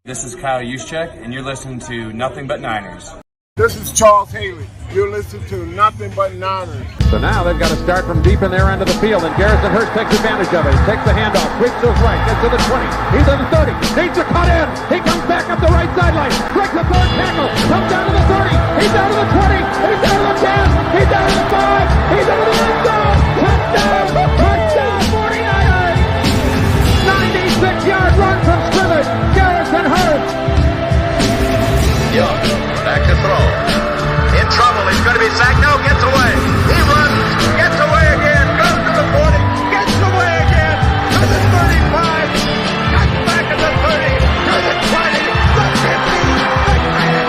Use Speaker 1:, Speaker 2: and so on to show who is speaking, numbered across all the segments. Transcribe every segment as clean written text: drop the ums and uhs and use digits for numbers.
Speaker 1: This is Kyle Juszczyk, and you're listening to Nothing But Niners.
Speaker 2: This is Charles Haley. You're listening to Nothing But Niners.
Speaker 3: So now they've got to start from deep in their end of the field, and Garrison Hurst takes advantage of it. He takes the handoff, sweeps to his right, gets to the 20. He's at the 30, needs to cut in. He comes back up the right sideline, breaks the third tackle, comes down to the 30. He's down to the 20. He's down to the 10. He's down to the 5. He's down to the end zone. Touchdown! Touchdown! 49ers! 96-yard run from scrimmage. Garrison Hurst.
Speaker 4: Young, back to throw. In trouble, he's going to be sacked. No, gets away. He runs, gets away again, goes to the 40, gets away again, to the 35, cuts back at the 30, to the 20, the 50, the 10.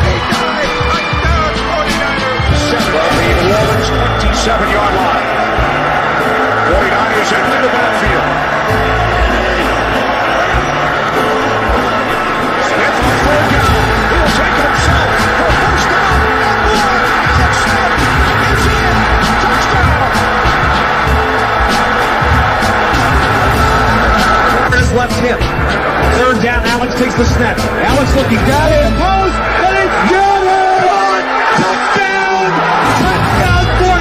Speaker 4: He died. Touchdown, 49ers.
Speaker 5: Samuel being Wallen's 27-yard line. 49ers into the backfield. Smith on third down. He'll take it himself for first down and more. Alex Smith is in. Touchdown.
Speaker 6: His left hip. Third down, Alex takes the snap. Alex looking down in post, and it's good. Touchdown! Touchdown 40.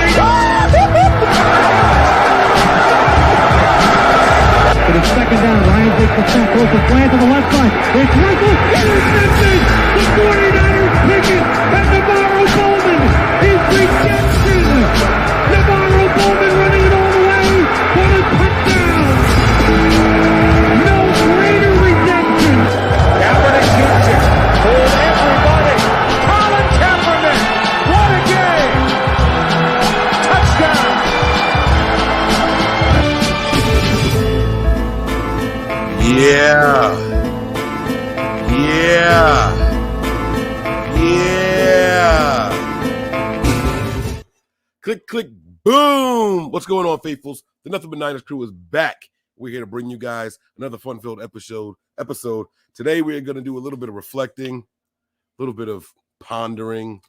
Speaker 6: But it's second down. Ryan takes the snap, throws the slant to the left side. It's Russell, intercepted. The 49ers pick it, and Navarro Bowman is redemption. Navarro Bowman running it all the way for a touchdown. No greater redemption.
Speaker 5: Kaepernick shoots it. Hold everybody. Colin Kaepernick. What a game. Touchdown.
Speaker 7: Yeah. Click, click, boom. What's going on, faithfuls? The Nothing But Niners crew is back. We're here to bring you guys another fun-filled episode. Today, we're going to do a little bit of reflecting, a little bit of pondering,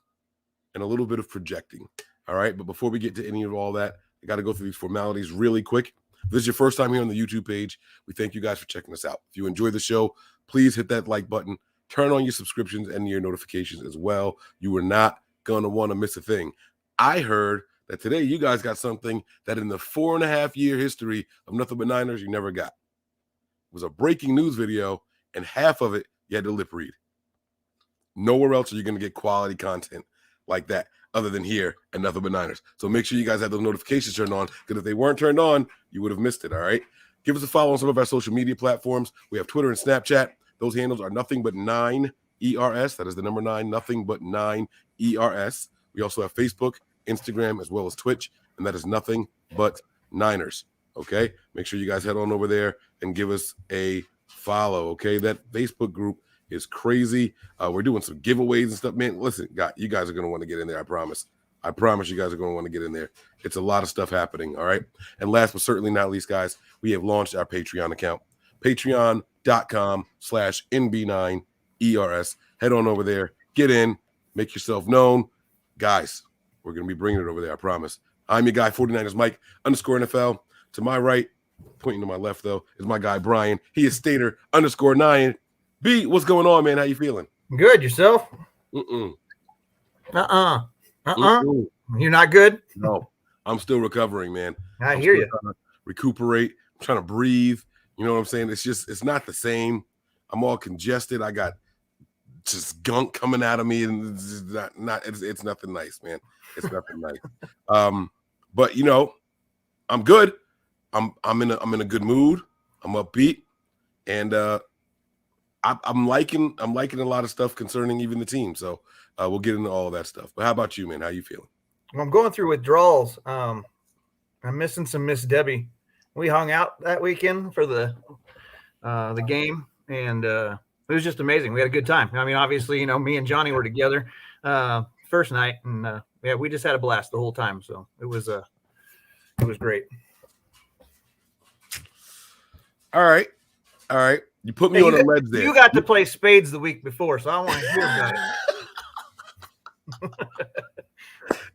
Speaker 7: and a little bit of projecting. All right, but before we get to any of all that, I got to go through these formalities really quick. If this is your first time here on the YouTube page, we thank you guys for checking us out. If you enjoy the show, please hit that like button. Turn on your subscriptions and your notifications as well. You are not going to want to miss a thing. I heard that today you guys got something that in the 4.5-year history of Nothing But Niners you never got. It was a breaking news video, and half of it you had to lip read. Nowhere else are you going to get quality content like that other than here at Nothing But Niners. So make sure you guys have those notifications turned on, because if they weren't turned on, you would have missed it, all right? Give us a follow on some of our social media platforms. We have Twitter and Snapchat. Those handles are Nothing But 9 ERS. That is the number 9, Nothing But 9 ERS. We also have Facebook, Instagram, as well as Twitch, and that is Nothing But Niners, okay? Make sure you guys head on over there and give us a follow, okay? That Facebook group is crazy. We're doing some giveaways and stuff. Man, listen, you guys are going to want to get in there, I promise. I promise you guys are going to want to get in there. It's a lot of stuff happening, all right? And last but certainly not least, guys, we have launched our Patreon account, patreon.com/NB9ERS. Head on over there, get in, make yourself known. Guys, we're going to be bringing it over there, I promise. I'm your guy, 49ers Mike _NFL. To my right, pointing to my left, though, is my guy, Brian. He is Stater _9. B, what's going on, man? How you feeling?
Speaker 8: Good. Yourself?
Speaker 7: Mm-mm.
Speaker 8: You're not good?
Speaker 7: No, I'm still recovering, man.
Speaker 8: I hear you.
Speaker 7: Trying to recuperate. I'm trying to breathe. You know what I'm saying? It's not the same. I'm all congested. I got just gunk coming out of me, and it's nothing nice, man. It's nothing nice. But you know, I'm good. I'm in a good mood. I'm upbeat, and I'm liking a lot of stuff concerning even the team. So we'll get into all of that stuff. But how about you, man? How you feeling?
Speaker 8: I'm going through withdrawals. I'm missing some Miss Debbie. We hung out that weekend for the game, and it was just amazing. We had a good time. I mean, obviously, you know, me and Johnny were together first night, and yeah, we just had a blast the whole time. So it was great.
Speaker 7: All right. You put me on the ledge there.
Speaker 8: You got to play spades the week before, so I want to hear about it.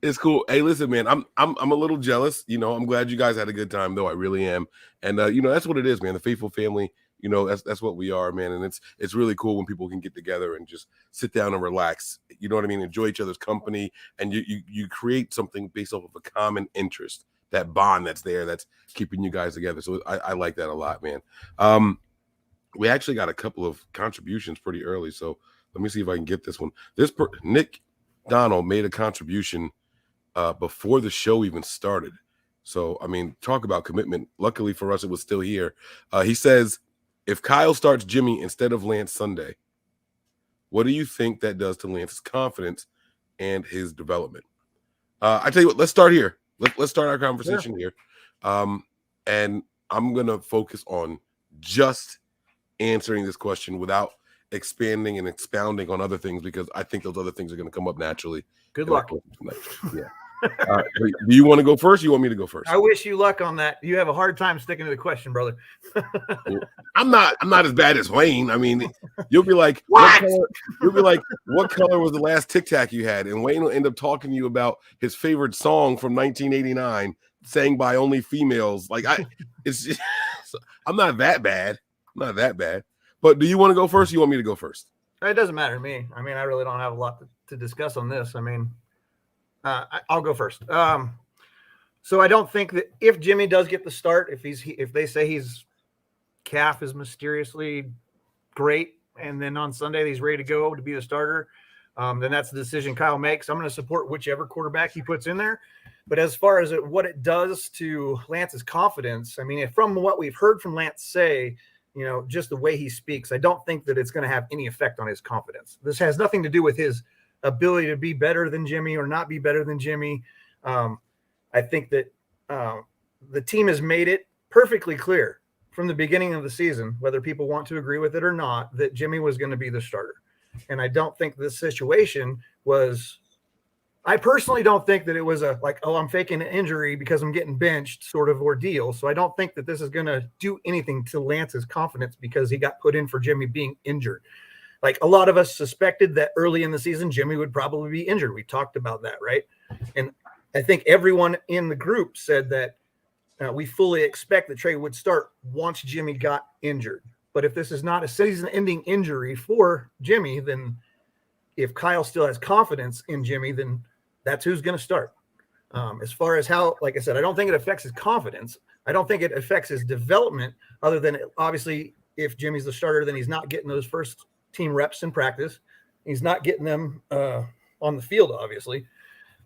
Speaker 7: It's cool. Hey, listen, man, I'm a little jealous. You know, I'm glad you guys had a good time, though. I really am. And, you know, that's what it is, man. The faithful family, You know, that's what we are, man. And it's really cool when people can get together and just sit down and relax. You know what I mean? Enjoy each other's company, and you create something based off of a common interest, that bond that's there, that's keeping you guys together. So I like that a lot, man. We actually got a couple of contributions pretty early, so let me see if I can get this one. Nick Donald made a contribution before the show even started. So, I mean, talk about commitment. Luckily for us, it was still here. He says, if Kyle starts Jimmy instead of Lance Sunday, what do you think that does to Lance's confidence and his development? I tell you what, let's start here. Let's start our conversation here. And I'm going to focus on just answering this question without expanding and expounding on other things, because I think those other things are going to come up naturally.
Speaker 8: Good luck.
Speaker 7: Yeah. Do you want to go first? Or you want me to go first?
Speaker 8: I wish you luck on that. You have a hard time sticking to the question, brother.
Speaker 7: I'm not as bad as Wayne. I mean, you'll be like, what color was the last Tic Tac you had? And Wayne will end up talking to you about his favorite song from 1989, sang by only females. Like I'm not that bad. I'm not that bad. But do you want to go first? Or you want me to go first?
Speaker 8: It doesn't matter to me. I mean, I really don't have a lot to discuss on this. I mean, I'll go first. So I don't think that if Jimmy does get the start, if they say his calf is mysteriously great, and then on Sunday he's ready to go to be the starter, then that's the decision Kyle makes. I'm going to support whichever quarterback he puts in there. But as far as what it does to Lance's confidence, I mean, from what we've heard from Lance say, you know, just the way he speaks, I don't think that it's going to have any effect on his confidence. This has nothing to do with his ability to be better than Jimmy or not be better than Jimmy. I think that the team has made it perfectly clear from the beginning of the season, whether people want to agree with it or not, that Jimmy was going to be the starter. And I don't think this situation was – I personally don't think that it was I'm faking an injury because I'm getting benched sort of ordeal. So I don't think that this is going to do anything to Lance's confidence because he got put in for Jimmy being injured. Like a lot of us suspected that early in the season, Jimmy would probably be injured. We talked about that, right? And I think everyone in the group said that we fully expect that Trey would start once Jimmy got injured. But if this is not a season-ending injury for Jimmy, then if Kyle still has confidence in Jimmy, then that's who's going to start. As far as how, like I said, I don't think it affects his confidence. I don't think it affects his development other than obviously if Jimmy's the starter, then he's not getting those first team reps in practice. He's not getting them on the field, obviously.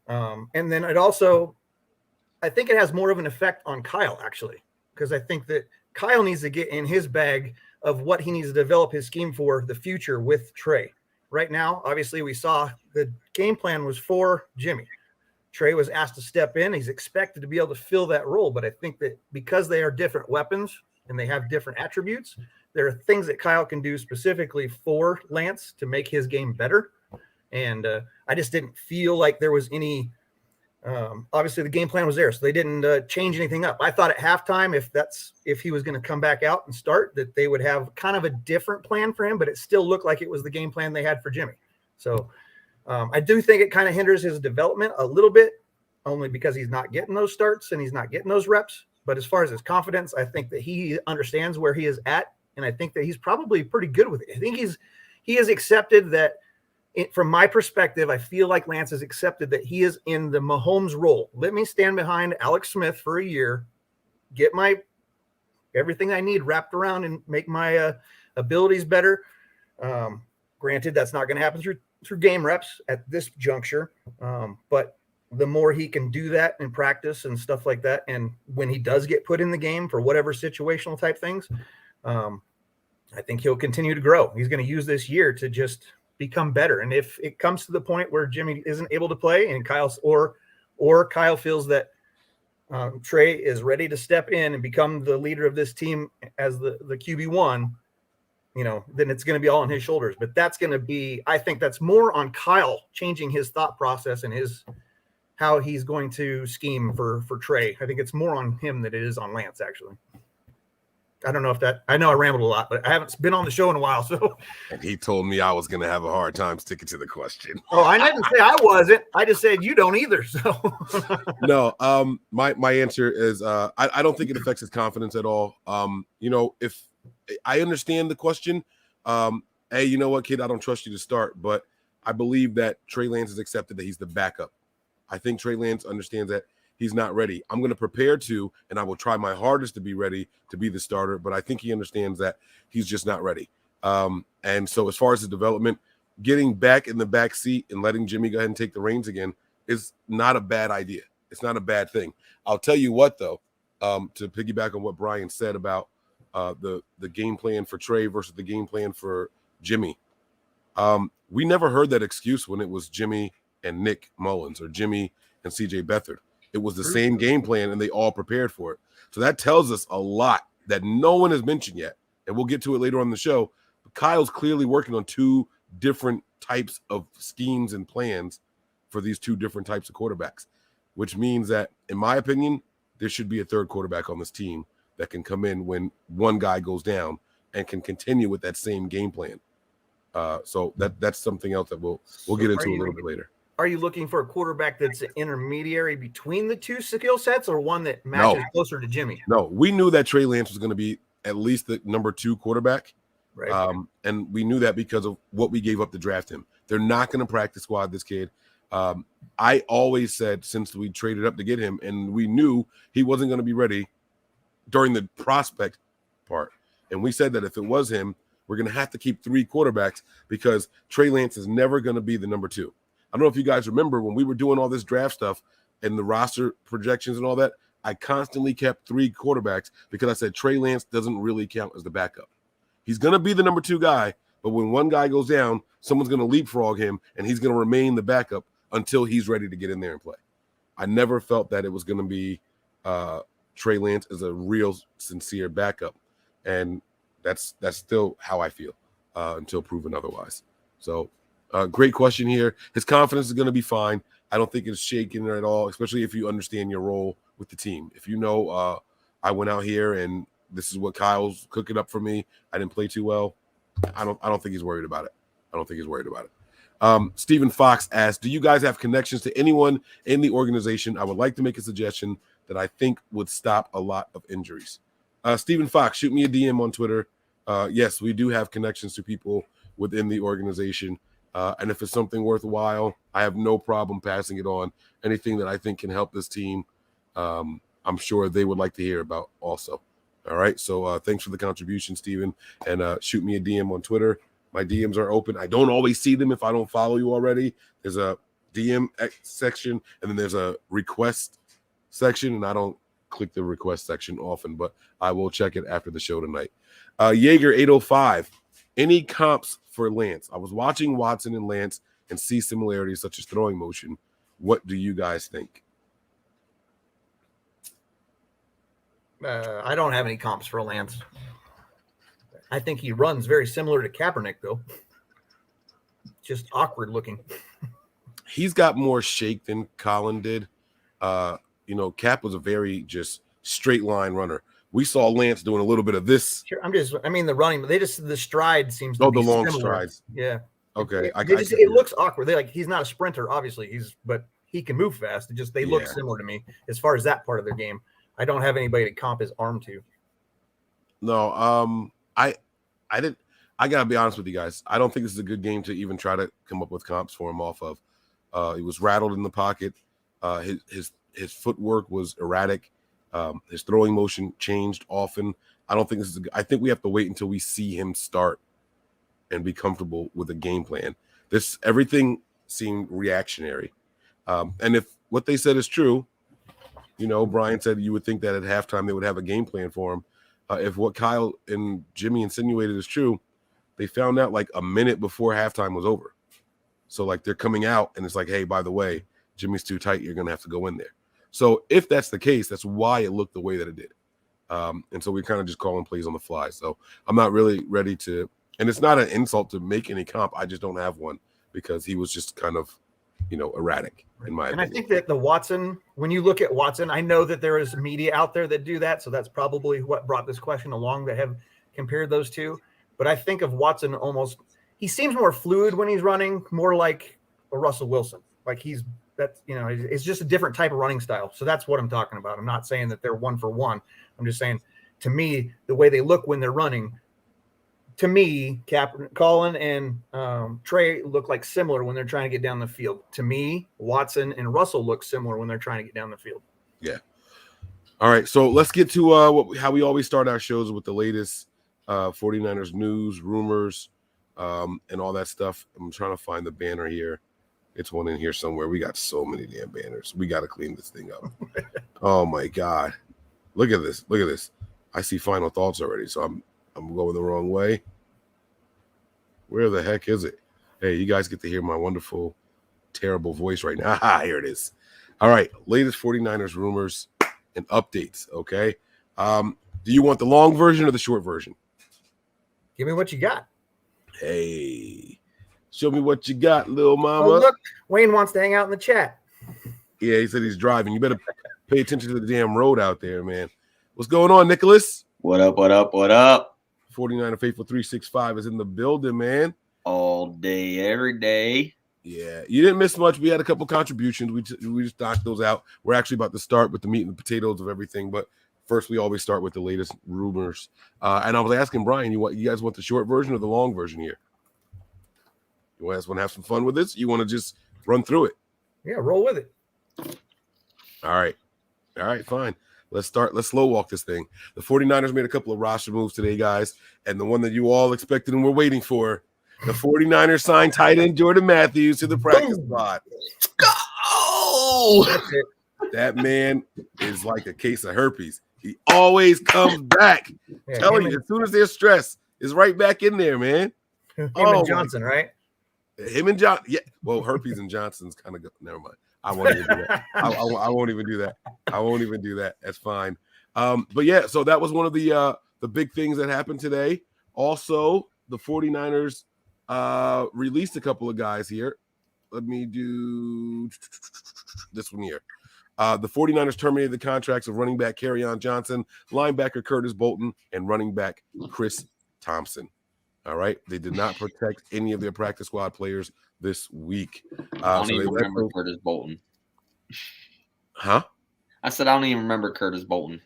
Speaker 8: And then I think it has more of an effect on Kyle, actually, because I think that Kyle needs to get in his bag of what he needs to develop his scheme for the future with Trey. Right now, obviously, we saw the game plan was for Jimmy. Trey was asked to step in. He's expected to be able to fill that role. But I think that because they are different weapons and they have different attributes, there are things that Kyle can do specifically for Lance to make his game better. And I just didn't feel like there was any obviously the game plan was there, so they didn't change anything up. I thought at halftime, if he was going to come back out and start, that they would have kind of a different plan for him, but it still looked like it was the game plan they had for Jimmy. So I do think it kind of hinders his development a little bit, only because he's not getting those starts and he's not getting those reps. But as far as his confidence, I think that he understands where he is at, and I think that he's probably pretty good with it. I think he has accepted that. From my perspective, I feel like Lance has accepted that he is in the Mahomes role. Let me stand behind Alex Smith for a year, get my everything I need wrapped around, and make my abilities better. Granted, that's not going to happen through game reps at this juncture, but the more he can do that in practice and stuff like that, and when he does get put in the game for whatever situational type things, I think he'll continue to grow. He's going to use this year to just become better. And if it comes to the point where Jimmy isn't able to play and Kyle feels that Trey is ready to step in and become the leader of this team as the QB1, then it's going to be all on his shoulders. But that's going to be, I think that's more on Kyle changing his thought process and how he's going to scheme for Trey. I think it's more on him than it is on Lance, actually. I don't know I know I rambled a lot, but I haven't been on the show in a while. So,
Speaker 7: and he told me I was going to have a hard time sticking to the question.
Speaker 8: Oh, I didn't say I wasn't. I just said you don't either. So,
Speaker 7: no, my answer is I don't think it affects his confidence at all. If I understand the question. Hey, you know what, kid? I don't trust you to start, but I believe that Trey Lance has accepted that he's the backup. I think Trey Lance understands that he's not ready. I'm going to prepare to, and I will try my hardest to be ready to be the starter, but I think he understands that he's just not ready. And so as far as his development, getting back in the back seat and letting Jimmy go ahead and take the reins again is not a bad idea. It's not a bad thing. I'll tell you what, though, to piggyback on what Brian said about the game plan for Trey versus the game plan for Jimmy. We never heard that excuse when it was Jimmy and Nick Mullins or Jimmy and CJ Beathard. It was the same game plan, and they all prepared for it. So that tells us a lot that no one has mentioned yet, and we'll get to it later on in the show. But Kyle's clearly working on two different types of schemes and plans for these two different types of quarterbacks, which means that, in my opinion, there should be a third quarterback on this team that can come in when one guy goes down and can continue with that same game plan. So that's something else that we'll get into a little bit later.
Speaker 8: Are you looking for a quarterback that's an intermediary between the two skill sets, or one that matches closer to Jimmy?
Speaker 7: No, we knew that Trey Lance was going to be at least the number 2 quarterback.
Speaker 8: Right.
Speaker 7: And we knew that because of what we gave up to draft him. They're not going to practice squad this kid. I always said since we traded up to get him, and we knew he wasn't going to be ready during the prospect part. And we said that if it was him, we're going to have to keep 3 quarterbacks because Trey Lance is never going to be the number 2. I don't know if you guys remember when we were doing all this draft stuff and the roster projections and all that, I constantly kept 3 quarterbacks because I said Trey Lance doesn't really count as the backup. He's going to be the number 2 guy, but when one guy goes down, someone's going to leapfrog him, and he's going to remain the backup until he's ready to get in there and play. I never felt that it was going to be Trey Lance as a real, sincere backup, and that's still how I feel until proven otherwise. So great question here. His confidence is going to be fine. I don't think it's shaken at all, especially if you understand your role with the team. If you know I went out here and this is what Kyle's cooking up for me, I didn't play too well, I don't think he's worried about it. Stephen Fox asked, do you guys have connections to anyone in the organization? I would like to make a suggestion that I think would stop a lot of injuries. Stephen Fox, shoot me a DM on Twitter. Yes, we do have connections to people within the organization. And if it's something worthwhile, I have no problem passing it on. Anything that I think can help this team, I'm sure they would like to hear about also. All right. So thanks for the contribution, Steven. And shoot me a DM on Twitter. My DMs are open. I don't always see them if I don't follow you already. There's a DM section, and then there's a request section, and I don't click the request section often, but I will check it after the show tonight. Jaeger 805. Any comps for Lance? I was watching Watson and Lance and see similarities such as throwing motion. What do you guys think?
Speaker 8: I don't have any comps for Lance. I think he runs very similar to Kaepernick, though. Just awkward looking.
Speaker 7: He's got more shake than Colin did. Cap was a very just straight line runner. We saw Lance doing a little bit of this.
Speaker 8: Sure, the running, but the stride seems to be
Speaker 7: the long
Speaker 8: similar.
Speaker 7: Strides.
Speaker 8: Yeah.
Speaker 7: Okay.
Speaker 8: It looks awkward. He's not a sprinter, obviously. But he can move fast. They look similar to me as far as that part of their game. I don't have anybody to comp his arm to.
Speaker 7: No, I gotta be honest with you guys. I don't think this is a good game to even try to come up with comps for him off of. He was rattled in the pocket. His footwork was erratic. His throwing motion changed often. I don't think I think we have to wait until we see him start and be comfortable with a game plan. Everything seemed reactionary. And if what they said is true, Brian said you would think that at halftime they would have a game plan for him. If what Kyle and Jimmy insinuated is true, they found out like a minute before halftime was over. So they're coming out and it's like, hey, by the way, Jimmy's too tight. You're going to have to go in there. So if that's the case, that's why it looked the way that it did. And so we're kind of just calling plays on the fly. So I'm not really ready to, and it's not an insult to make any comp. I just don't have one because he was just kind of, erratic in my opinion.
Speaker 8: And I think that the Watson, when you look at Watson, I know that there is media out there that do that. So that's probably what brought this question along, that have compared those two. But I think of Watson he seems more fluid when he's running, more like a Russell Wilson. It's just a different type of running style. So that's what I'm talking about. I'm not saying that they're one for one. I'm just saying, to me, the way they look when they're running to me, Colin and Trey look like similar when they're trying to get down the field. To me, Watson and Russell look similar when they're trying to get down the field.
Speaker 7: Yeah. All right, so let's get to how we always start our shows with the latest 49ers news, rumors, and all that stuff. I'm trying to find the banner here. It's one in here somewhere. We got so many damn banners. We got to clean this thing up. Oh my God. Look at this. Look at this. I see final thoughts already, so I'm going the wrong way. Where the heck is it? Hey, you guys get to hear my wonderful, terrible voice right now. Here it is. All right, latest 49ers rumors and updates, okay? Do you want the long version or the short version?
Speaker 8: Give me what you got.
Speaker 7: Hey, show me what you got, little mama.
Speaker 8: Oh, look, Wayne wants to hang out in the chat.
Speaker 7: Yeah, he said he's driving. You better pay attention to the damn road out there, man. What's going on, Nicholas?
Speaker 9: What up, what up, what up?
Speaker 7: 49er Faithful 365 is in the building, man.
Speaker 9: All day, every day.
Speaker 7: Yeah, you didn't miss much. We had a couple contributions. We just knocked those out. We're actually about to start with the meat and the potatoes of everything, but first we always start with the latest rumors. And I was asking Brian, you guys want the short version or the long version here? You guys want to have some fun with this? You want to just run through it?
Speaker 8: Yeah, roll with it.
Speaker 7: All right, fine. Let's start. Let's slow walk this thing. The 49ers made a couple of roster moves today, guys, and the one that you all expected and were waiting for. The 49ers signed tight end Jordan Matthews to the practice squad.
Speaker 9: Go!
Speaker 8: That's it.
Speaker 7: That man is like a case of herpes. He always comes back.
Speaker 8: Yeah,
Speaker 7: Telling you, as soon as there's stress, is right back in there, man.
Speaker 8: Him and Johnson, right?
Speaker 7: Him and John. Yeah. Well, herpes and Johnson's kind of go. Never mind. I won't even do that. I won't even do that. I won't even do that. That's fine. But yeah, so that was one of the big things that happened today. Also, the 49ers released a couple of guys here. Let me do this one here. The 49ers terminated the contracts of running back Kerryon Johnson, linebacker Curtis Bolton, and running back Chris Thompson. All right. They did not protect any of their practice squad players this week.
Speaker 9: I don't even remember Curtis Bolton.
Speaker 7: Huh?
Speaker 9: I said I don't even remember Curtis Bolton.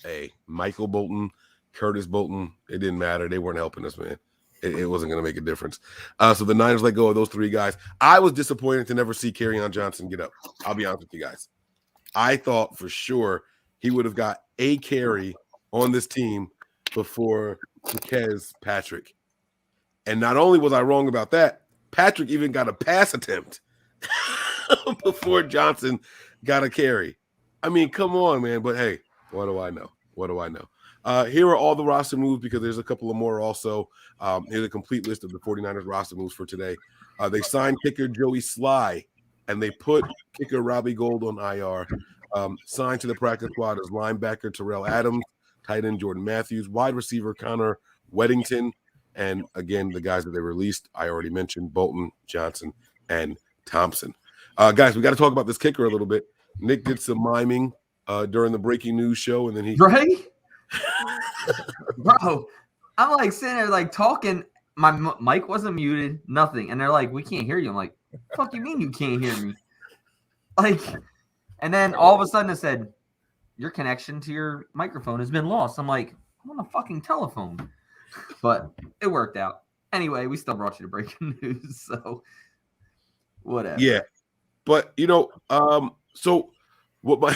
Speaker 7: Hey, Michael Bolton, Curtis Bolton, it didn't matter. They weren't helping us, man. It wasn't going to make a difference. So the Niners let go of those three guys. I was disappointed to never see Kerryon Johnson get up. I'll be honest with you guys. I thought for sure he would have got a carry on this team before Niquez Patrick. And not only was I wrong about that, Patrick even got a pass attempt before Johnson got a carry. I mean, come on, man. But hey, what do I know? What do I know? Here are all the roster moves because there's a couple of more also. Here's a complete list of the 49ers roster moves for today. They signed kicker Joey Sly, and they put kicker Robbie Gould on IR. Signed to the practice squad as linebacker Terrell Adams, tight end Jordan Matthews, wide receiver Connor Weddington, and again, the guys that they released, I already mentioned, Bolton, Johnson, and Thompson. Guys, we got to talk about this kicker a little bit. Nick did some miming during the breaking news show, and then he –
Speaker 10: Right? Bro, I'm like sitting there like talking. My mic wasn't muted, nothing. And they're like, we can't hear you. I'm like, fuck you mean you can't hear me? Like, and then all of a sudden it said, your connection to your microphone has been lost. I'm like, I'm on a fucking telephone. But it worked out. Anyway, we still brought you to breaking news. So whatever.
Speaker 7: Yeah. But, so what my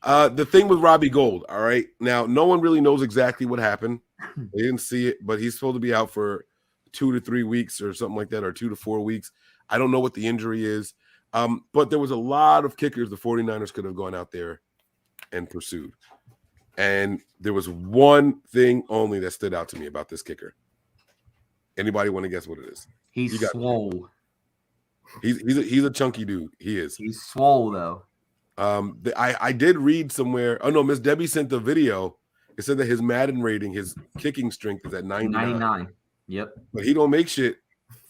Speaker 7: the thing with Robbie Gould, all right? Now, no one really knows exactly what happened. They didn't see it, but he's supposed to be out for 2 to 3 weeks or something like that, or 2 to 4 weeks. I don't know what the injury is. But there was a lot of kickers the 49ers could have gone out there and pursued. And there was one thing only that stood out to me about this kicker. Anybody want to guess what it is?
Speaker 10: He's swole.
Speaker 7: He's a chunky dude. He is.
Speaker 10: He's swole, though.
Speaker 7: I did read somewhere. Oh, no, Miss Debbie sent the video. It said that his Madden rating, his kicking strength is at 99.
Speaker 10: Yep.
Speaker 7: But he don't make shit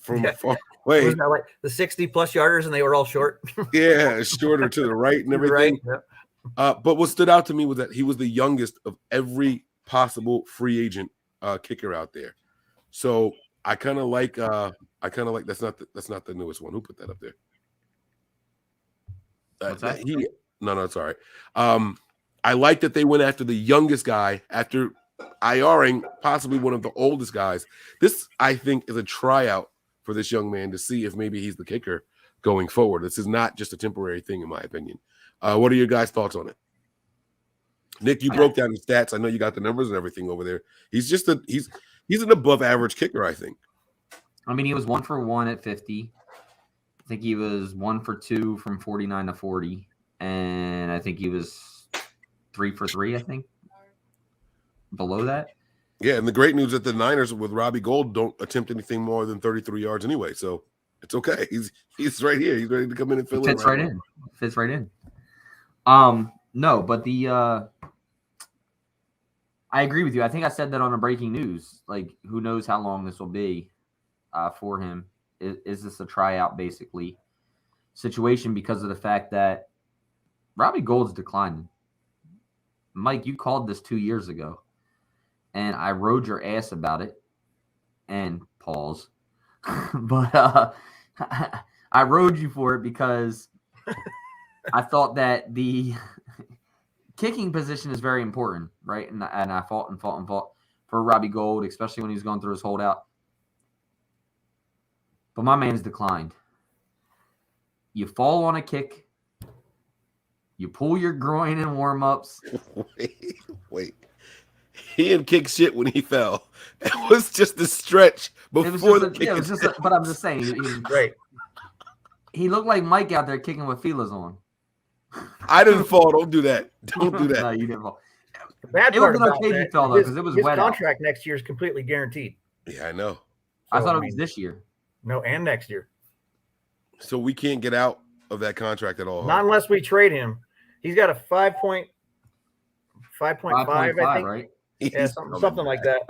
Speaker 7: from far away.
Speaker 8: Wasn't that like the 60-plus yarders and they were all short?
Speaker 7: Yeah, shorter to the right and everything.
Speaker 8: Right. Yep.
Speaker 7: But what stood out to me was that he was the youngest of every possible free agent kicker out there. So I kind of like that's not the newest one. Who put that up there?
Speaker 10: What's that?
Speaker 7: No, it's all right. I like that they went after the youngest guy after IRing possibly one of the oldest guys. This, I think, is a tryout for this young man to see if maybe he's the kicker going forward. This is not just a temporary thing, in my opinion. What are your guys' thoughts on it? Nick, you broke down his stats. I know you got the numbers and everything over there. He's an above average kicker, I think.
Speaker 10: I mean, he was 1 for 1 at 50. I think he was 1 for 2 from 49 to 40. And I think he was 3 for 3, I think. Below that.
Speaker 7: Yeah, and the great news that the Niners with Robbie Gould don't attempt anything more than 33 yards anyway. So it's okay. He's right here. He's ready to come in and fill in.
Speaker 10: Fits right in. No, but I agree with you. I think I said that on a breaking news. Like, who knows how long this will be for him? Is this a tryout, basically, situation because of the fact that Robbie Gould's declining? Mike, you called this 2 years ago, and I rode your ass about it. And pause. But I rode you for it because I thought that the kicking position is very important, right? And I fought for Robbie Gould, especially when he was going through his holdout. But my man's declined. You fall on a kick. You pull your groin in warm-ups.
Speaker 7: Wait. He didn't kick shit when he fell. It was just a stretch before the kick.
Speaker 10: But I'm just saying. He was great. He looked like Mike out there kicking with feelers on.
Speaker 7: I didn't fall. Don't do that. Don't do that.
Speaker 10: No, you didn't fall.
Speaker 8: The bad
Speaker 10: it
Speaker 8: part
Speaker 10: was
Speaker 8: about
Speaker 10: okay
Speaker 8: that,
Speaker 10: you fell, though, because it was
Speaker 8: his
Speaker 10: wet
Speaker 8: contract next year is completely guaranteed.
Speaker 7: Yeah, I know.
Speaker 10: I thought it was this year.
Speaker 8: No, and next year.
Speaker 7: So we can't get out of that contract at all.
Speaker 8: Not unless we trade him. He's got a 5.5, I think.
Speaker 10: Right?
Speaker 8: Yeah, something like that.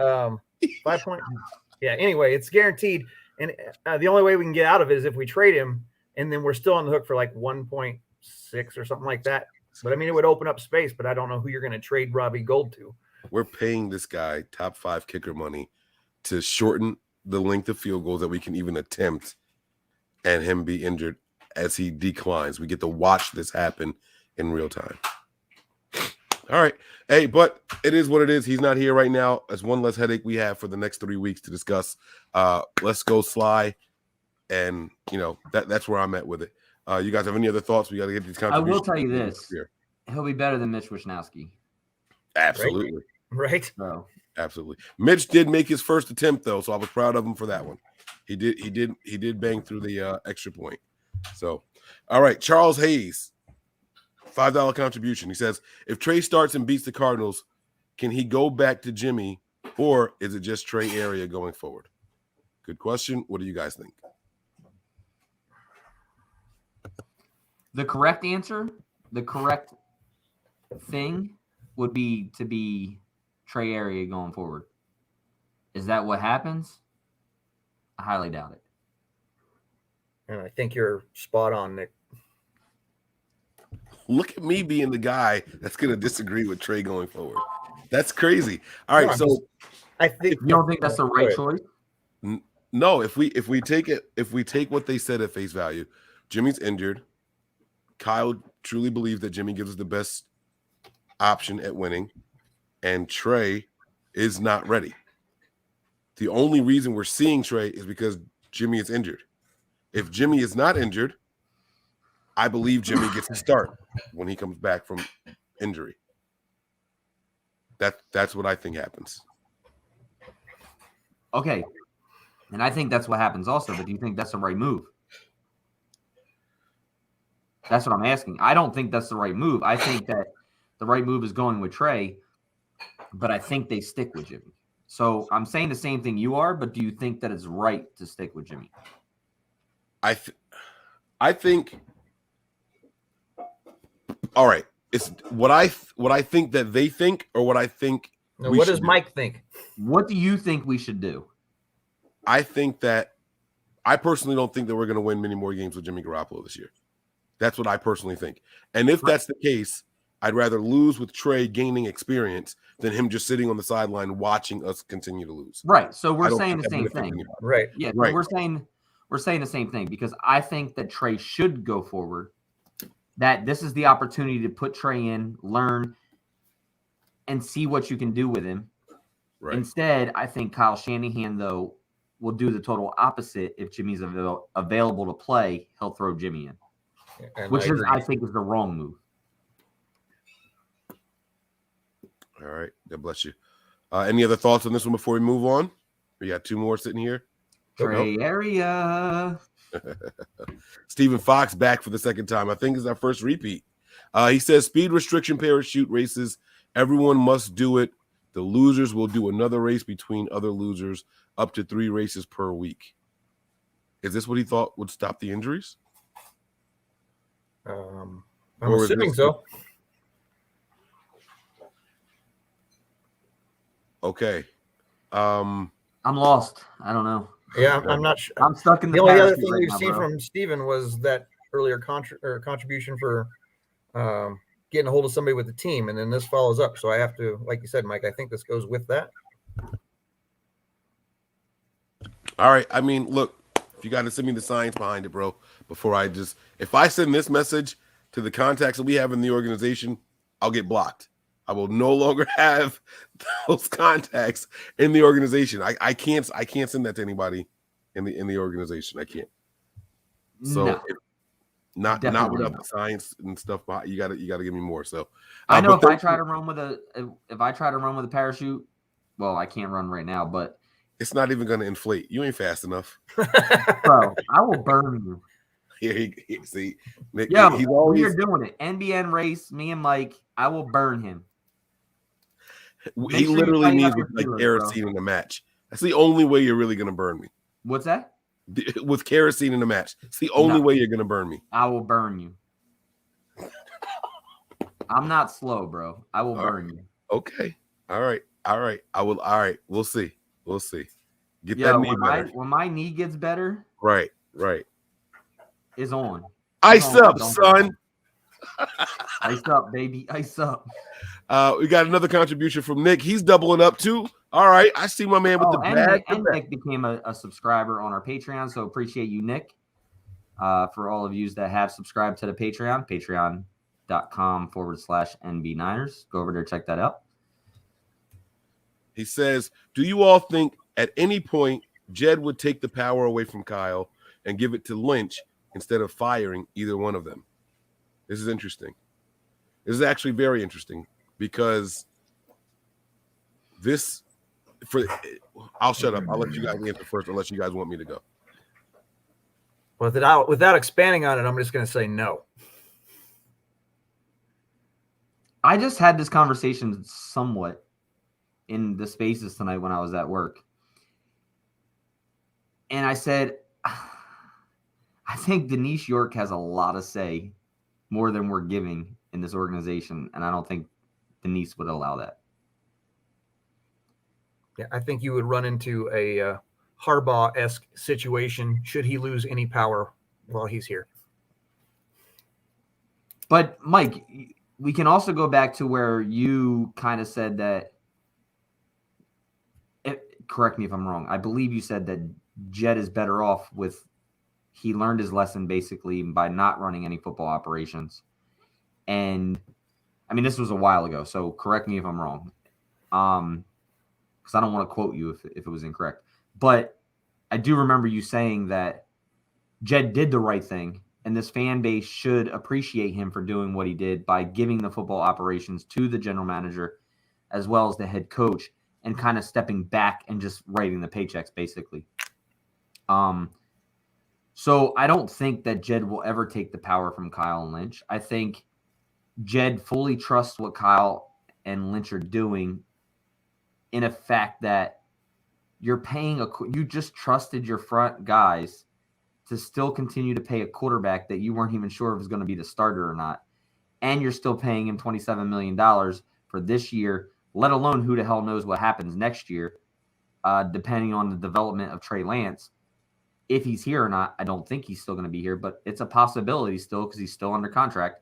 Speaker 8: 5 point. Yeah. Anyway, it's guaranteed, and the only way we can get out of it is if we trade him, and then we're still on the hook for like 1.6 or something like that. But I mean, it would open up space. But I don't know who you're going to trade Robbie Gould to.
Speaker 7: We're paying this guy top 5 kicker money to shorten the length of field goals that we can even attempt, and him be injured as he declines. We get to watch this happen in real time. All right. Hey, but it is what it is. He's not here right now. That's one less headache we have for the next 3 weeks to discuss. Let's go Sly. And, that's where I'm at with it. You guys have any other thoughts? We got to get these contributions.
Speaker 10: I will tell you this. He'll be better than Mitch Wisnowski.
Speaker 7: Absolutely.
Speaker 8: Right.
Speaker 10: So.
Speaker 7: Absolutely. Mitch did make his first attempt, though, so I was proud of him for that one. He did bang through the extra point. So, all right. Charles Hayes. $5 contribution. He says, if Trey starts and beats the Cardinals, can he go back to Jimmy, or is it just Trey area going forward? Good question. What do you guys think?
Speaker 10: The correct answer, the correct thing would be to be Trey area going forward. Is that what happens? I highly doubt it.
Speaker 8: And I think you're spot on, Nick.
Speaker 7: Look at me being the guy that's going to disagree with Trey going forward. That's crazy. All right, so
Speaker 8: I think
Speaker 10: you don't think that's the right choice.
Speaker 7: No, if we take what they said at face value, Jimmy's injured. Kyle truly believes that Jimmy gives us the best option at winning, and Trey is not ready. The only reason we're seeing Trey is because Jimmy is injured. If Jimmy is not injured, I believe Jimmy gets to start when he comes back from injury. That's what I think happens.
Speaker 10: Okay. And I think that's what happens also, but do you think that's the right move? That's what I'm asking. I don't think that's the right move. I think that the right move is going with Trey, but I think they stick with Jimmy. So I'm saying the same thing you are, but do you think that it's right to stick with Jimmy?
Speaker 7: I think all right. It's what I think that they think, or what I think.
Speaker 8: No, what does Mike think?
Speaker 10: What do you think we should do?
Speaker 7: I think that I personally don't think that we're going to win many more games with Jimmy Garoppolo this year. That's what I personally think. And if that's the case, I'd rather lose with Trey gaining experience than him just sitting on the sideline watching us continue to lose.
Speaker 10: Right. So we're saying the same thing.
Speaker 8: Right.
Speaker 10: Yeah.
Speaker 7: Right.
Speaker 10: We're saying the same thing because I think that Trey should go forward. That this is the opportunity to put Trey in, learn, and see what you can do with him.
Speaker 7: Right.
Speaker 10: Instead, I think Kyle Shanahan, though, will do the total opposite. If Jimmy's available to play, he'll throw Jimmy in,
Speaker 8: And
Speaker 10: which
Speaker 8: I
Speaker 10: think is the wrong move.
Speaker 7: All right. God bless you. Any other thoughts on this one before we move on? We got 2 more sitting here.
Speaker 10: Trey Area.
Speaker 7: Stephen Fox back for the second time. I think it's our first repeat. He says speed restriction parachute races. Everyone must do it. The losers will do another race between other losers, up to 3 races per week. Is this what he thought would stop the injuries?
Speaker 8: I'm assuming so.
Speaker 7: Okay.
Speaker 8: I'm
Speaker 10: lost. I don't know.
Speaker 8: Yeah, I'm not sure.
Speaker 10: I'm stuck in
Speaker 8: the only other thing
Speaker 10: right
Speaker 8: we've
Speaker 10: now,
Speaker 8: seen
Speaker 10: bro.
Speaker 8: from Steven was that earlier contribution for getting a hold of somebody with the team, and then this follows up. So I have to, like you said, Mike, I think this goes with that.
Speaker 7: All right. I mean, look, you got to send me the science behind it, bro, before if I send this message to the contacts that we have in the organization, I'll get blocked. I will no longer have those contacts in the organization. I can't send that to anybody in the organization. I can't. So not without the science and stuff. You got to give me more. So
Speaker 10: I know if I try to run with a parachute, well, I can't run right now, but
Speaker 7: it's not even going to inflate. You ain't fast enough,
Speaker 10: bro. I will burn you.
Speaker 7: Yeah, see, Nick,
Speaker 10: yo,
Speaker 7: we
Speaker 10: are doing it. NBN race, me and Mike. I will burn him.
Speaker 7: He literally needs like kerosene in a match. That's the only way you're really gonna burn me.
Speaker 10: What's that?
Speaker 7: With kerosene in a match. It's the only way you're gonna burn me.
Speaker 10: I will burn you. I'm not slow, bro. I will burn you.
Speaker 7: Okay. All right. I will. All right. We'll see. Get that knee better.
Speaker 10: When my knee gets better.
Speaker 7: Right.
Speaker 10: Is on.
Speaker 7: Ice up, son.
Speaker 10: Ice up, baby. Ice up.
Speaker 7: We got another contribution from Nick. He's doubling up too. All right. I see my man with the bag.
Speaker 10: And Nick became a subscriber on our Patreon. So appreciate you, Nick. For all of you that have subscribed to the Patreon, patreon.com/NB Niners. Go over there, check that out.
Speaker 7: He says, do you all think at any point Jed would take the power away from Kyle and give it to Lynch instead of firing either one of them? This is interesting. This is actually very interesting because I'll shut up. I'll let you guys answer first unless you guys want me to go.
Speaker 8: Without expanding on it, I'm just going to say no.
Speaker 10: I just had this conversation somewhat in the spaces tonight when I was at work. And I said, I think Denise York has a lot to say, more than we're giving in this organization. And I don't think Denise would allow that.
Speaker 8: Yeah, I think you would run into a Harbaugh-esque situation should he lose any power while he's here.
Speaker 10: But, Mike, we can also go back to where you kind of said that, correct me if I'm wrong, I believe you said that Jed is better off with, he learned his lesson basically by not running any football operations. And, I mean, this was a while ago, so correct me if I'm wrong. Because I don't want to quote you if it was incorrect. But I do remember you saying that Jed did the right thing, and this fan base should appreciate him for doing what he did by giving the football operations to the general manager as well as the head coach and kind of stepping back and just writing the paychecks, basically. So I don't think that Jed will ever take the power from Kyle and Lynch. I think Jed fully trusts what Kyle and Lynch are doing in a fact that you're paying you just trusted your front guys to still continue to pay a quarterback that you weren't even sure if was going to be the starter or not. And you're still paying him $27 million for this year, let alone who the hell knows what happens next year, depending on the development of Trey Lance. If he's here or not, I don't think he's still going to be here, but it's a possibility still because he's still under contract.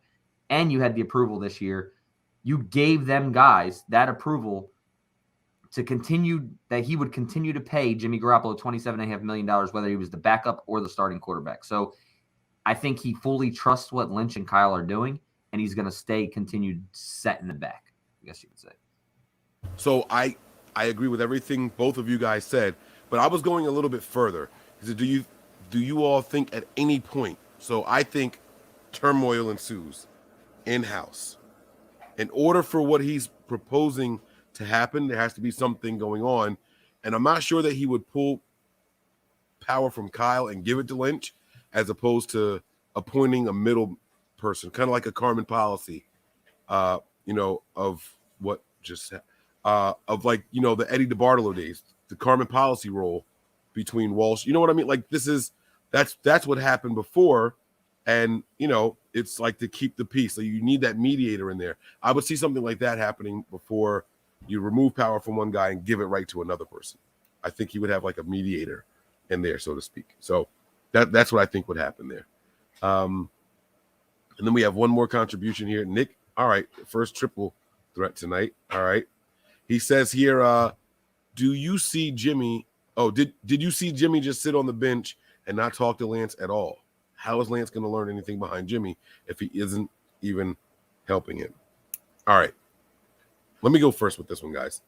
Speaker 10: And you had the approval this year. You gave them guys that approval to continue, that he would continue to pay Jimmy Garoppolo $27.5 million, whether he was the backup or the starting quarterback. So I think he fully trusts what Lynch and Kyle are doing, and he's going to stay continued set in the back, I guess you could say.
Speaker 7: So I I agree with everything both of you guys said, but I was going a little bit further. So do you all think at any point? So I think turmoil ensues in-house. In order for what he's proposing to happen, there has to be something going on, and I'm not sure that he would pull power from Kyle and give it to Lynch, as opposed to appointing a middle person, kind of like a Carmen policy, of what just of like the Eddie DeBartolo days, the Carmen policy role between Walsh. You know what I mean? Like that's what happened before, and it's like to keep the peace. So you need that mediator in there. I would see something like that happening before you remove power from one guy and give it right to another person. I think he would have like a mediator in there, so to speak. So that's what I think would happen there. And then we have one more contribution here. Nick, all right, first triple threat tonight. All right. He says here, do you see Jimmy? Oh, did you see Jimmy just sit on the bench and not talk to Lance at all? How is Lance going to learn anything behind Jimmy if he isn't even helping him? All right. Let me go first with this one, guys.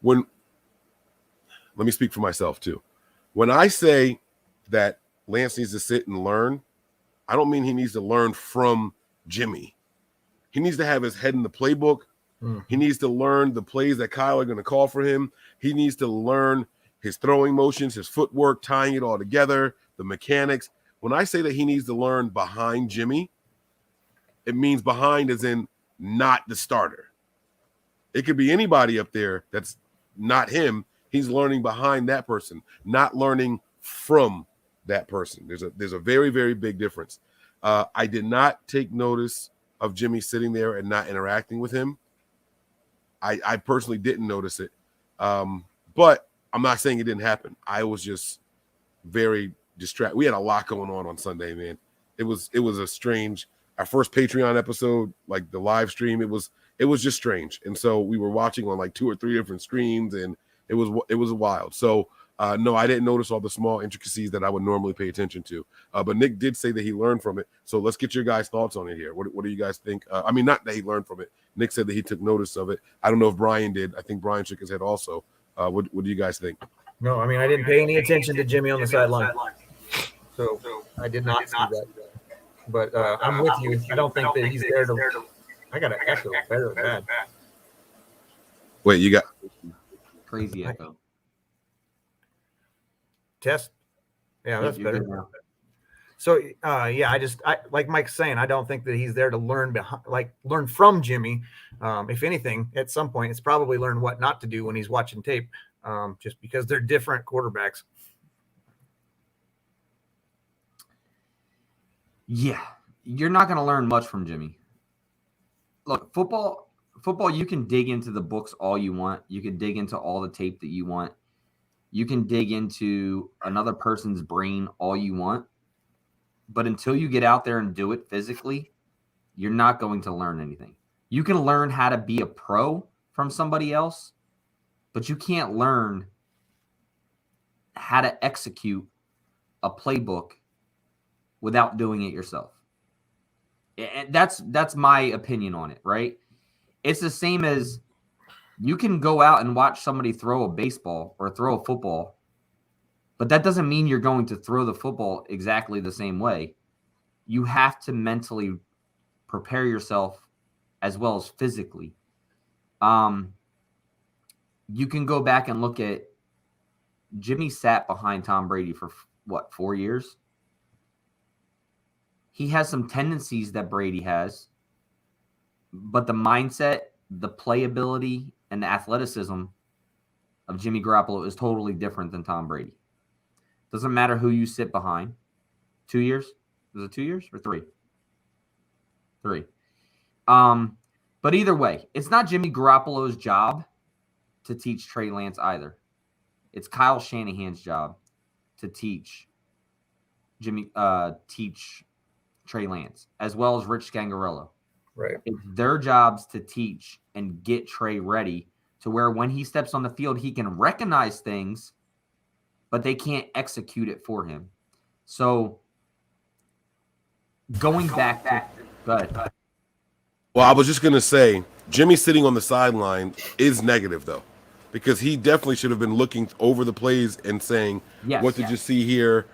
Speaker 7: Let me speak for myself too. When I say that Lance needs to sit and learn, I don't mean he needs to learn from Jimmy. He needs to have his head in the playbook. He needs to learn the plays that Kyle are going to call for him. He needs to learn his throwing motions, his footwork, tying it all together, the mechanics. When I say that he needs to learn behind Jimmy, it means behind as in not the starter. It could be anybody up there that's not him. He's learning behind that person, not learning from that person. There's a very, very big difference. I did not take notice of Jimmy sitting there and not interacting with him. I personally didn't notice it. But I'm not saying it didn't happen. I was just very distracted. We had a lot going on Sunday, man. It was a strange, our first Patreon episode, like the live stream, it was just strange. And so we were watching on like 2 or 3 different screens, and it was wild. So no, I didn't notice all the small intricacies that I would normally pay attention to. But Nick did say that he learned from it. So let's get your guys' thoughts on it here. What do you guys think? I mean, not that he learned from it. Nick said that he took notice of it. I don't know if Brian did. I think Brian shook his head also. What do you guys think?
Speaker 8: No, I mean, I didn't pay any attention to Jimmy on the sideline. So I did not see that. But I'm with you. I don't think that he's there to – I got an echo better than that.
Speaker 7: Wait, you got –
Speaker 10: Crazy echo.
Speaker 8: Test. Yeah, that's better. So I like Mike's saying, I don't think that he's there to learn from Jimmy. If anything, at some point, it's probably learn what not to do when he's watching tape, just because they're different quarterbacks.
Speaker 10: Yeah, you're not going to learn much from Jimmy. Look, football, you can dig into the books all you want. You can dig into all the tape that you want. You can dig into another person's brain all you want. But until you get out there and do it physically, you're not going to learn anything. You can learn how to be a pro from somebody else, but you can't learn how to execute a playbook without doing it yourself. And that's my opinion on it, right? It's the same as you can go out and watch somebody throw a baseball or throw a football, but that doesn't mean you're going to throw the football exactly the same way. You have to mentally prepare yourself as well as physically. You can go back and look at Jimmy sat behind Tom Brady for 4 years? He has some tendencies that Brady has, but the mindset, the playability, and the athleticism of Jimmy Garoppolo is totally different than Tom Brady. Doesn't matter who you sit behind. 2 years? Was it 2 years or 3? 3. But either way, it's not Jimmy Garoppolo's job to teach Trey Lance either. It's Kyle Shanahan's job to teach Trey Lance, as well as Rich Scangarello.
Speaker 8: Right.
Speaker 10: It's their jobs to teach and get Trey ready to where when he steps on the field, he can recognize things, but they can't execute it for him. So going back to – go ahead.
Speaker 7: Well, I was just going to say, Jimmy sitting on the sideline is negative, though, because he definitely should have been looking over the plays and saying, what did you see here?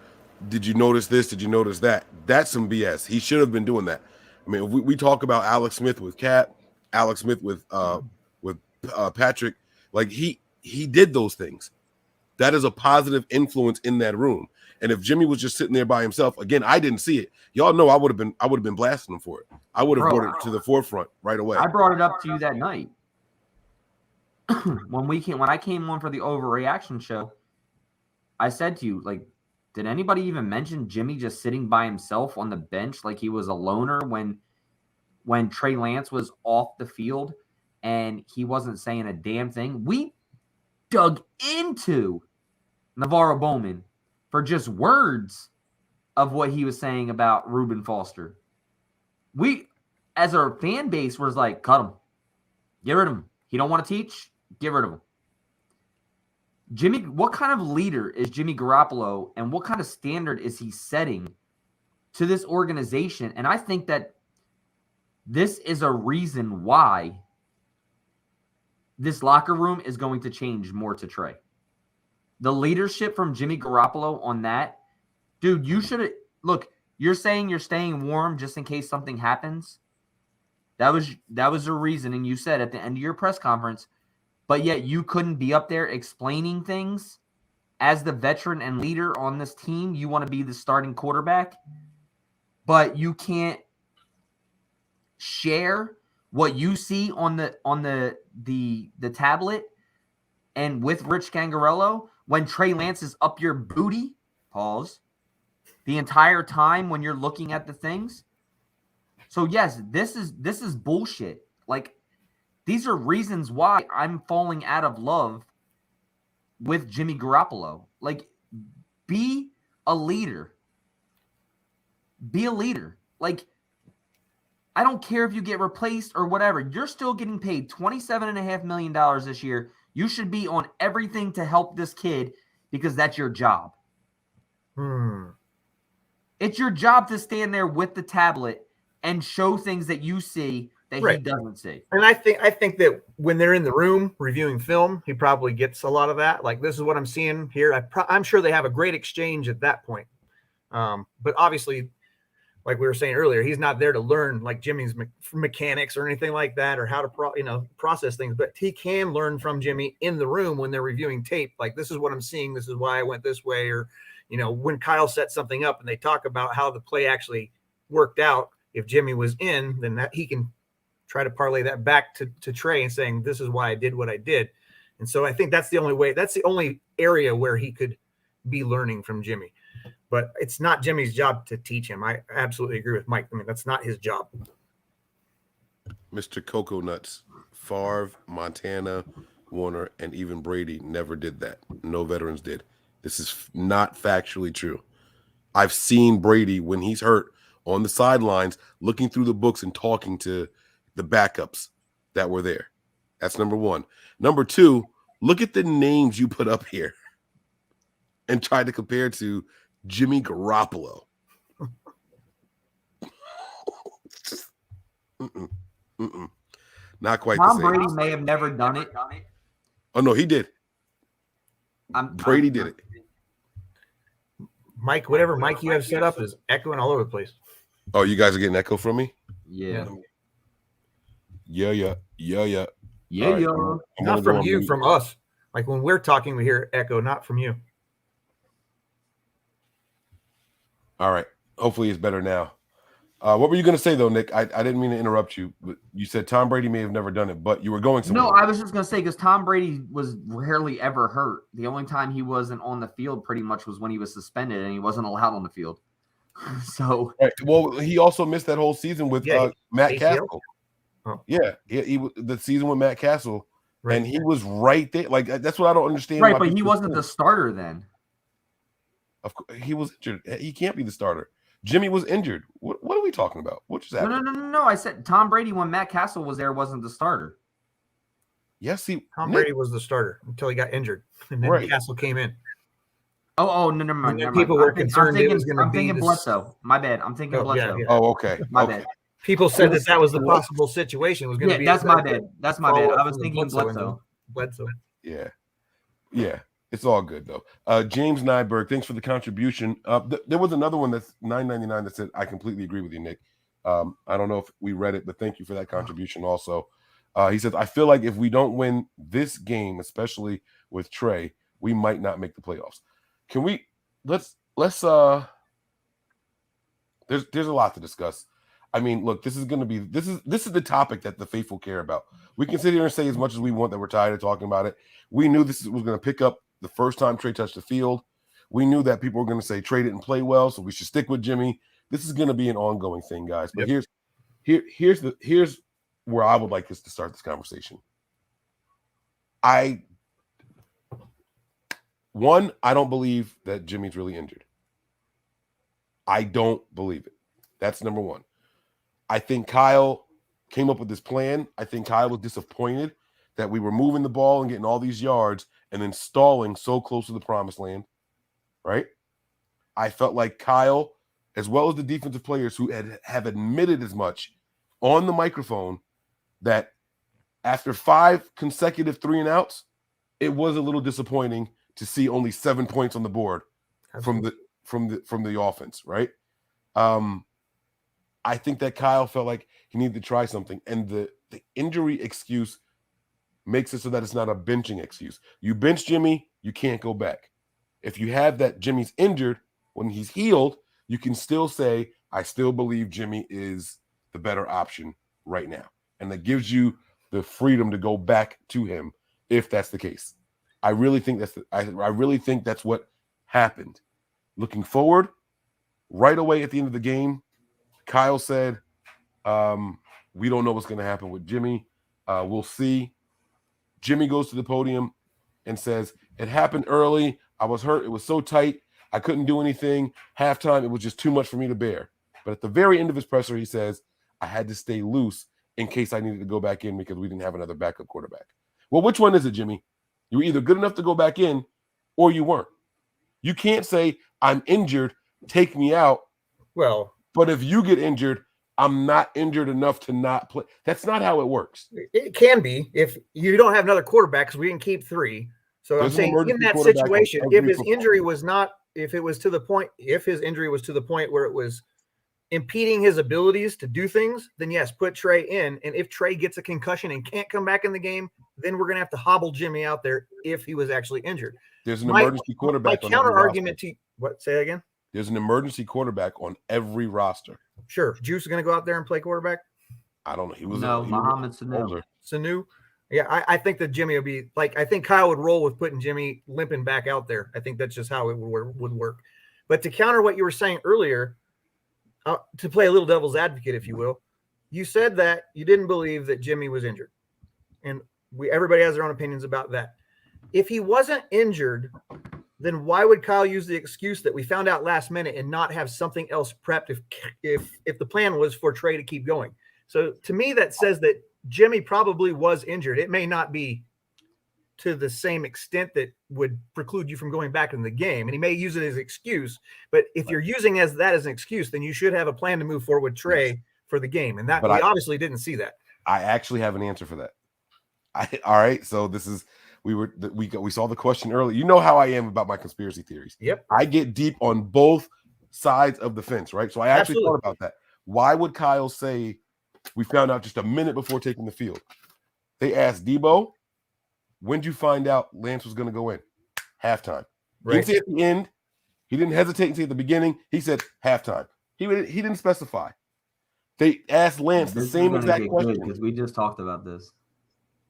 Speaker 7: Did you notice this? Did you notice that? That's some BS. He should have been doing that. I mean, we talk about Alex Smith with Cat, Alex Smith with Patrick. Like he did those things. That is a positive influence in that room. And if Jimmy was just sitting there by himself, again, I didn't see it. Y'all know I would have been blasting him for it. I would have brought it to the forefront right away.
Speaker 10: I brought it up to you that night. when I came on for the overreaction show, I said to you, like, did anybody even mention Jimmy just sitting by himself on the bench like he was a loner when Trey Lance was off the field and he wasn't saying a damn thing? We dug into Navarro Bowman for just words of what he was saying about Reuben Foster. We, as our fan base, was like, cut him. Get rid of him. He don't want to teach? Get rid of him. Jimmy, what kind of leader is Jimmy Garoppolo, and what kind of standard is he setting to this organization? And I think that this is a reason why this locker room is going to change more to Trey. The leadership from Jimmy Garoppolo on that, dude, you should have, look, you're saying you're staying warm just in case something happens. That was a reason, and you said at the end of your press conference, but yet you couldn't be up there explaining things as the veteran and leader on this team. You want to be the starting quarterback, but you can't share what you see on the tablet and with Rich Gangarello when Trey Lance is up your booty, pause, the entire time when you're looking at the things. So yes, this is bullshit. Like, these are reasons why I'm falling out of love with Jimmy Garoppolo. Like, be a leader. Be a leader. Like, I don't care if you get replaced or whatever. You're still getting paid $27.5 million this year. You should be on everything to help this kid because that's your job. It's your job to stand there with the tablet and show things that you see that he doesn't see.
Speaker 8: And I think that when they're in the room reviewing film, he probably gets a lot of that. Like, this is what I'm seeing here. I'm sure they have a great exchange at that point. But obviously, like we were saying earlier, he's not there to learn like Jimmy's mechanics or anything like that, or how to process things. But he can learn from Jimmy in the room when they're reviewing tape. Like, this is what I'm seeing. This is why I went this way. Or, when Kyle set something up and they talk about how the play actually worked out. If Jimmy was in, then that he can try to parlay that back to Trey and saying, this is why I did what I did. And so I think that's the only way. That's the only area where he could be learning from Jimmy. But it's not Jimmy's job to teach him. I absolutely agree with Mike. I mean, that's not his job.
Speaker 7: Mr. Cocoa Nuts, Favre, Montana, Warner, and even Brady never did that. No veterans did. This is not factually true. I've seen Brady when he's hurt on the sidelines, looking through the books and talking to the backups that were there. That's number one. Number two, look at the names you put up here and try to compare to Jimmy Garoppolo. Not quite the same.
Speaker 10: Tom Brady may have never done it.
Speaker 7: Oh, no, he did. Brady did it.
Speaker 8: Mike, whatever Mike you have set up is echoing all over the place.
Speaker 7: Oh, you guys are getting echo from me?
Speaker 10: Yeah.
Speaker 7: Yeah.
Speaker 10: Right.
Speaker 8: Not from you, from us. Like, when we're talking, we hear echo, not from you.
Speaker 7: All right. Hopefully it's better now. What were you going to say, though, Nick? I didn't mean to interrupt you, but you said Tom Brady may have never done it, but you were going somewhere.
Speaker 10: No, I was just going to say, because Tom Brady was rarely ever hurt. The only time he wasn't on the field pretty much was when he was suspended and he wasn't allowed on the field. So,
Speaker 7: right. Well, he also missed that whole season with Matt Castle.
Speaker 8: Oh.
Speaker 7: Yeah, he the season with Matt Castle, right. And he was right there. Like, that's what I don't understand.
Speaker 10: Right, but he wasn't the starter then.
Speaker 7: Of course, he was injured. He can't be the starter. Jimmy was injured. What are we talking about? What just happened?
Speaker 10: No. I said Tom Brady, when Matt Castle was there, wasn't the starter.
Speaker 7: Yes,
Speaker 8: Tom Brady was the starter until he got injured, and then Castle came in.
Speaker 10: Oh, no, never mind.
Speaker 8: People were concerned it was going to be.
Speaker 10: I'm thinking Bledsoe. My bad. I'm thinking Bledsoe.
Speaker 8: Yeah.
Speaker 7: Oh, okay.
Speaker 10: My bad.
Speaker 8: People said that was the possible situation. It was going to be.
Speaker 10: That's my bad. I was thinking Bledsoe.
Speaker 7: Yeah. It's all good though. James Nyberg, thanks for the contribution. There was another one that's $9.99 that said, I completely agree with you, Nick. I don't know if we read it, but thank you for that contribution also. He says, I feel like if we don't win this game, especially with Trey, we might not make the playoffs. Can we let's there's a lot to discuss. I mean, look, this is the topic that the faithful care about. We can sit here and say as much as we want that we're tired of talking about it. We knew this was going to pick up the first time Trey touched the field. We knew that people were going to say Trey didn't play well, so we should stick with Jimmy. This is going to be an ongoing thing, guys. But here's where I would like us to start this conversation. I don't believe that Jimmy's really injured. I don't believe it. That's number one. I think Kyle came up with this plan. I think Kyle was disappointed that we were moving the ball and getting all these yards and then stalling so close to the promised land, right? I felt like Kyle, as well as the defensive players who have admitted as much on the microphone, that after 5 consecutive 3-and-outs, it was a little disappointing to see only 7 points on the board from the offense, right? I think that Kyle felt like he needed to try something, and the injury excuse makes it so that it's not a benching excuse. You bench Jimmy, you can't go back. If you have that Jimmy's injured, when he's healed, you can still say, I still believe Jimmy is the better option right now. And that gives you the freedom to go back to him if that's the case. I really think that's what happened. Looking forward, right away at the end of the game, Kyle said, we don't know what's going to happen with Jimmy. We'll see. Jimmy goes to the podium and says, it happened early. I was hurt. It was so tight. I couldn't do anything. Halftime, it was just too much for me to bear. But at the very end of his presser, he says, I had to stay loose in case I needed to go back in because we didn't have another backup quarterback. Well, which one is it, Jimmy? You were either good enough to go back in or you weren't. You can't say, I'm injured, take me out.
Speaker 8: Well,
Speaker 7: but if you get injured, I'm not injured enough to not play. That's not how it works.
Speaker 8: It can be if you don't have another quarterback because we didn't keep 3. So I'm saying in that situation, if his injury was to the point where it was impeding his abilities to do things, then yes, put Trey in. And if Trey gets a concussion and can't come back in the game, then we're going to have to hobble Jimmy out there if he was actually injured.
Speaker 7: There's an emergency quarterback.
Speaker 8: My counter argument to what? Say that again.
Speaker 7: There's an emergency quarterback on every roster.
Speaker 8: Sure. Juice is going to go out there and play quarterback?
Speaker 7: I don't know.
Speaker 10: Muhammad
Speaker 8: Sanu. Yeah, I think that Jimmy will be like, I think Kyle would roll with putting Jimmy limping back out there. I think that's just how it would work. But to counter what you were saying earlier, to play a little devil's advocate, if you will, you said that you didn't believe that Jimmy was injured. And everybody has their own opinions about that. If he wasn't injured, then why would Kyle use the excuse that we found out last minute and not have something else prepped if the plan was for Trey to keep going? So to me, that says that Jimmy probably was injured. It may not be to the same extent that would preclude you from going back in the game, and he may use it as an excuse. But if you're using that as an excuse, then you should have a plan to move forward with Trey for the game, and that obviously didn't see that.
Speaker 7: I actually have an answer for that. All right, so this is we saw the question earlier. You know how I am about my conspiracy theories.
Speaker 8: Yep,
Speaker 7: I get deep on both sides of the fence, right? So I actually thought about that. Why would Kyle say we found out just a minute before taking the field? They asked Deebo, when did you find out Lance was going to go in? Halftime. Right. He didn't say at the end. He didn't hesitate and say at the beginning. He said halftime. He didn't specify. They asked Lance the same exact question.
Speaker 10: Because we just talked about this.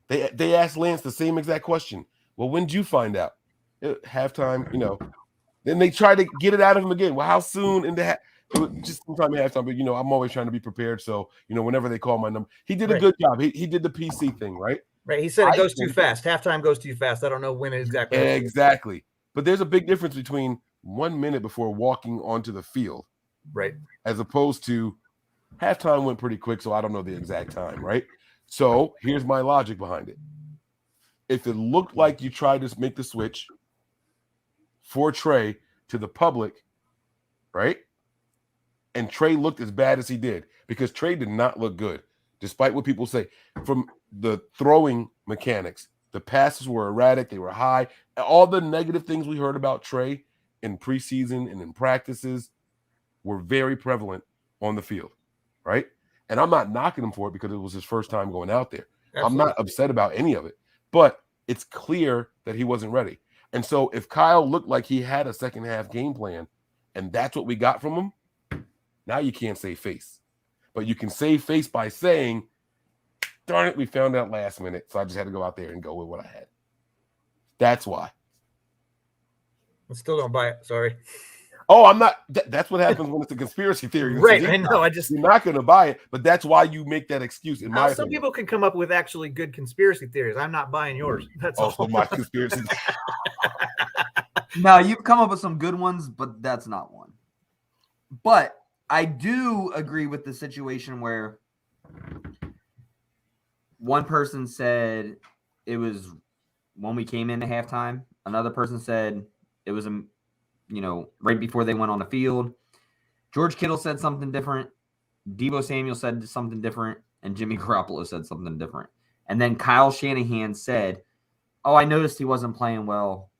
Speaker 7: They asked Lance the same exact question. Well, when did you find out? Halftime, Then they tried to get it out of him again. Well, how soon in the just sometime at halftime, but I'm always trying to be prepared. So, whenever they call my number, he did a good job. He did the PC thing, right?
Speaker 8: Right. He said it goes too fast. Halftime goes too fast. I don't know when exactly.
Speaker 7: Exactly. But there's a big difference between 1 minute before walking onto the field,
Speaker 8: right,
Speaker 7: as opposed to halftime went pretty quick, so I don't know the exact time, right? So here's my logic behind it. If it looked like you tried to make the switch for Trey to the public, right? And Trey looked as bad as he did, because Trey did not look good, despite what people say. From the throwing mechanics, The passes were erratic. They were high. All the negative things we heard about Trey in preseason and in practices were very prevalent on the field, right? And I'm not knocking him for it because it was his first time going out there. Absolutely. I'm not upset about any of it. But it's clear that he wasn't ready. And so if Kyle looked like he had a second half game plan and that's what we got from him, now you can't save face. But you can save face by saying, darn it, we found out last minute, so I just had to go out there and go with what I had. That's why.
Speaker 8: I still don't buy it. Sorry.
Speaker 7: Oh, I'm not. That's what happens when it's a conspiracy theory.
Speaker 8: Right. I know.
Speaker 7: You're not going to buy it, but that's why you make that excuse. In my
Speaker 8: some
Speaker 7: opinion.
Speaker 8: people can come up with actually good conspiracy theories. I'm not buying yours. That's
Speaker 7: also
Speaker 8: all.
Speaker 7: My conspiracy.
Speaker 10: No, you've come up with some good ones, but that's not one. But I do agree with the situation where one person said it was when we came into halftime. Another person said it was right before they went on the field. George Kittle said something different. Deebo Samuel said something different. And Jimmy Garoppolo said something different. And then Kyle Shanahan said, oh, I noticed he wasn't playing well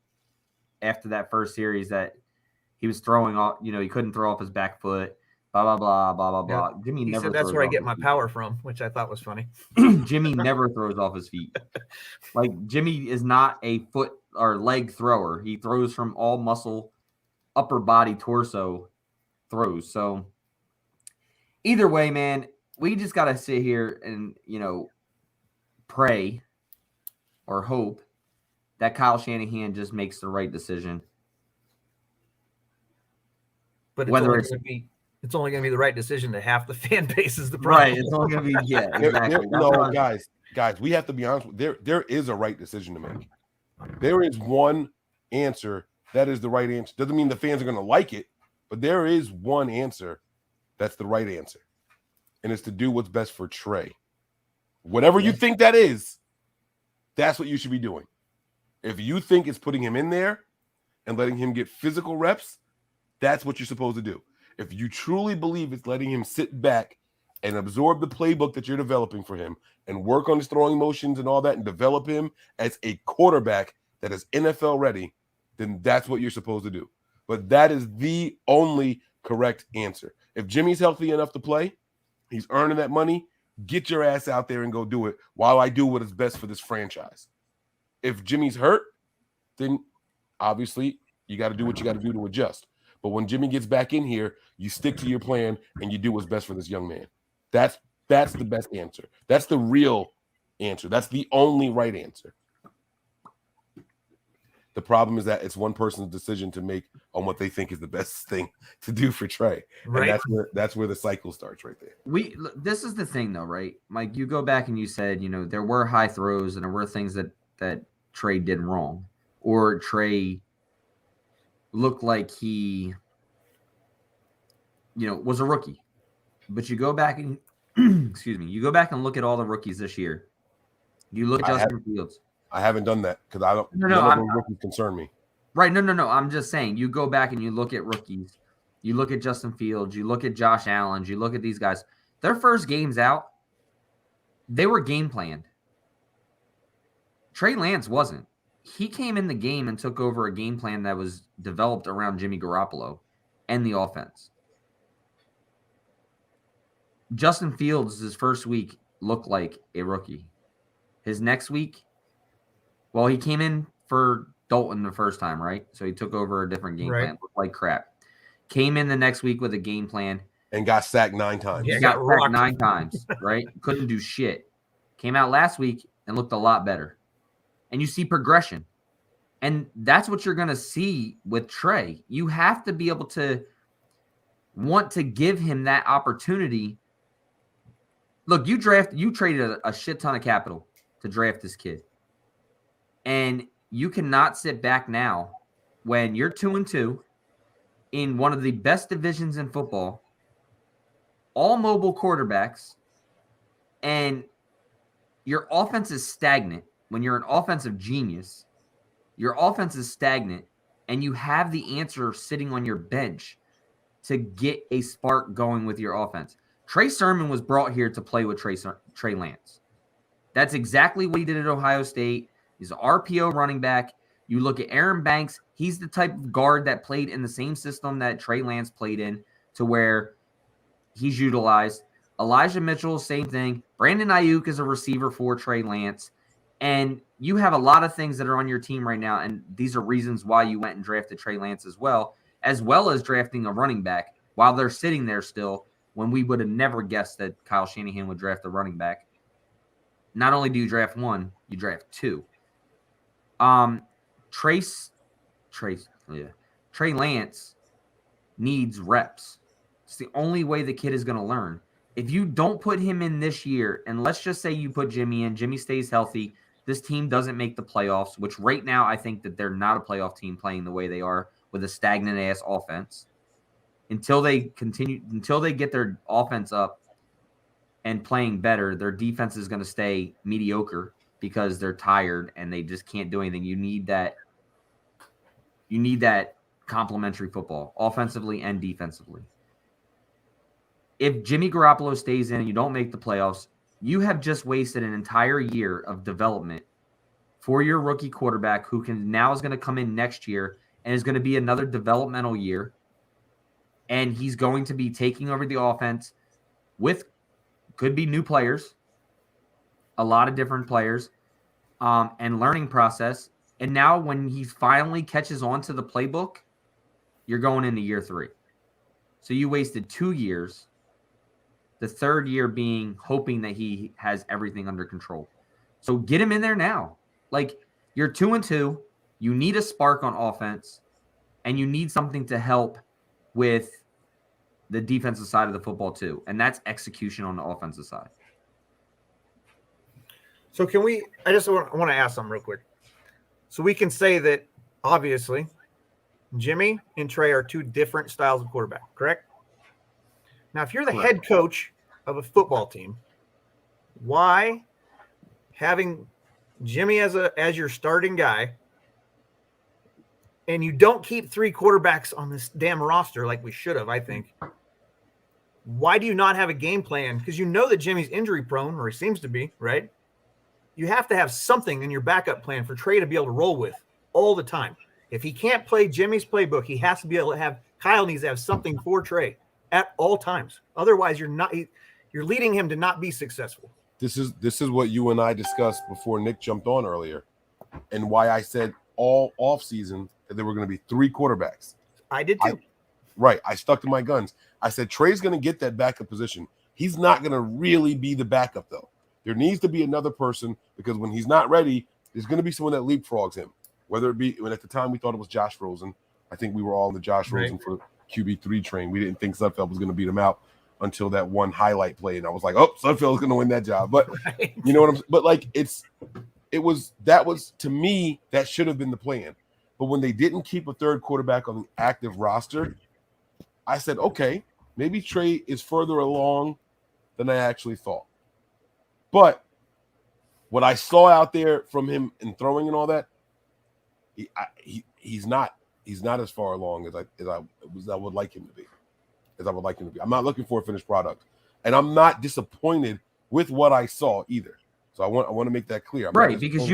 Speaker 10: after that first series, that he was throwing off, he couldn't throw off his back foot, blah, blah, blah, blah, blah, blah.
Speaker 8: Yeah.
Speaker 10: Jimmy
Speaker 8: he
Speaker 10: never
Speaker 8: said that's where I get my power from, which I thought was funny.
Speaker 10: Jimmy never throws off his feet. Like, Jimmy is not a foot or leg thrower. He throws from all muscle, upper body, torso throws. So either way, man, we just got to sit here and, pray or hope that Kyle Shanahan just makes the right decision.
Speaker 8: But it's only going to be the right decision to half the fan base is the problem.
Speaker 10: Right. It's only going to be, exactly.
Speaker 7: Guys, we have to be honest. There is a right decision to make. There is one answer that is the right answer. Doesn't mean the fans are going to like it, but there is one answer that's the right answer. And it's to do what's best for Trey. Whatever you think that is, that's what you should be doing. If you think it's putting him in there and letting him get physical reps, that's what you're supposed to do. If you truly believe it's letting him sit back and absorb the playbook that you're developing for him and work on his throwing motions and all that and develop him as a quarterback that is NFL ready, then that's what you're supposed to do. But that is the only correct answer. If Jimmy's healthy enough to play, he's earning that money, get your ass out there and go do it while I do what is best for this franchise. If Jimmy's hurt, then obviously you got to do what you got to do to adjust. But when Jimmy gets back in here, you stick to your plan and you do what's best for this young man. That's the best answer. That's the real answer. That's the only right answer. The problem is that it's one person's decision to make on what they think is the best thing to do for Trey. Right. And that's where the cycle starts right there.
Speaker 10: This is the thing though, right? Mike, you go back and you said, there were high throws and there were things that Trey did wrong, or Trey looked like he, was a rookie. But you go back and you go back and look at all the rookies this year. You look at Justin Fields. I
Speaker 7: haven't done that because I don't. None of those rookies concern me.
Speaker 10: Right? No. I'm just saying. You go back and you look at rookies. You look at Justin Fields. You look at Josh Allen. You look at these guys. Their first games out, they were game planned. Trey Lance wasn't. He came in the game and took over a game plan that was developed around Jimmy Garoppolo and the offense. Justin Fields, his first week, looked like a rookie. His next week, well, he came in for Dalton the first time, right? So he took over a different game plan. Looked like crap. Came in the next week with a game plan.
Speaker 7: And got sacked 9 times.
Speaker 10: Yeah, got sacked 9 times, right? Couldn't do shit. Came out last week and looked a lot better. And you see progression. And that's what you're going to see with Trey. You have to be able to want to give him that opportunity. Look, you traded a shit ton of capital to draft this kid. And you cannot sit back now when you're 2-2 in one of the best divisions in football, all mobile quarterbacks, and your offense is stagnant. When you're an offensive genius, your offense is stagnant, and you have the answer sitting on your bench to get a spark going with your offense. Trey Sermon was brought here to play with Trey Lance. That's exactly what he did at Ohio State. He's an RPO running back. You look at Aaron Banks, he's the type of guard that played in the same system that Trey Lance played in, to where he's utilized. Elijah Mitchell, same thing. Brandon Ayuk is a receiver for Trey Lance. And you have a lot of things that are on your team right now, and these are reasons why you went and drafted Trey Lance as well as drafting a running back while they're sitting there still, when we would have never guessed that Kyle Shanahan would draft a running back. Not only do you draft one, you draft two. Trey Lance needs reps. It's the only way the kid is going to learn. If you don't put him in this year, and let's just say you put Jimmy in, Jimmy stays healthy, this team doesn't make the playoffs, which right now I think that they're not a playoff team playing the way they are with a stagnant-ass offense. Until they get their offense up and playing better, their defense is going to stay mediocre because they're tired and they just can't do anything. You need that complementary football, offensively and defensively. If Jimmy Garoppolo stays in and you don't make the playoffs, you have just wasted an entire year of development for your rookie quarterback, who is going to come in next year and is going to be another developmental year. And he's going to be taking over the offense with, could be new players, a lot of different players, and learning process. And now when he finally catches on to the playbook, you're going into year 3. So you wasted 2 years, the third year being hoping that he has everything under control. So get him in there now. Like, you're 2-2. You need a spark on offense, and you need something to help with the defensive side of the football too. And that's execution on the offensive side.
Speaker 8: So I just want to ask something real quick. So we can say that obviously Jimmy and Trey are two different styles of quarterback, correct? Now, if you're the head coach of a football team, why having Jimmy as your starting guy, and you don't keep 3 quarterbacks on this damn roster like we should have, I think. Why do you not have a game plan? Because you know that Jimmy's injury prone, or he seems to be, right? You have to have something in your backup plan for Trey to be able to roll with all the time. If he can't play Jimmy's playbook, he has to be able to have – Kyle needs to have something for Trey at all times. Otherwise, you're leading him to not be successful.
Speaker 7: This is what you and I discussed before Nick jumped on earlier, and why I said all offseason that there were going to be 3 quarterbacks.
Speaker 8: I did too.
Speaker 7: I stuck to my guns. I said Trey's going to get that backup position. He's not going to really be the backup, though. There needs to be another person, because when he's not ready, there's going to be someone that leapfrogs him. Whether it be, when at the time we thought it was Josh Rosen. I think we were all in the Josh Rosen for QB3 train. We didn't think Sudfeld was going to beat him out until that one highlight play, and I was like, "Oh, Sudfeld's going to win that job." But you know what I'm saying? But like, that was to me, that should have been the plan. But when they didn't keep a third quarterback on the active roster, I said, okay, maybe Trey is further along than I actually thought. But what I saw out there from him in throwing and all that, he's not as far along as I would like him to be. I'm not looking for a finished product, and I'm not disappointed with what I saw either. So I want to make that clear.
Speaker 10: Right, because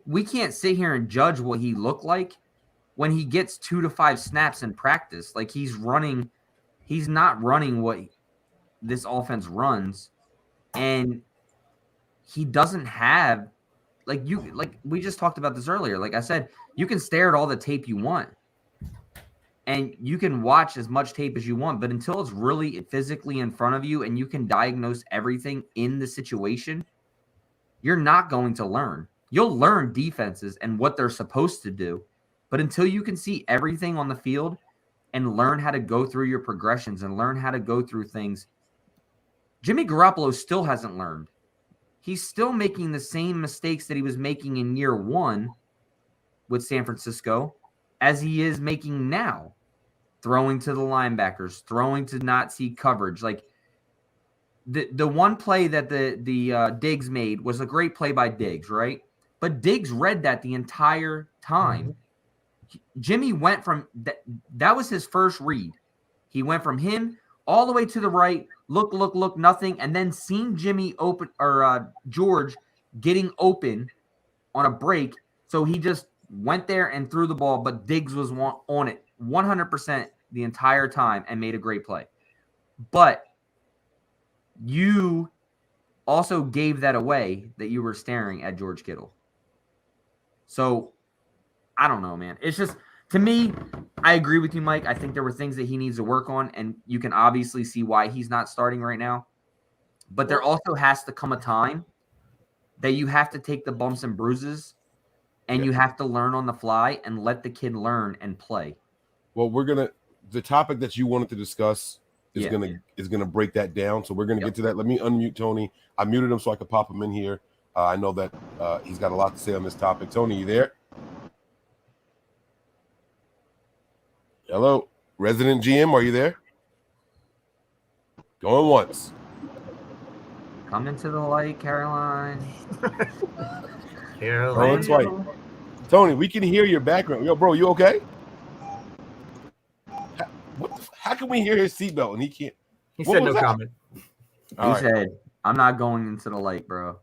Speaker 10: we can't sit here and judge what he looked like when he gets 2 to 5 snaps in practice. Like, he's not running what this offense runs, and he doesn't have like we just talked about this earlier. Like I said, you can stare at all the tape you want, and you can watch as much tape as you want, but until it's really physically in front of you and you can diagnose everything in the situation, you're not going to learn. You'll learn defenses and what they're supposed to do, but until you can see everything on the field and learn how to go through your progressions and learn how to go through things, Jimmy Garoppolo still hasn't learned. He's still making the same mistakes that he was making in year 1 with San Francisco as he is making now, throwing to the linebackers, throwing to not see coverage. Like the one play that the Diggs made was a great play by Diggs, right? But Diggs read that the entire time. Jimmy went from that was his first read. He went from him all the way to the right, look, nothing, and then seeing Jimmy open or George getting open on a break. So he just went there and threw the ball, but Diggs was on it 100% the entire time and made a great play. But you also gave that away that you were staring at George Kittle. So I don't know, man. It's just, to me, I agree with you, Mike. I think there were things that he needs to work on, and you can obviously see why he's not starting right now. But there also has to come a time that you have to take the bumps and bruises and you have to learn on the fly and let the kid learn and play.
Speaker 7: Well, the topic that you wanted to discuss is gonna break that down. So we're gonna get to that. Let me unmute Tony. I muted him so I could pop him in here. I know that he's got a lot to say on this topic. Tony, you there? Hello, resident GM, are you there? Going once.
Speaker 10: Come into the light, Caroline.
Speaker 7: Going twice. Tony, we can hear your background. Yo, bro, you okay? How can we hear his seatbelt and he can't?
Speaker 8: He said no comment.
Speaker 10: He said, "I'm not going into the light, bro."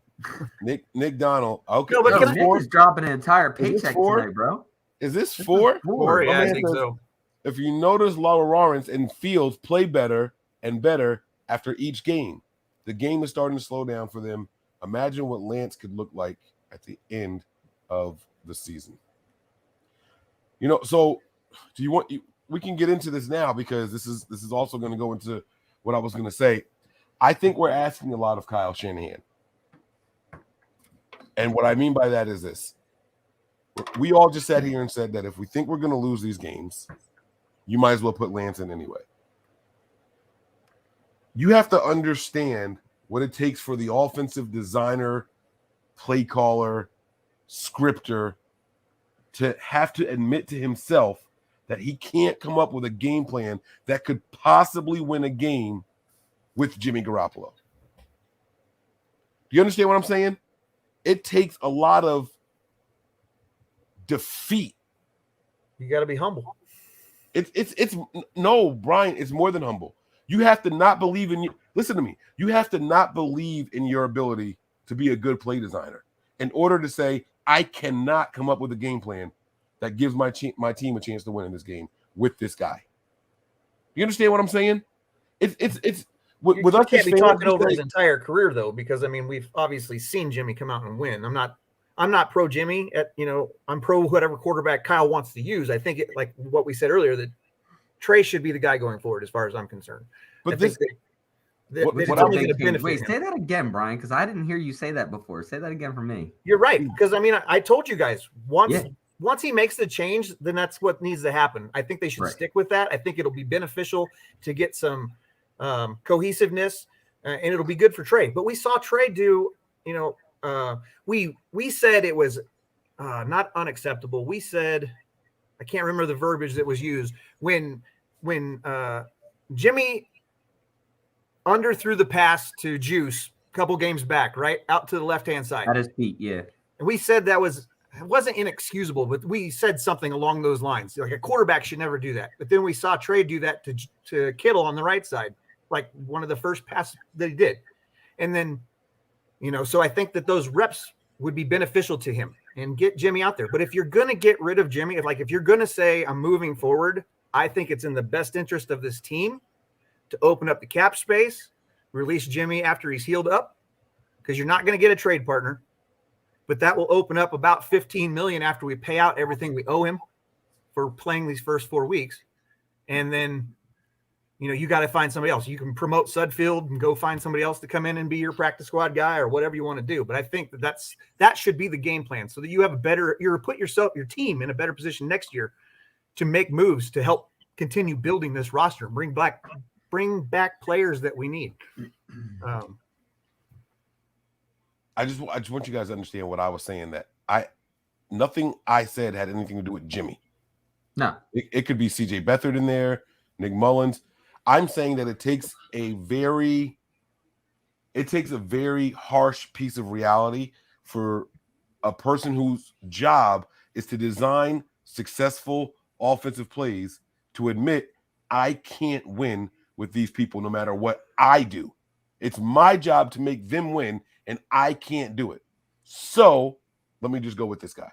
Speaker 7: Nick Donald. Okay,
Speaker 8: no, but
Speaker 10: Nick is dropping an entire paycheck tonight, bro.
Speaker 7: Is this 4?
Speaker 8: 4, yeah, I think so.
Speaker 7: If you notice, Lawrence and Fields play better and better after each game. The game is starting to slow down for them. Imagine what Lance could look like at the end of the season. So do you want we can get into this now because this is also going to go into what I was going to say. I think we're asking a lot of Kyle Shanahan. And what I mean by that is this. We all just sat here and said that if we think we're going to lose these games, you might as well put Lance in anyway. You have to understand what it takes for the offensive designer, play caller, scripter to have to admit to himself that he can't come up with a game plan that could possibly win a game with Jimmy Garoppolo. Do you understand what I'm saying? It takes a lot of defeat.
Speaker 8: You got to be humble.
Speaker 7: It's no, Brian, it's more than humble. You have to not believe in you. Listen to me. You have to not believe in your ability to be a good play designer in order to say, I cannot come up with a game plan that gives my team a chance to win in this game with this guy. You understand what I'm saying? It's with us.
Speaker 8: Can't be talking over his entire career though, because I mean we've obviously seen Jimmy come out and win. I'm not pro Jimmy. I'm pro whatever quarterback Kyle wants to use. I think like what we said earlier that Trey should be the guy going forward as far as I'm concerned.
Speaker 7: But
Speaker 10: wait, say that again, Brian, because I didn't hear you say that before. Say that again for me.
Speaker 8: You're right, because I mean I told you guys once he makes the change, then that's what needs to happen. I think they should stick with that. I think it'll be beneficial to get some cohesiveness, and it'll be good for Trey. But we saw Trey do, we said it was not unacceptable. We said, I can't remember the verbiage that was used when Jimmy underthrew the pass to Juice a couple games back, right out to the left-hand side.
Speaker 10: At his feet, yeah.
Speaker 8: And we said it wasn't inexcusable, but we said something along those lines. Like a quarterback should never do that. But then we saw Trey do that to Kittle on the right side, like one of the first passes that he did. And then, so I think that those reps would be beneficial to him and get Jimmy out there. But if you're going to get rid of Jimmy, if you're going to say I'm moving forward, I think it's in the best interest of this team to open up the cap space, release Jimmy after he's healed up, because you're not going to get a trade partner. But that will open up about $15 million after we pay out everything we owe him for playing these first 4 weeks. And then, you got to find somebody else. You can promote Sudfield and go find somebody else to come in and be your practice squad guy or whatever you want to do. But I think that should be the game plan so that you have your team in a better position next year to make moves to help continue building this roster, bring back players that we need.
Speaker 7: I just want you guys to understand what I was saying, that nothing I said had anything to do with Jimmy.
Speaker 10: No.
Speaker 7: It could be CJ Beathard in there, Nick Mullins. I'm saying that it takes a very harsh piece of reality for a person whose job is to design successful offensive plays to admit I can't win with these people no matter what I do. It's my job to make them win, and I can't do it. So let me just go with this guy.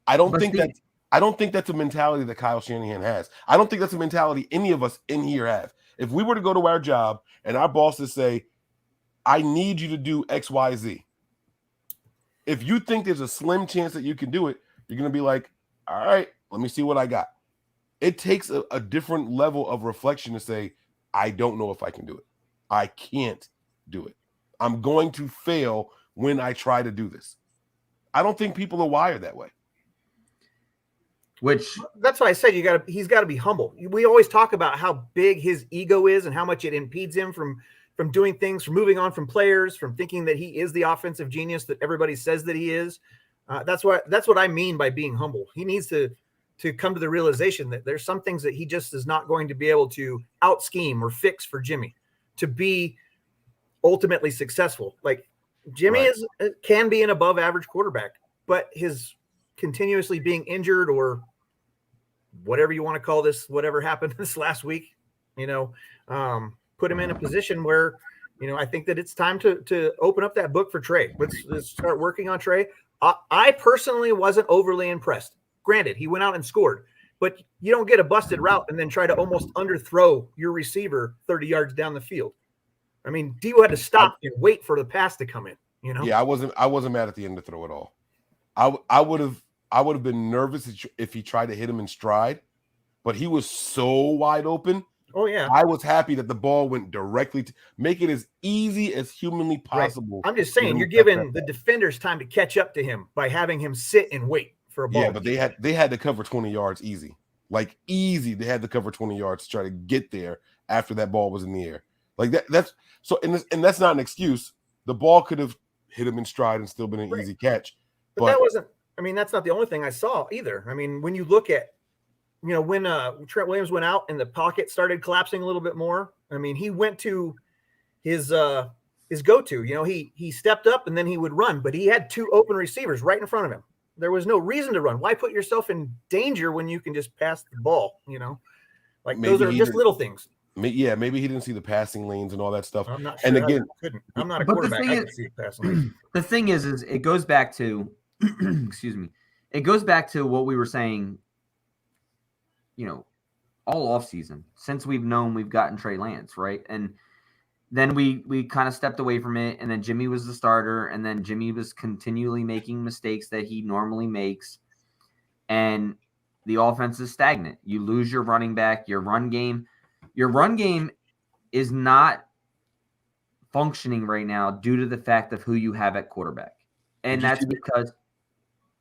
Speaker 7: I don't think that's a mentality that Kyle Shanahan has. I don't think that's a mentality any of us in here have. If we were to go to our job and our bosses say, I need you to do X, Y, Z. If you think there's a slim chance that you can do it, you're going to be like, all right, let me see what I got. It takes a different level of reflection to say, I don't know if I can do it. I can't do it. I'm going to fail when I try to do this. I don't think people are wired that way.
Speaker 8: Which that's why I said he's got to be humble. We always talk about how big his ego is and how much it impedes him from doing things, from moving on from players, from thinking that he is the offensive genius that everybody says that he is. That's what I mean by being humble. He needs to come to the realization that there's some things that he just is not going to be able to out scheme or fix for Jimmy to be ultimately successful. Like Jimmy can be an above average quarterback, but his continuously being injured or whatever you want to call this, whatever happened this last week, put him in a position where, I think that it's time to open up that book for Trey. Let's start working on Trey. I personally wasn't overly impressed. Granted, he went out and scored, but you don't get a busted route and then try to almost underthrow your receiver 30 yards down the field. I mean, Deebo had to stop and wait for the pass to come in.
Speaker 7: Yeah, I wasn't mad at the end of the throw at all. I would have been nervous if he tried to hit him in stride, but he was so wide open.
Speaker 8: Oh yeah,
Speaker 7: I was happy that the ball went directly to make it as easy as humanly possible.
Speaker 8: Right. I'm just saying, you're giving the defenders time to catch up to him by having him sit and wait for a ball.
Speaker 7: Yeah, but they had to cover 20 yards easy, like easy. They had to cover 20 yards to try to get there after that ball was in the air. Like that's so, and that's not an excuse. The ball could have hit him in stride and still been an easy catch.
Speaker 8: But that wasn't. I mean, that's not the only thing I saw either. I mean, when you look at, when Trent Williams went out and the pocket started collapsing a little bit more, I mean, he went to his go-to. He stepped up and then he would run, but he had two open receivers right in front of him. There was no reason to run. Why put yourself in danger when you can just pass the ball? Like maybe those are just little things.
Speaker 7: Yeah, maybe he didn't see the passing lanes and all that stuff.
Speaker 8: I'm not sure.
Speaker 7: And again,
Speaker 8: I'm not a quarterback. I can see passing lanes.
Speaker 10: The thing is it goes back to, excuse me, it goes back to what we were saying, all offseason, since we've gotten Trey Lance, right? And then we kind of stepped away from it, and then Jimmy was the starter, and then Jimmy was continually making mistakes that he normally makes, and the offense is stagnant. You lose your running back, your run game is not functioning right now due to the fact of who you have at quarterback. And that's because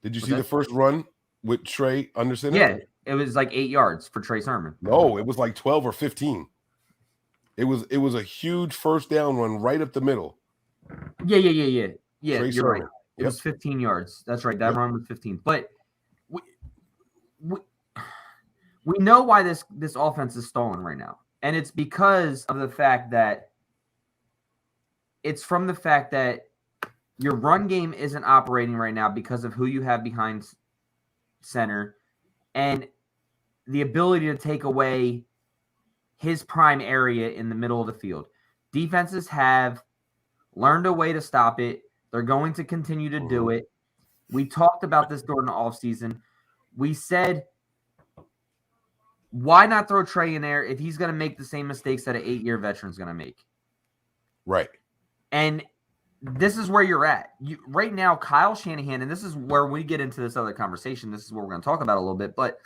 Speaker 7: did you see the first run with Trey under center?
Speaker 10: Yeah, it was like 8 yards for Trey Sermon.
Speaker 7: No, it was like 12 or 15. It was a huge first down run right up the middle.
Speaker 10: Yeah. Trey you're
Speaker 7: Sermon.
Speaker 10: right. It was 15 yards. That's right. That run was 15. But we know why this offense is stolen right now. And it's because of the fact that your run game isn't operating right now because of who you have behind center and the ability to take away his prime area in the middle of the field. Defenses have learned a way to stop it. They're going to continue to do it. We talked about this during the offseason. We said, why not throw Trey in there if he's going to make the same mistakes that an 8-year veteran's going to make?
Speaker 7: Right.
Speaker 10: And this is where you're at. Right now, Kyle Shanahan, and this is where we get into this other conversation. This is what we're going to talk about a little bit. But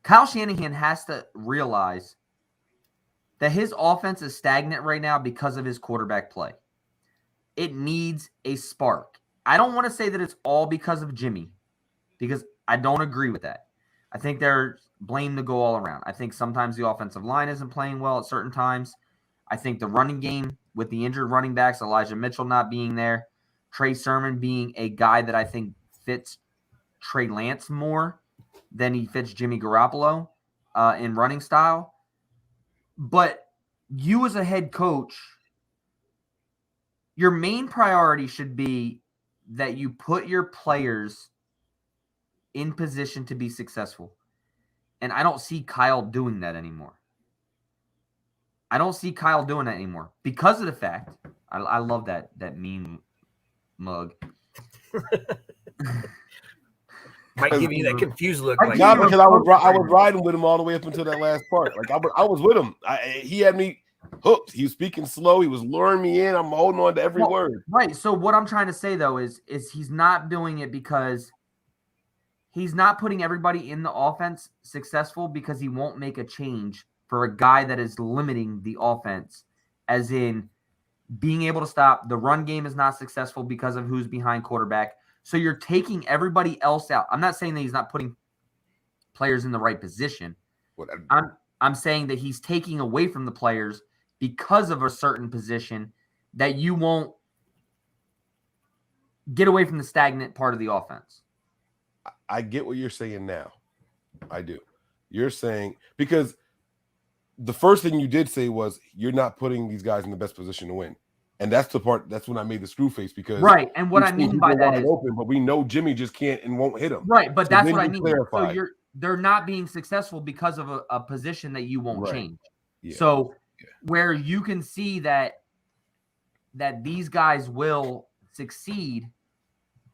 Speaker 10: Kyle Shanahan has to realize that his offense is stagnant right now because of his quarterback play. It needs a spark. I don't want to say that it's all because of Jimmy, because I don't agree with that. I think there's blame to go all around. I think sometimes the offensive line isn't playing well at certain times. I think the running game with the injured running backs, Elijah Mitchell not being there, Trey Sermon being a guy that I think fits Trey Lance more than he fits Jimmy Garoppolo in running style. But you as a head coach, your main priority should be that you put your players in position to be successful. And I don't see Kyle doing that anymore. Because of the fact, I love that meme mug.
Speaker 8: Might give you that confused look. Like,
Speaker 7: Not because I was riding with him all the way up until that last part. Like I was with him. He had me hooked. He was speaking slow. He was luring me in. I'm holding on to every word.
Speaker 10: Right. So what I'm trying to say though is he's not doing it because he's not putting everybody in the offense successful because he won't make a change for a guy that is limiting the offense, as in being able to stop. The run game is not successful because of who's behind quarterback. So you're taking everybody else out. I'm not saying that he's not putting players in the right position. I'm saying that he's taking away from the players because of a certain position that you won't get away from the stagnant part of the offense.
Speaker 7: I get what you're saying now. I do. You're saying because the first thing you did say was you're not putting these guys in the best position to win. And that's the part. That's when I made the screw face because
Speaker 10: right. And what I mean by that is
Speaker 7: open, but we know Jimmy just can't and won't hit him.
Speaker 10: Right, but
Speaker 7: so
Speaker 10: that's what I mean.
Speaker 7: Clarified.
Speaker 10: So they're not being successful because of a position that you won't change.
Speaker 7: Yeah.
Speaker 10: So where you can see that these guys will succeed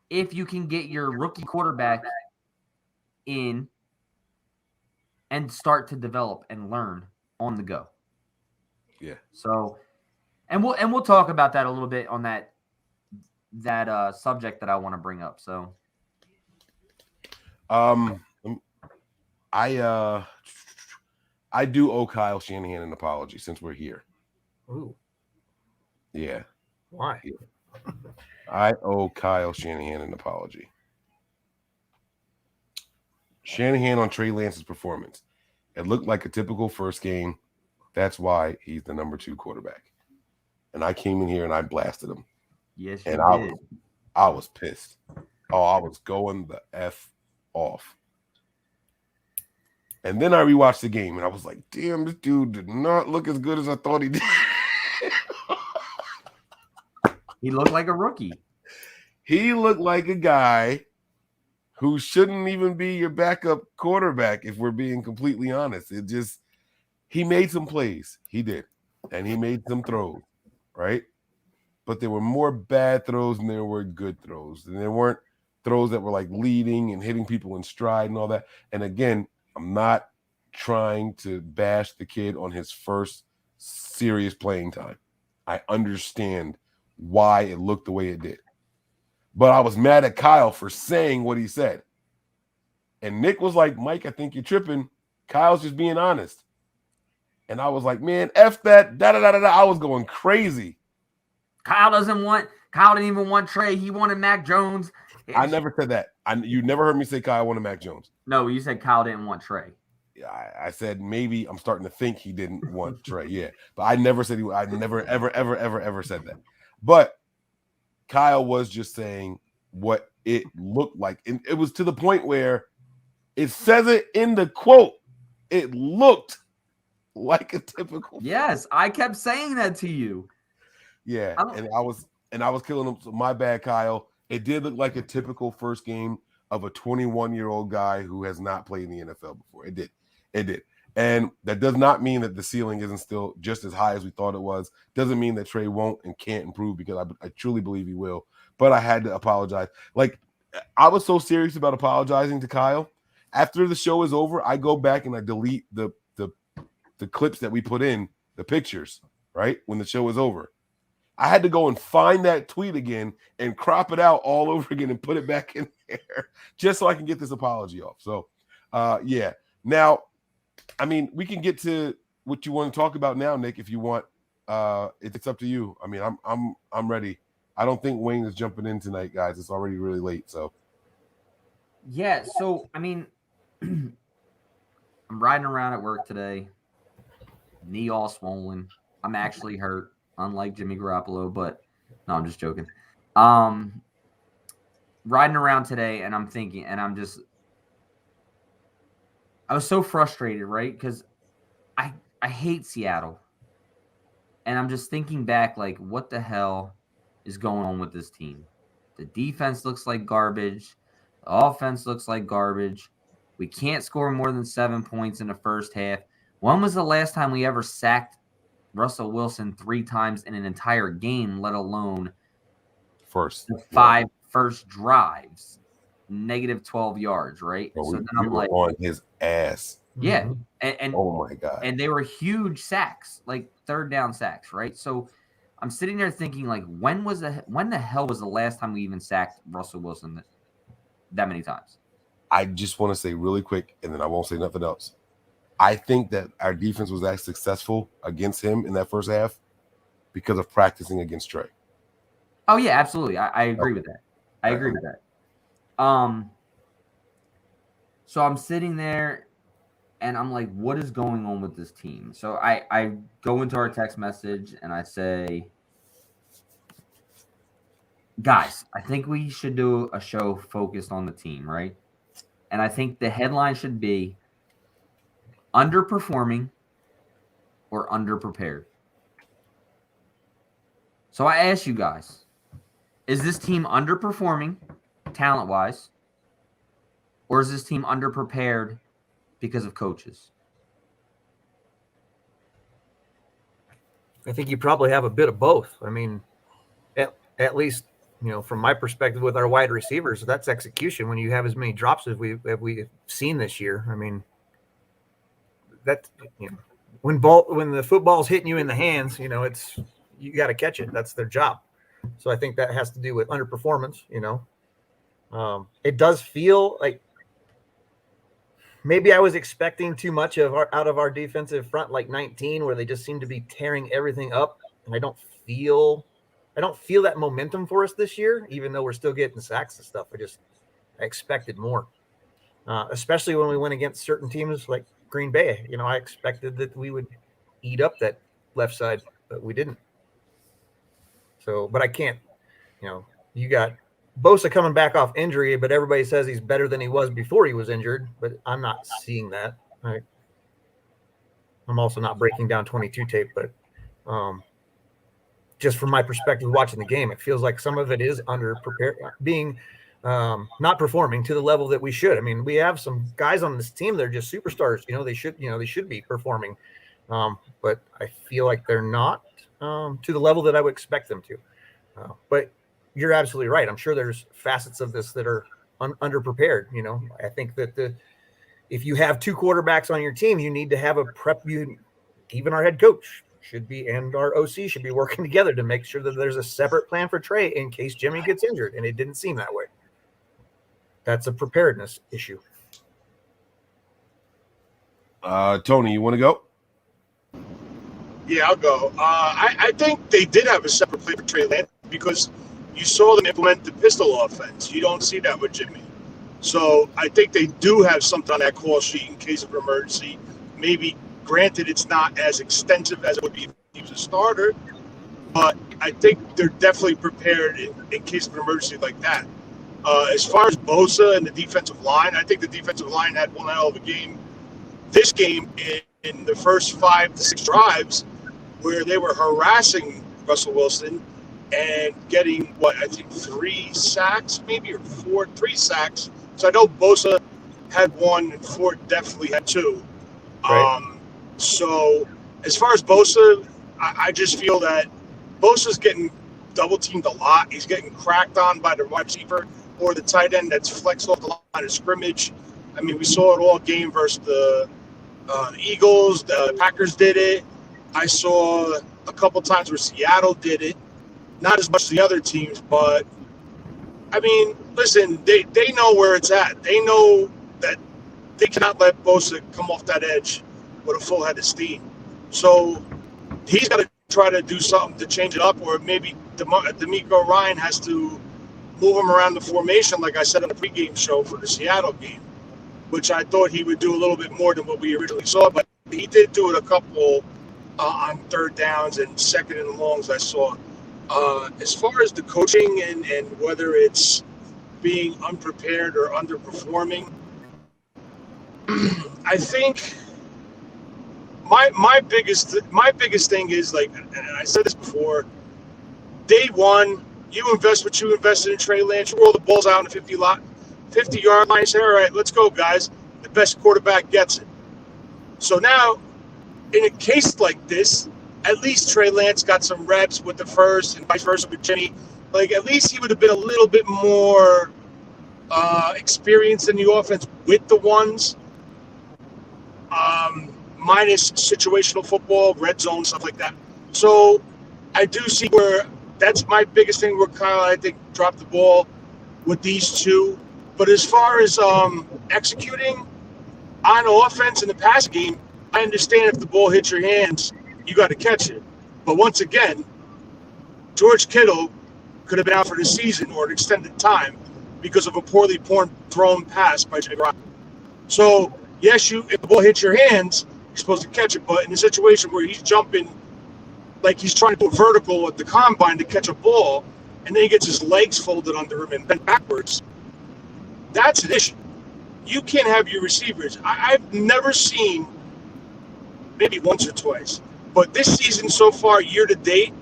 Speaker 10: if you can get your rookie quarterback in and start to develop and learn on the go.
Speaker 7: Yeah.
Speaker 10: So. And we'll talk about that a little bit on that subject that I want to bring up. So,
Speaker 7: I do owe Kyle Shanahan an apology since we're here.
Speaker 8: Ooh.
Speaker 7: Yeah.
Speaker 8: Why?
Speaker 7: I owe Kyle Shanahan an apology. Shanahan on Trey Lance's performance. It looked like a typical first game. That's why he's the number 2 quarterback. And I came in here and I blasted him.
Speaker 10: Yes,
Speaker 7: and
Speaker 10: you did.
Speaker 7: I was pissed. Oh, I was going the F off. And then I rewatched the game and I was like, damn, this dude did not look as good as I thought he did.
Speaker 10: He looked like a rookie.
Speaker 7: He looked like a guy who shouldn't even be your backup quarterback, if we're being completely honest. He made some plays. He did. And he made some throws. Right? But there were more bad throws than there were good throws. And there weren't throws that were like leading and hitting people in stride and all that. And again, I'm not trying to bash the kid on his first serious playing time. I understand why it looked the way it did. But I was mad at Kyle for saying what he said. And Nick was like, Mike, I think you're tripping. Kyle's just being honest. And I was like, man, F that, da-da-da-da-da. I was going crazy.
Speaker 10: Kyle didn't even want Trey. He wanted Mac Jones.
Speaker 7: I never said that. You never heard me say Kyle wanted Mac Jones.
Speaker 10: No, you said Kyle didn't want Trey.
Speaker 7: Yeah, I said maybe I'm starting to think he didn't want Trey. Yeah, but I never said I never, ever said that. But Kyle was just saying what it looked like. And it was to the point where it says it in the quote. It looked like a typical.
Speaker 10: Yes, I kept saying that to you.
Speaker 7: Yeah, and I was killing him. So my bad, Kyle. It did look like a typical first game of a 21-year-old guy who has not played in the NFL before. It did. And that does not mean that the ceiling isn't still just as high as we thought it was. Doesn't mean that Trey won't and can't improve, because I truly believe he will. But I had to apologize. Like, I was so serious about apologizing to Kyle. After the show is over, I go back and I delete the clips that we put in, the pictures, right? When the show is over. I had to go and find that tweet again and crop it out all over again and put it back in there just so I can get this apology off. So, yeah. Now, I mean, we can get to what you want to talk about now, Nick, if you want. It's up to you. I mean, I'm ready. I don't think Wayne is jumping in tonight, guys. It's already really late. So,
Speaker 10: yeah. So, I mean, I'm riding around at work today. Knee all swollen. I'm actually hurt, unlike Jimmy Garoppolo, but no, I'm just joking. Riding around today, and I'm thinking, and I was so frustrated, right? Because I hate Seattle. And I'm just thinking back, like, what the hell is going on with this team? The defense looks like garbage. The offense looks like garbage. We can't score more than 7 points in the first half. When was the last time we ever sacked Russell Wilson 3 times in an entire game, let alone
Speaker 7: first
Speaker 10: first drives, negative 12 yards, right?
Speaker 7: Bro,
Speaker 10: So
Speaker 7: we
Speaker 10: then I'm
Speaker 7: were
Speaker 10: like,
Speaker 7: on his ass.
Speaker 10: yeah. And
Speaker 7: oh my God.
Speaker 10: And they were huge sacks, like third down sacks, right? So I'm sitting there thinking, like, when the hell was the last time we even sacked Russell Wilson that many times?
Speaker 7: I just want to say really quick, and then I won't say nothing else. I think that our defense was as successful against him in that first half because of practicing against Trey.
Speaker 10: Oh yeah, absolutely. I agree with that. I agree with that. So I'm sitting there and I'm like, what is going on with this team? So I go into our text message and I say, guys, I think we should do a show focused on the team, right? And I think the headline should be underperforming or underprepared. So I ask you guys, is this team underperforming talent-wise, or is this team underprepared because of coaches?
Speaker 8: I think you probably have a bit of both. I mean, at least, you know, from my perspective with our wide receivers, that's execution when you have as many drops as we've seen this year. I mean, that, you know, when the football's hitting you in the hands, you know, you got to catch it. That's their job. So I think that has to do with underperformance, you know. It does feel like maybe I was expecting too much out of our defensive front, like 19, where they just seem to be tearing everything up. And I don't feel that momentum for us this year, even though we're still getting sacks and stuff. I expected more, especially when we went against certain teams like Green Bay. You know, I expected that we would eat up that left side, but we didn't. So, but I can't, you know, you got Bosa coming back off injury, but everybody says he's better than he was before he was injured, but I'm not seeing that. I'm also not breaking down 22 tape, but just from my perspective watching the game, it feels like some of it is underprepared, being not performing to the level that we should. I mean, we have some guys on this team that are just superstars. You know, they should be performing, but I feel like they're not to the level that I would expect them to. But you're absolutely right. I'm sure there's facets of this that are underprepared. You know, I think that if you have two quarterbacks on your team, you need to have a prep. Even our head coach should be, and our OC should be working together to make sure that there's a separate plan for Trey in case Jimmy gets injured. And it didn't seem that way. That's a preparedness issue.
Speaker 7: Tony, you want to go?
Speaker 2: Yeah, I'll go. I think they did have a separate play for Trey Lance because you saw them implement the pistol offense. You don't see that with Jimmy. So I think they do have something on that call sheet in case of emergency. Maybe, granted, it's not as extensive as it would be if he was a starter, but I think they're definitely prepared in case of an emergency like that. As far as Bosa and the defensive line, I think the defensive line had one hell of a game. This game in the first 5 to 6 drives where they were harassing Russell Wilson and getting, I think 3 sacks maybe, or 3 sacks. So I know Bosa had 1 and Ford definitely had 2. Right. So as far as Bosa, I just feel that Bosa's getting double teamed a lot. He's getting cracked on by the wide receiver or the tight end that's flexed off the line of scrimmage. I mean, we saw it all game versus the Eagles. The Packers did it. I saw a couple times where Seattle did it. Not as much as the other teams, but I mean, listen, they know where it's at. They know that they cannot let Bosa come off that edge with a full head of steam. So he's got to try to do something to change it up, or maybe D'Amico Ryan has to move him around the formation, like I said on the pregame show for the Seattle game, which I thought he would do a little bit more than what we originally saw. But he did do it a couple on third downs and second and longs I saw. As far as the coaching and whether it's being unprepared or underperforming, I think my biggest thing is, like, and I said this before, day one, you invest what you invested in Trey Lance, you roll the balls out on the 50-yard line, say, all right, let's go, guys. The best quarterback gets it. So now, in a case like this, at least Trey Lance got some reps with the first and vice versa with Jimmy. Like, at least he would have been a little bit more experienced in the offense with the ones, minus situational football, red zone, stuff like that. So I do see where that's my biggest thing where Kyle, I think, dropped the ball with these two. But as far as executing on offense in the passing game, I understand if the ball hits your hands, you got to catch it. But once again, George Kittle could have been out for the season or an extended time because of a poorly thrown pass by Jimmy Garoppolo. So, yes, if the ball hits your hands, you're supposed to catch it. But in a situation where he's jumping like he's trying to go vertical at the combine to catch a ball, and then he gets his legs folded under him and bent backwards, that's an issue. You can't have your receivers. I've never seen, maybe once or twice, but this season so far, year to date,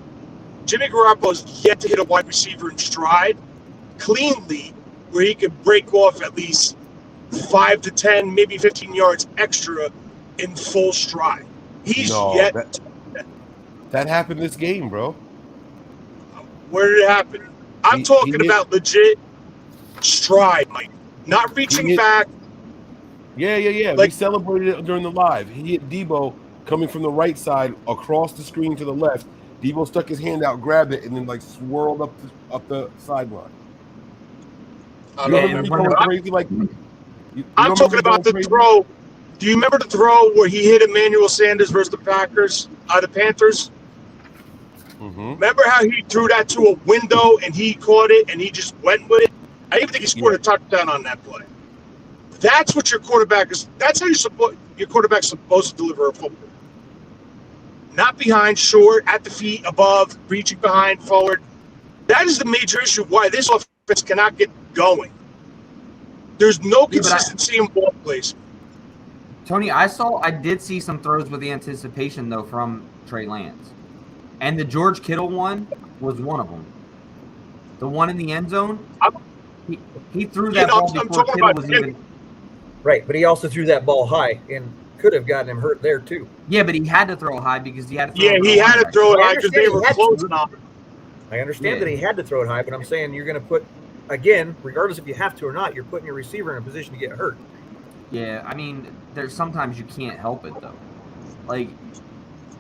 Speaker 2: Jimmy Garoppolo has yet to hit a wide receiver in stride cleanly where he could break off at least 5 to 10, maybe 15 yards extra in full stride.
Speaker 7: That happened this game, bro.
Speaker 2: Where did it happen? I'm talking about legit stride, Mike. Not reaching back.
Speaker 7: Yeah.
Speaker 2: Like,
Speaker 7: we celebrated it during the live. He hit Deebo coming from the right side across the screen to the left. Deebo stuck his hand out, grabbed it, and then like swirled up the sideline.
Speaker 2: I don't remember.
Speaker 7: Crazy, like,
Speaker 2: I'm talking about the throw. Do you remember the throw where he hit Emmanuel Sanders versus the Panthers?
Speaker 7: Mm-hmm.
Speaker 2: Remember how he threw that to a window and he caught it and he just went with it? I even think he scored a touchdown on that play. That's what your quarterback is. That's how your quarterback's supposed to deliver a football. Not behind, short, at the feet, above, reaching behind, forward. That is the major issue why this offense cannot get going. There's no consistency in ball placement.
Speaker 10: Tony, I did see some throws with the anticipation, though, from Trey Lance. And the George Kittle one was one of them. The one in the end zone, he threw that ball before Kittle was even...
Speaker 8: Right, but he also threw that ball high and could have gotten him hurt there, too.
Speaker 10: Yeah, but he had to throw it high because he had to throw
Speaker 2: it high. Yeah, he had to throw it high because they were closing on him.
Speaker 8: I understand that he had to throw it high, but I'm saying you're going to put, again, regardless if you have to or not, you're putting your receiver in a position to get hurt.
Speaker 10: Yeah, I mean, there's sometimes you can't help it, though. Like,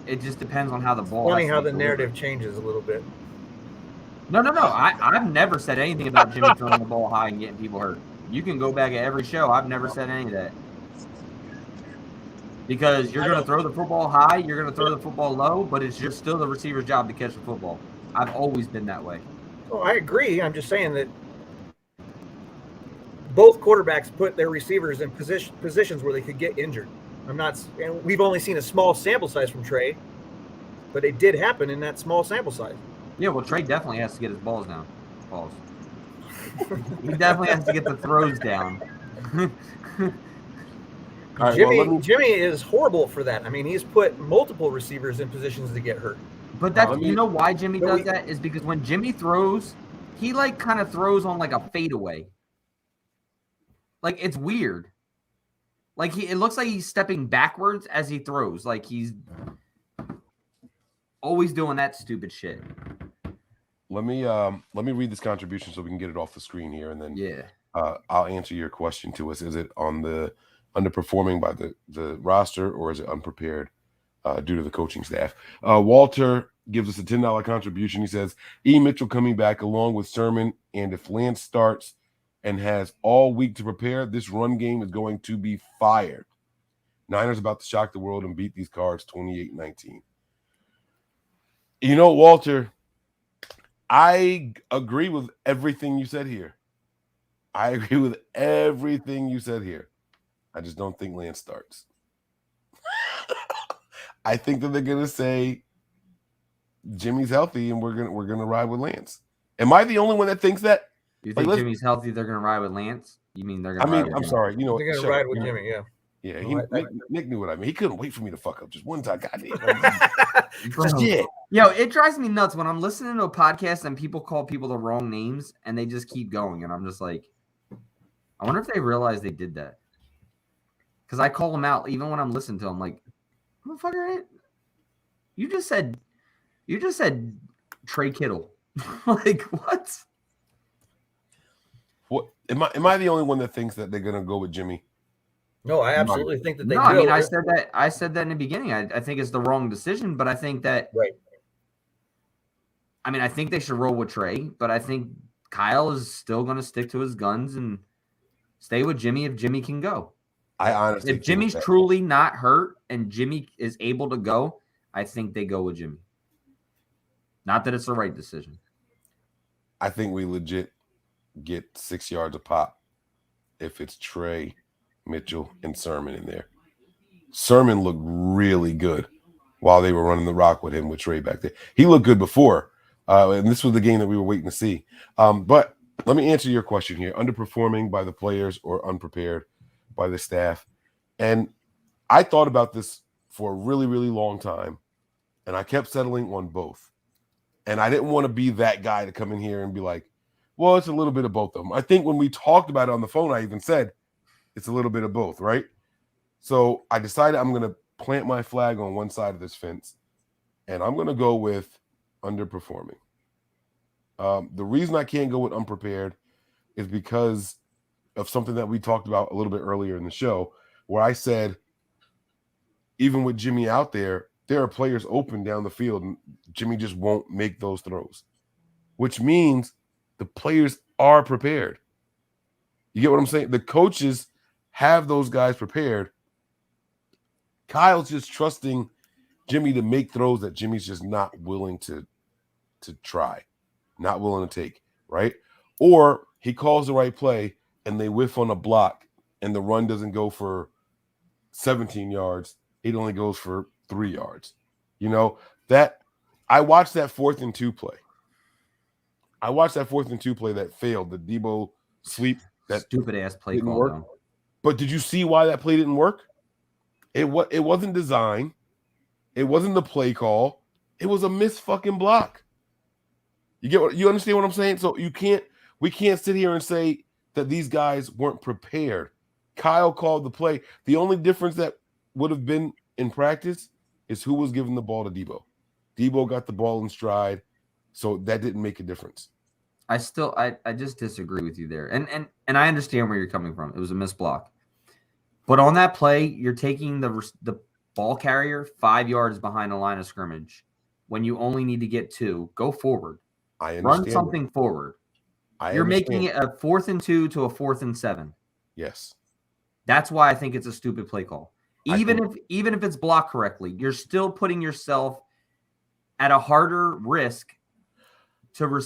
Speaker 10: it just depends on how the ball.
Speaker 8: Funny how the narrative changes a little bit.
Speaker 10: No. I've never said anything about Jimmy throwing the ball high and getting people hurt. You can go back at every show. I've never said any of that. Because you're going to throw the football high, you're going to throw the football low, but it's just still the receiver's job to catch the football. I've always been that way.
Speaker 8: Well, I agree. I'm just saying that both quarterbacks put their receivers in positions where they could get injured. And we've only seen a small sample size from Trey, but it did happen in that small sample size.
Speaker 10: Yeah, well, Trey definitely has to get his balls down. He definitely has to get the throws down.
Speaker 7: Right,
Speaker 8: Jimmy is horrible for that. I mean, he's put multiple receivers in positions to get hurt.
Speaker 10: But that's you know why Jimmy does that is because when Jimmy throws, he like kind of throws on like a fadeaway. Like it's weird. Like it looks like he's stepping backwards as he throws. Like he's always doing that stupid shit.
Speaker 7: Let me read this contribution so we can get it off the screen here, and then I'll answer your question to us. Is it on the underperforming by the roster, or is it unprepared due to the coaching staff? Walter gives us a $10 contribution. He says, E. Mitchell coming back along with Sermon, and if Lance starts and has all week to prepare, this run game is going to be fired. Niners about to shock the world and beat these Cards 28-19. You know, Walter, I agree with everything you said here. I just don't think Lance starts. I think that they're gonna say Jimmy's healthy and we're gonna ride with Lance. Am I the only one that thinks that?
Speaker 10: You think Jimmy's healthy? They're gonna ride with Lance? You mean they're gonna?
Speaker 7: I'm sorry. You know,
Speaker 8: they're gonna ride with Jimmy. Yeah.
Speaker 7: Yeah. Nick knew what I mean. He couldn't wait for me to fuck up just one time. Goddamn.
Speaker 10: Yo, it drives me nuts when I'm listening to a podcast and people call people the wrong names and they just keep going, and I'm just like, I wonder if they realize they did that. Because I call them out even when I'm listening to them, like, motherfucker, you just said Trey Kittle. Like what?
Speaker 7: What am I the only one that thinks that they're gonna go with Jimmy?
Speaker 8: No, I absolutely think that they
Speaker 10: No,
Speaker 8: will.
Speaker 10: I mean, I said that in the beginning. I think it's the wrong decision, but I think that
Speaker 8: Right.
Speaker 10: I mean, I think they should roll with Trey, but I think Kyle is still going to stick to his guns and stay with Jimmy if Jimmy can go.
Speaker 7: I honestly
Speaker 10: If Jimmy's truly not hurt and Jimmy is able to go, I think they go with Jimmy. Not that it's the right decision.
Speaker 7: I think we legit get 6 yards a pop if it's Trey, Mitchell, and Sermon in there. Sermon looked really good while they were running the rock with him with Trey back there. He looked good before, and this was the game that we were waiting to see. But let me answer your question here. Underperforming by the players or unprepared by the staff? And I thought about this for a really, really long time, and I kept settling on both. And I didn't want to be that guy to come in here and be like, well, it's a little bit of both of them. I think when we talked about it on the phone, I even said it's a little bit of both, right? So I decided I'm going to plant my flag on one side of this fence, and I'm going to go with underperforming. The reason I can't go with unprepared is because of something that we talked about a little bit earlier in the show, where I said, even with Jimmy out there are players open down the field, and Jimmy just won't make those throws, which means the players are prepared. You get what I'm saying? The coaches have those guys prepared. Kyle's just trusting Jimmy to make throws that Jimmy's just not willing to try, not willing to take, right? Or he calls the right play and they whiff on a block and the run doesn't go for 17 yards. It only goes for 3 yards. You know, that I watched that 4th and 2 play. I watched that 4th and 2 play that failed, the Deebo sweep. That
Speaker 10: stupid ass play
Speaker 7: didn't
Speaker 10: call.
Speaker 7: work.
Speaker 10: Though.
Speaker 7: But did you see why that play didn't work? It wasn't design. It wasn't the play call. It was a missed fucking block. You understand what I'm saying? So we can't sit here and say that these guys weren't prepared. Kyle called the play. The only difference that would have been in practice is who was giving the ball to Deebo. Deebo got the ball in stride, so that didn't make a difference.
Speaker 10: I just disagree with you there. And I understand where you're coming from. It was a missed block. But on that play, you're taking the ball carrier 5 yards behind the line of scrimmage when you only need to get 2. Go forward.
Speaker 7: I understand.
Speaker 10: Run something forward. You're making it a 4th and 2 to a 4th and 7.
Speaker 7: Yes.
Speaker 10: That's why I think it's a stupid play call. Even if it's blocked correctly, you're still putting yourself at a harder risk to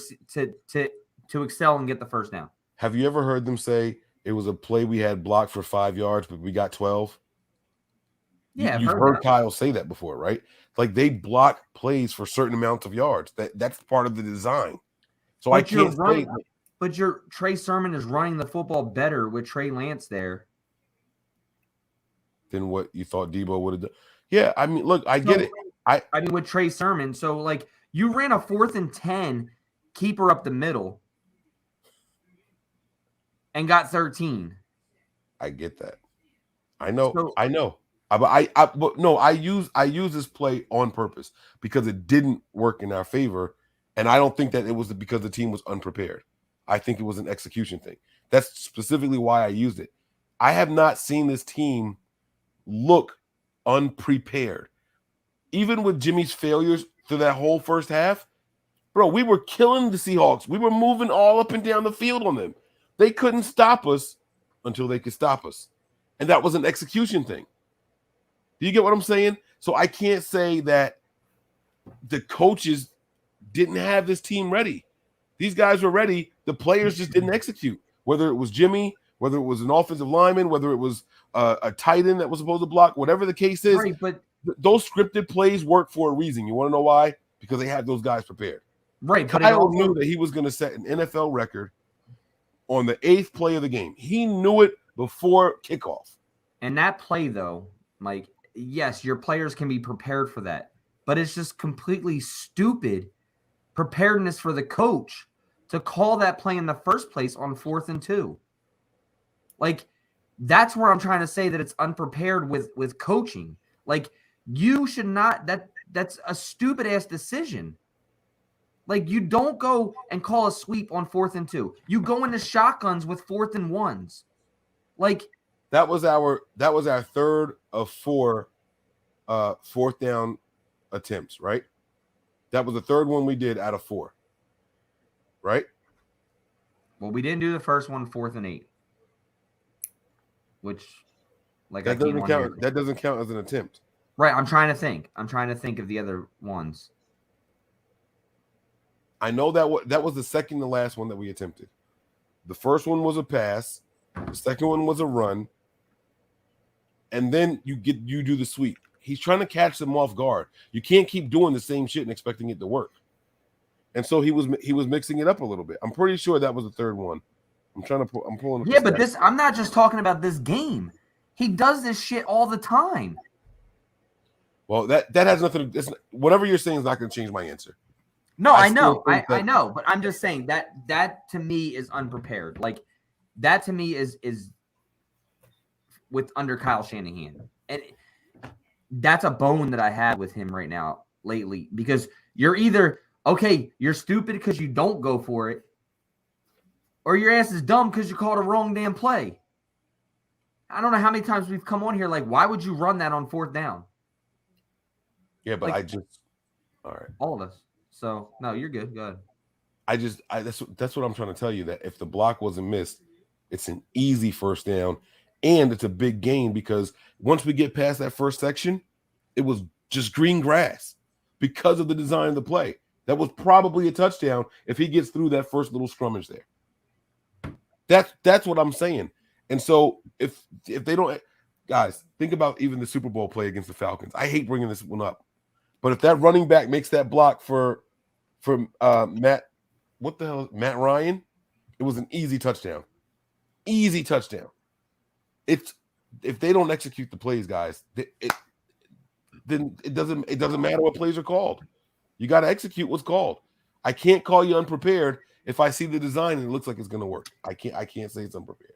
Speaker 10: excel and get the first down.
Speaker 7: Have you ever heard them say it was a play we had blocked for 5 yards, but we got 12?
Speaker 10: Yeah,
Speaker 7: you've heard Kyle say that before, right? Like they block plays for certain amounts of yards. That's part of the design. So I can't say.
Speaker 10: But your Trey Sermon is running the football better with Trey Lance there
Speaker 7: than what you thought Deebo would have done. Yeah, I mean, look, I get it. I
Speaker 10: mean, with Trey Sermon, so like you ran a 4th and 10, keeper up the middle, and got 13.
Speaker 7: I get that. I know.
Speaker 10: So,
Speaker 7: I know. But no, I use this play on purpose because it didn't work in our favor, and I don't think that it was because the team was unprepared. I think it was an execution thing. That's specifically why I used it. I have not seen this team look unprepared. Even with Jimmy's failures through that whole first half, bro, we were killing the Seahawks. We were moving all up and down the field on them. They couldn't stop us until they could stop us. And that was an execution thing. Do you get what I'm saying? So I can't say that the coaches didn't have this team ready. These guys were ready. The players just didn't execute. Whether it was Jimmy, whether it was an offensive lineman, whether it was a tight end that was supposed to block, whatever the case is,
Speaker 10: right, but
Speaker 7: those scripted plays work for a reason. You want to know why? Because they had those guys prepared.
Speaker 10: Right. But
Speaker 7: Kyle knew that he was going to set an NFL record on the 8th play of the game. He knew it before kickoff.
Speaker 10: And that play, though, Mike, yes, your players can be prepared for that. But it's just completely stupid preparedness for the coach to call that play in the first place on 4th and 2. Like, that's where I'm trying to say that it's unprepared with coaching. Like, you should not – that's a stupid-ass decision. Like, you don't go and call a sweep on 4th and 2. You go into shotguns with 4th and 1s. Like,
Speaker 7: that was our third of 4 4th down attempts, right? That was the third one we did out of 4. Right?
Speaker 10: Well, we didn't do the first one 4th and 8. Which, like,
Speaker 7: that doesn't count. That doesn't count as an attempt.
Speaker 10: Right. I'm trying to think of the other ones.
Speaker 7: I know that was the second to last one that we attempted. The first one was a pass. The second one was a run. And then you do the sweep. He's trying to catch them off guard. You can't keep doing the same shit and expecting it to work. And so he was mixing it up a little bit. I'm pretty sure that was the third one. I'm pulling.
Speaker 10: Yeah, but I'm not just talking about this game. He does this shit all the time.
Speaker 7: Well, that has nothing to, whatever you're saying is not going to change my answer.
Speaker 10: No, I know, I know, but I'm just saying that to me is unprepared. Like, that to me is with under Kyle Shanahan, and that's a bone that I have with him right now lately, because you're either you're stupid because you don't go for it, or your ass is dumb because you called a wrong damn play. I don't know how many times we've come on here like, why would you run that on 4th down?
Speaker 7: Yeah, but
Speaker 10: like,
Speaker 7: all right,
Speaker 10: all of us. So no, you're good. Go ahead.
Speaker 7: That's what I'm trying to tell you, that if the block wasn't missed, it's an easy first down, and it's a big gain, because once we get past that first section, it was just green grass because of the design of the play. That was probably a touchdown if he gets through that first little scrummage there. That's what I'm saying. And so if they don't, guys, think about even the Super Bowl play against the Falcons. I hate bringing this one up, but if that running back makes that block for Matt Ryan, it was an easy touchdown. Easy touchdown. If they don't execute the plays, guys, then it doesn't matter what plays are called. You got to execute what's called. I can't call you unprepared if I see the design and it looks like it's going to work. I can't say it's unprepared.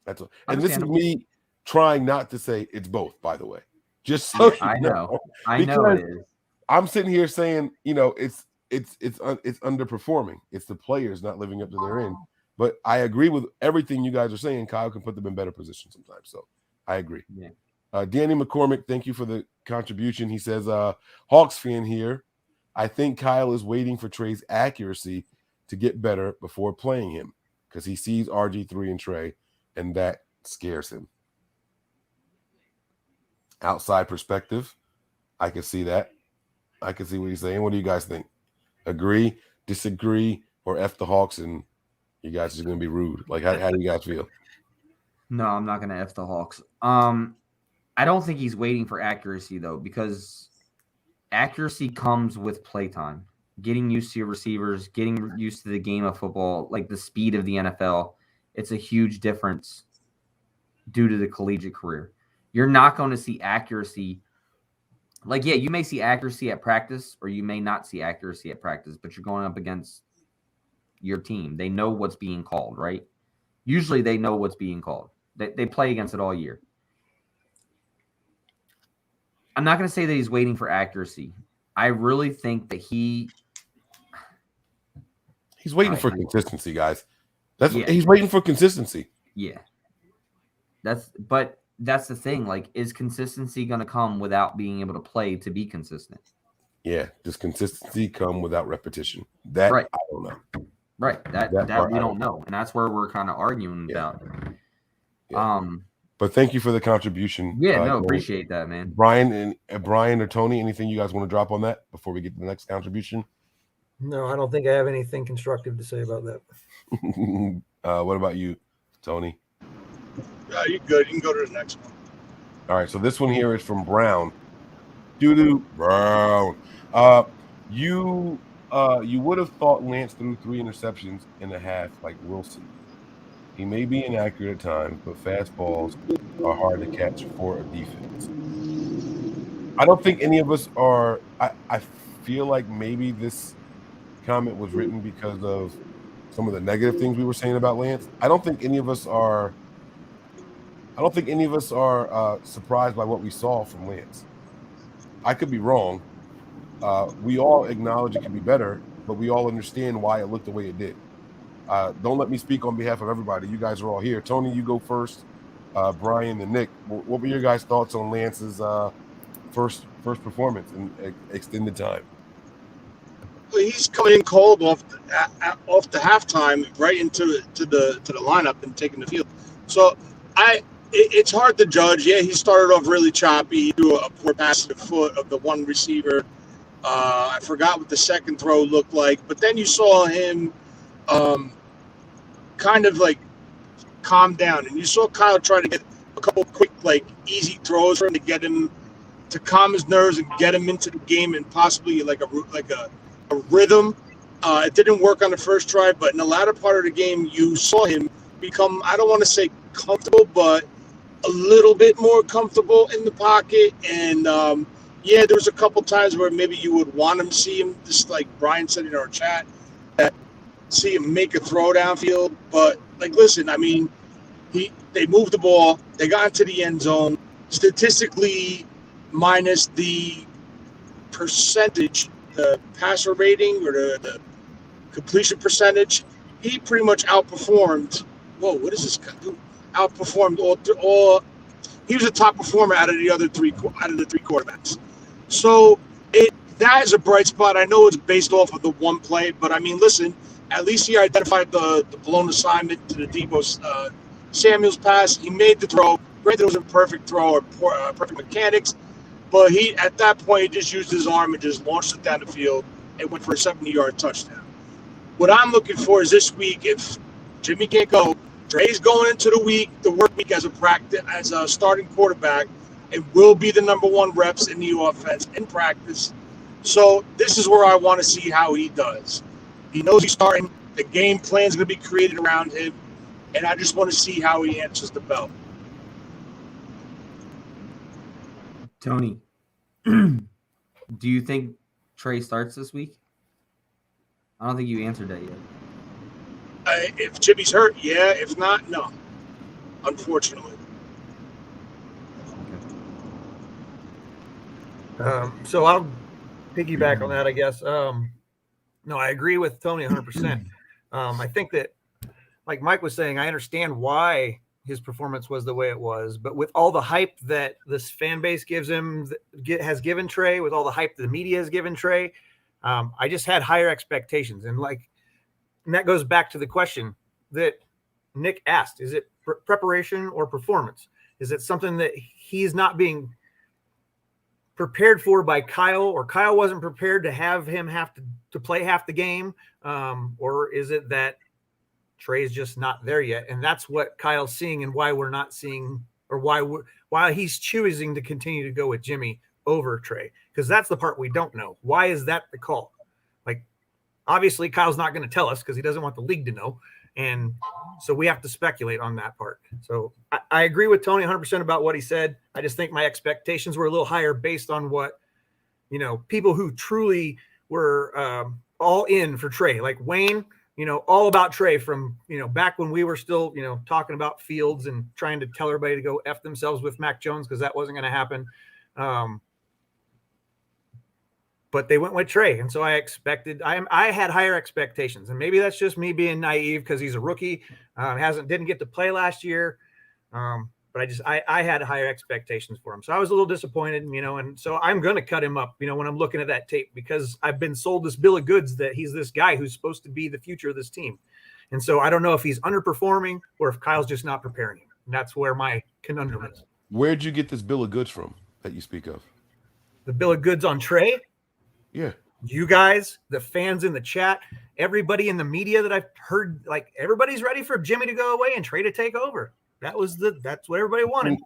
Speaker 7: That's what, and this is me trying not to say it's both, by the way. Just so
Speaker 10: I know it is.
Speaker 7: I'm sitting here saying, it's underperforming. It's the players not living up to their end. But I agree with everything you guys are saying. Kyle can put them in better positions sometimes. So I agree.
Speaker 10: Yeah.
Speaker 7: Danny McCormick, thank you for the contribution. He says, Hawks fan here. I think Kyle is waiting for Trey's accuracy to get better before playing him, because he sees RG3 and Trey, and that scares him. Outside perspective, I can see that. I can see what he's saying. What do you guys think? Agree, disagree, or F the Hawks and you guys are going to be rude? Like, how do you guys feel?
Speaker 10: No, I'm not going to F the Hawks. I don't think he's waiting for accuracy, though, because accuracy comes with playtime. Getting used to your receivers, getting used to the game of football, like the speed of the NFL. It's a huge difference due to the collegiate career. You're not going to see accuracy. Like, yeah, you may see accuracy at practice, or you may not see accuracy at practice, but you're going up against your team. They know what's being called, right? Usually they know what's being called. They play against it all year. I'm not going to say that he's waiting for accuracy. I really think that he's
Speaker 7: waiting for consistency, guys. He's waiting for consistency.
Speaker 10: Yeah. That's the thing. Like, is consistency going to come without being able to play to be consistent?
Speaker 7: Yeah. Does consistency come without repetition? That right. I don't know.
Speaker 10: Right. That we don't know. And that's where we're kind of arguing about.
Speaker 7: Yeah. But thank you for the contribution.
Speaker 10: Yeah, appreciate that, man.
Speaker 7: Brian or Tony, anything you guys want to drop on that before we get to the next contribution?
Speaker 8: No, I don't think I have anything constructive to say about that.
Speaker 7: What about you, Tony?
Speaker 2: Yeah, you're good. You can go to the next one.
Speaker 7: All right, so this one here is from Brown. Brown. You would have thought Lance threw 3 interceptions in a half like Wilson. He may be inaccurate at times, but fast balls are hard to catch for a defense. I don't think any of us are. I feel like maybe this comment was written because of some of the negative things we were saying about Lance. I don't think any of us are surprised by what we saw from Lance. I could be wrong, we all acknowledge it can be better, but we all understand why it looked the way it did. Don't let me speak on behalf of everybody. You guys are all here. Tony, you go first. Brian and Nick, what were your guys' thoughts on Lance's first performance in extended time?
Speaker 2: He's coming in cold off the halftime, right into the lineup and taking the field. So it's hard to judge. Yeah, he started off really choppy. He threw a poor pass to the foot of the one receiver. I forgot what the second throw looked like, but then you saw him kind of like calm down, and you saw Kyle try to get a couple quick, like easy throws for him to get him to calm his nerves and get him into the game and possibly like a rhythm. It didn't work on the first try, but in the latter part of the game, you saw him become, I don't want to say comfortable, but a little bit more comfortable in the pocket. And yeah, there was a couple times where maybe you would want him to see him, just like Brian said in our chat, that see him make a throw downfield. But like, listen, I mean, they moved the ball, they got into the end zone. Statistically, minus the percentage, the passer rating or the completion percentage, he pretty much outperformed. Whoa, what is this guy do? Outperformed all. He was a top performer out of the three quarterbacks. So that is a bright spot. I know it's based off of the one play, but I mean, listen, at least he identified the blown assignment to the Deebo Samuel's pass. He made the throw. Granted, it was a perfect throw or perfect mechanics, but he at that point he just used his arm and just launched it down the field and went for a 70-yard touchdown. What I'm looking for is this week, if Jimmy can't go, Dre's going into the work week as a starting quarterback. It will be the number one reps in the offense in practice. So this is where I want to see how he does. He knows he's starting. The game plan is going to be created around him, and I just want to see how he answers the bell.
Speaker 10: Tony, do you think Trey starts this week? I don't think you answered that yet.
Speaker 2: If Jimmy's hurt, yeah. If not, no. Unfortunately.
Speaker 8: So I'll piggyback on that, I guess. No, I agree with Tony 100%. I think that, like Mike was saying, I understand why his performance was the way it was, but with all the hype that this fan base gives him, has given Trey, with all the hype the media has given Trey, I just had higher expectations. And that goes back to the question that Nick asked: is it preparation or performance? Is it something that he's not being prepared for by Kyle, or Kyle wasn't prepared to have him have to play half the game? Or is it that Trey's just not there yet? And that's what Kyle's seeing, and why we're not seeing, or why he's choosing to continue to go with Jimmy over Trey, because that's the part we don't know. Why is that the call? Like, obviously Kyle's not going to tell us because he doesn't want the league to know. And so we have to speculate on that part. So I agree with Tony 100% about what he said. I just think my expectations were a little higher based on what, people who truly were all in for Trey, like Wayne, all about Trey from, back when we were still, talking about Fields and trying to tell everybody to go F themselves with Mac Jones, because that wasn't going to happen. But they went with Trey. And so I had higher expectations, and maybe that's just me being naive because he's a rookie, didn't get to play last year. But I had higher expectations for him. So I was a little disappointed, and so I'm going to cut him up, when I'm looking at that tape, because I've been sold this bill of goods that he's this guy who's supposed to be the future of this team. And so I don't know if he's underperforming or if Kyle's just not preparing him. And that's where my conundrum is.
Speaker 7: Where'd you get this bill of goods from that you speak of?
Speaker 8: The bill of goods on Trey?
Speaker 7: Yeah.
Speaker 8: You guys, the fans in the chat, everybody in the media that I've heard, everybody's ready for Jimmy to go away and Trey to take over. That's what everybody wanted.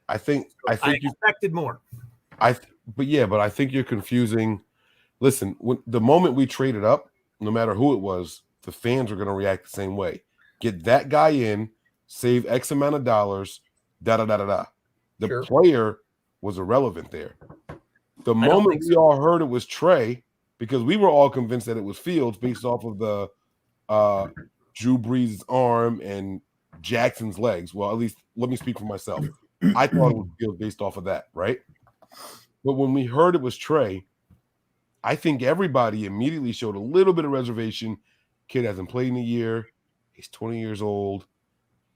Speaker 7: I think
Speaker 8: I expected more.
Speaker 7: But I think you're confusing. Listen, the moment we traded up, no matter who it was, the fans were going to react the same way. Get that guy in, save X amount of dollars, The
Speaker 8: Sure.
Speaker 7: player was irrelevant there. The moment we all heard it was Trey, because we were all convinced that it was Fields based off of the Drew Brees' arm and Jackson's legs. Well, at least let me speak for myself. I thought it was Fields based off of that, right? But when we heard it was Trey, I think everybody immediately showed a little bit of reservation. Kid hasn't played in a year. He's 20 years old.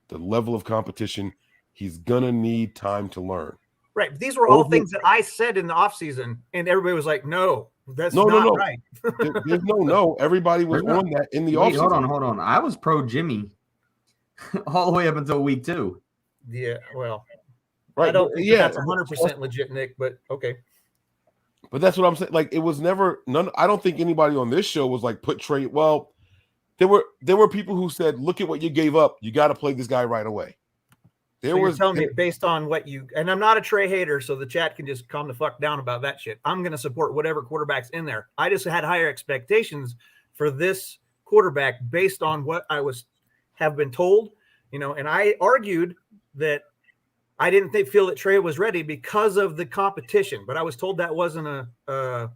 Speaker 7: The level of competition, he's going to need time to learn.
Speaker 8: Right. These were all things that I said in the offseason, and everybody was like, no, that's not right.
Speaker 7: There's no. Everybody was on that in the offseason.
Speaker 10: Hold on. I was pro Jimmy all the way up until week 2.
Speaker 8: Yeah, well,
Speaker 7: right.
Speaker 8: I don't think that's 100% legit, Nick, but okay.
Speaker 7: But that's what I'm saying. Like, it was never none. I don't think anybody on this show was like put Trey. Well, there were people who said, look at what you gave up. You got to play this guy right away.
Speaker 8: You're telling me based on what you, and I'm not a Trey hater, so the chat can just calm the fuck down about that shit. I'm going to support whatever quarterback's in there. I just had higher expectations for this quarterback based on what I have been told, and I argued that I didn't feel that Trey was ready because of the competition, but I was told that wasn't a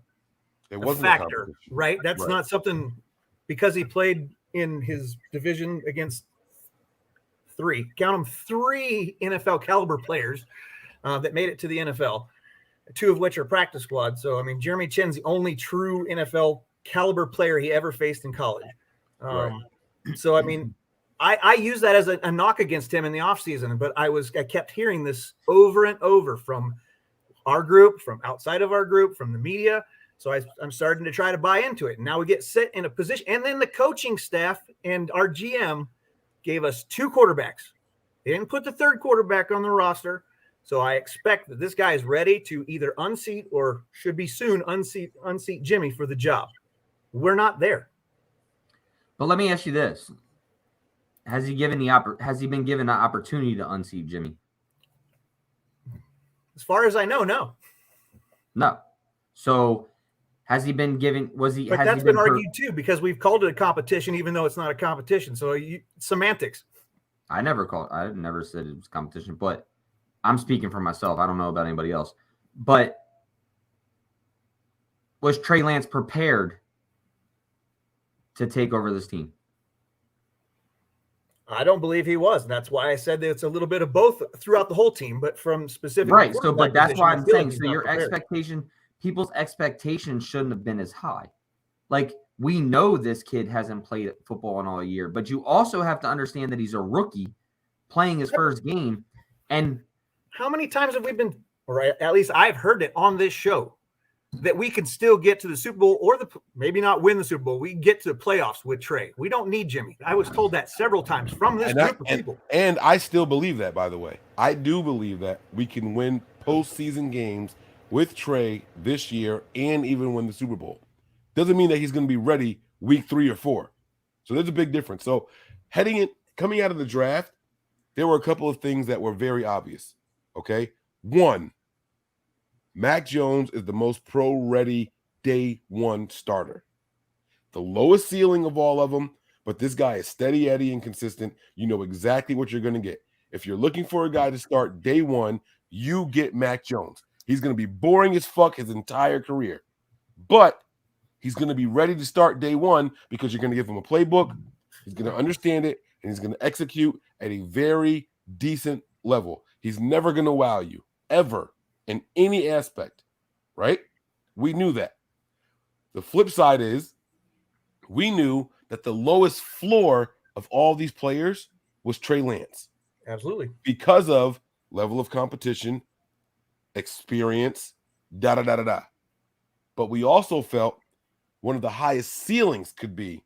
Speaker 8: factor, right? That's not something because he played in his division against three NFL caliber players that made it to the NFL, 2 of which are practice squad. So, I mean, Jeremy Chin's the only true NFL caliber player he ever faced in college. So, I mean, I use that as a knock against him in the offseason, but I kept hearing this over and over from our group, from outside of our group, from the media. So I'm starting to try to buy into it. And now we get set in a position, and then the coaching staff and our GM gave us 2 quarterbacks. They didn't put the 3rd quarterback on the roster. So I expect that this guy is ready to either unseat or should be soon unseat Jimmy for the job. We're not there.
Speaker 10: But let me ask you this. Has he been given the opportunity to unseat Jimmy?
Speaker 8: As far as I know, no.
Speaker 10: No. So has he been given? But
Speaker 8: that's been argued too, because we've called it a competition, even though it's not a competition. So semantics.
Speaker 10: I never said it was competition, but I'm speaking for myself. I don't know about anybody else. But was Trey Lance prepared to take over this team?
Speaker 8: I don't believe he was. And that's why I said that it's a little bit of both throughout the whole team, but from specific.
Speaker 10: Right. So, but that's why I'm saying, so your people's expectations shouldn't have been as high. Like, we know this kid hasn't played football in all year, but you also have to understand that he's a rookie playing his first game. And
Speaker 8: how many times have we been, or at least I've heard it on this show, that we can still get to the Super Bowl or maybe not win the Super Bowl. We can get to the playoffs with Trey. We don't need Jimmy. I was told that several times from this group of people.
Speaker 7: And I still believe that, by the way. I do believe that we can win postseason games with Trey this year and even win the Super Bowl. Doesn't mean that he's going to be ready week 3 or 4. So there's a big difference. So coming out of the draft, there were a couple of things that were very obvious. Okay. 1, Mac Jones is the most pro-ready day 1 starter. The lowest ceiling of all of them, but this guy is steady Eddie and consistent. You know exactly what you're going to get. If you're looking for a guy to start day 1, you get Mac Jones. He's going to be boring as fuck his entire career. But he's going to be ready to start day 1 because you're going to give him a playbook. He's going to understand it, and he's going to execute at a very decent level. He's never going to wow you, ever, in any aspect, right? We knew that. The flip side is we knew that the lowest floor of all these players was Trey Lance.
Speaker 8: Absolutely.
Speaker 7: Because of level of competition, experience, da-da-da-da-da. But we also felt one of the highest ceilings could be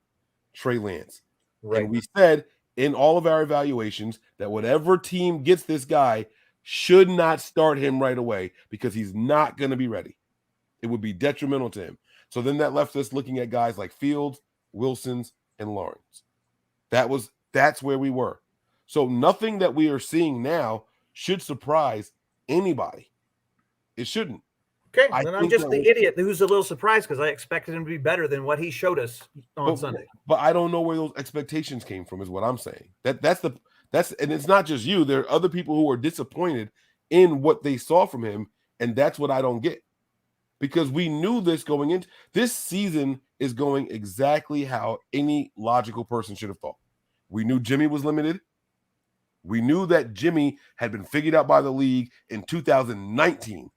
Speaker 7: Trey Lance. Right. And we said in all of our evaluations that whatever team gets this guy should not start him right away because he's not going to be ready. It would be detrimental to him. So then that left us looking at guys like Fields, Wilsons, and Lawrence. That's where we were. So nothing that we are seeing now should surprise anybody. It shouldn't.
Speaker 8: Okay, then I'm just the idiot who's a little surprised because I expected him to be better than what he showed us on Sunday.
Speaker 7: But I don't know where those expectations came from is what I'm saying. And it's not just you. There are other people who are disappointed in what they saw from him, and that's what I don't get. Because we knew this going into this season is going exactly how any logical person should have thought. We knew Jimmy was limited. We knew that Jimmy had been figured out by the league in 2019.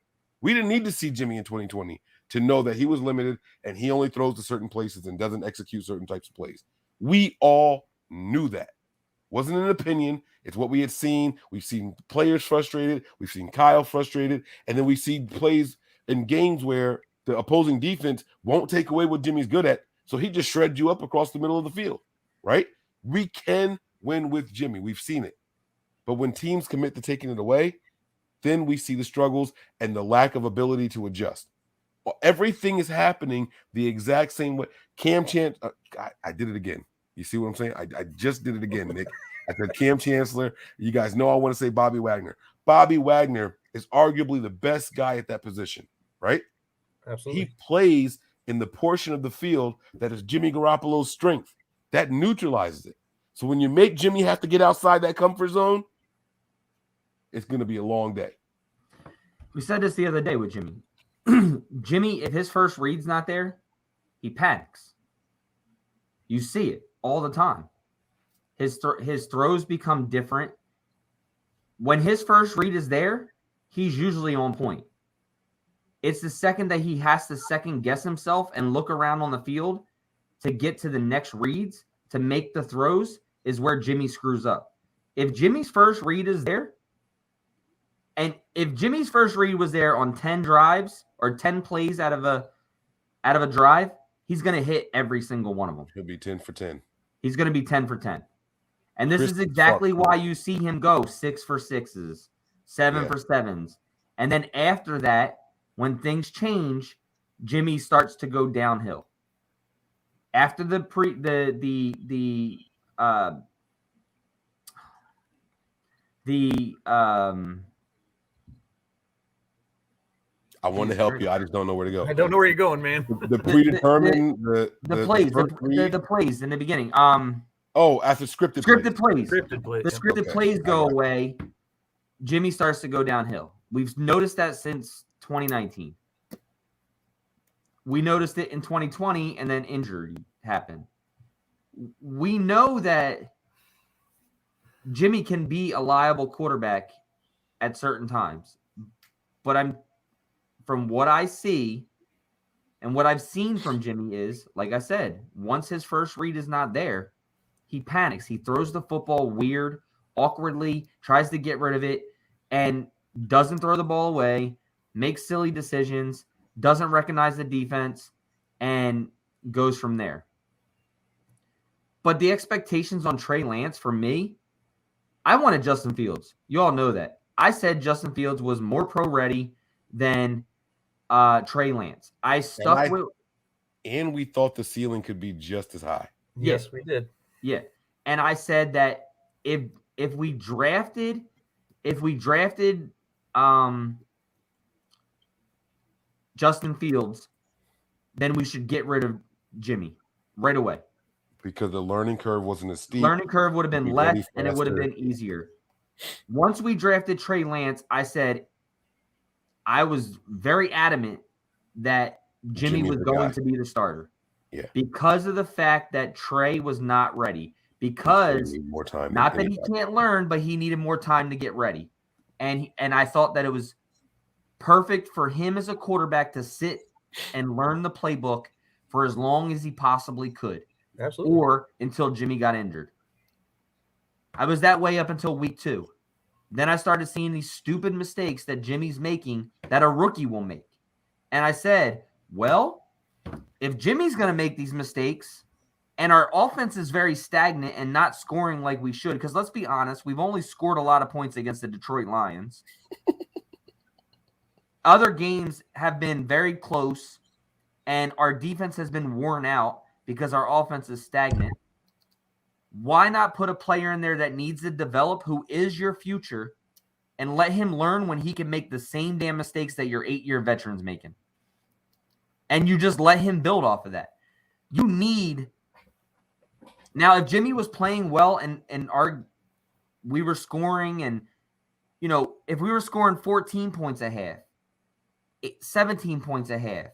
Speaker 7: We didn't need to see Jimmy in 2020 to know that he was limited and he only throws to certain places and doesn't execute certain types of plays. We all knew that. Wasn't an opinion. It's what we had seen. We've seen players frustrated. We've seen Kyle frustrated. And then we see plays in games where the opposing defense won't take away what Jimmy's good at. So he just shreds you up across the middle of the field, right? We can win with Jimmy. We've seen it. But when teams commit to taking it away, then we see the struggles and the lack of ability to adjust. Well, everything is happening the exact same way. Cam Chancellor, I did it again. You see what I'm saying? I just did it again, Nick. I said Cam Chancellor. You guys know I want to say Bobby Wagner. Bobby Wagner is arguably the best guy at that position, right?
Speaker 8: Absolutely.
Speaker 7: He plays in the portion of the field that is Jimmy Garoppolo's strength. That neutralizes it. So when you make Jimmy have to get outside that comfort zone, it's going to be a long day.
Speaker 10: We said this the other day with Jimmy. Jimmy, if his first read's not there, he panics. You see it all the time. His throws become different. When his first read is there, he's usually on point. It's the second that he has to second guess himself and look around on the field to get to the next reads to make the throws is where Jimmy screws up. If Jimmy's first read is there, and if Jimmy's first read was there on 10 drives or 10 plays out of a drive, he's going to hit every single one of them.
Speaker 7: He'll be 10 for 10.
Speaker 10: He's going to be 10 for 10. And this is exactly why you see him go 6 for 6s, 7 for 7s. And then after that, when things change, Jimmy starts to go downhill. After
Speaker 7: I want to help you. I just don't know where to go.
Speaker 8: I don't know where you're going, man.
Speaker 7: The predetermined, the
Speaker 10: plays in the beginning.
Speaker 7: After scripted
Speaker 10: plays. The scripted
Speaker 7: Okay.
Speaker 10: plays go away. Jimmy starts to go downhill. We've noticed that since 2019. We noticed it in 2020, and then injury happened. We know that Jimmy can be a liable quarterback at certain times, but from what I see and what I've seen from Jimmy is, like I said, once his first read is not there, he panics. He throws the football weird, awkwardly, tries to get rid of it, and doesn't throw the ball away, makes silly decisions, doesn't recognize the defense, and goes from there. But the expectations on Trey Lance, for me, I wanted Justin Fields. You all know that. I said Justin Fields was more pro-ready than Trey Lance.
Speaker 7: And we thought the ceiling could be just as high.
Speaker 8: Yes, we did.
Speaker 10: Yeah. And I said that if we drafted Justin Fields, then we should get rid of Jimmy right away.
Speaker 7: Because the learning curve wasn't as steep.
Speaker 10: Learning curve would have been less, and it would have been easier. Once we drafted Trey Lance, I was very adamant that Jimmy was going to be the starter.
Speaker 7: Yeah.
Speaker 10: Because of the fact that Trey was not ready. Because
Speaker 7: more time.
Speaker 10: Not that he can't learn, but he needed more time to get ready. And I thought that it was perfect for him as a quarterback to sit and learn the playbook for as long as he possibly could.
Speaker 8: Absolutely.
Speaker 10: Or until Jimmy got injured. I was that way up until week 2. Then I started seeing these stupid mistakes that Jimmy's making that a rookie will make. And I said, well, if Jimmy's going to make these mistakes and our offense is very stagnant and not scoring like we should, because let's be honest, we've only scored a lot of points against the Detroit Lions. Other games have been very close, and our defense has been worn out because our offense is stagnant. Why not put a player in there that needs to develop, who is your future, and let him learn when he can make the same damn mistakes that your 8-year veteran's making? And you just let him build off of that. You need – now, if Jimmy was playing well and we were scoring and, if we were scoring 14 points a half, 17 points a half,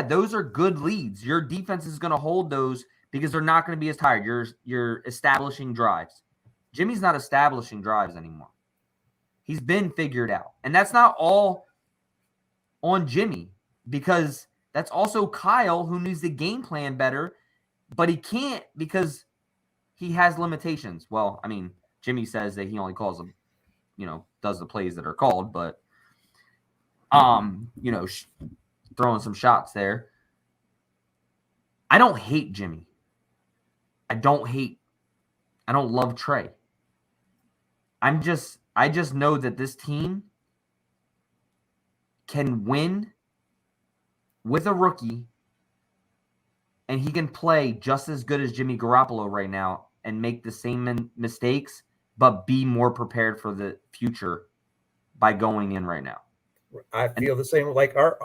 Speaker 10: those are good leads. Your defense is going to hold those because they're not going to be as tired. You're establishing drives. Jimmy's not establishing drives anymore. He's been figured out. And that's not all on Jimmy, because that's also Kyle who needs the game plan better, but he can't because he has limitations. Well, I mean, Jimmy says that he only calls them, does the plays that are called, but throwing some shots there. I don't hate Jimmy. I don't love Trey. I just know that this team can win with a rookie, and he can play just as good as Jimmy Garoppolo right now and make the same mistakes, but be more prepared for the future by going in right now.
Speaker 8: I feel the same. Like our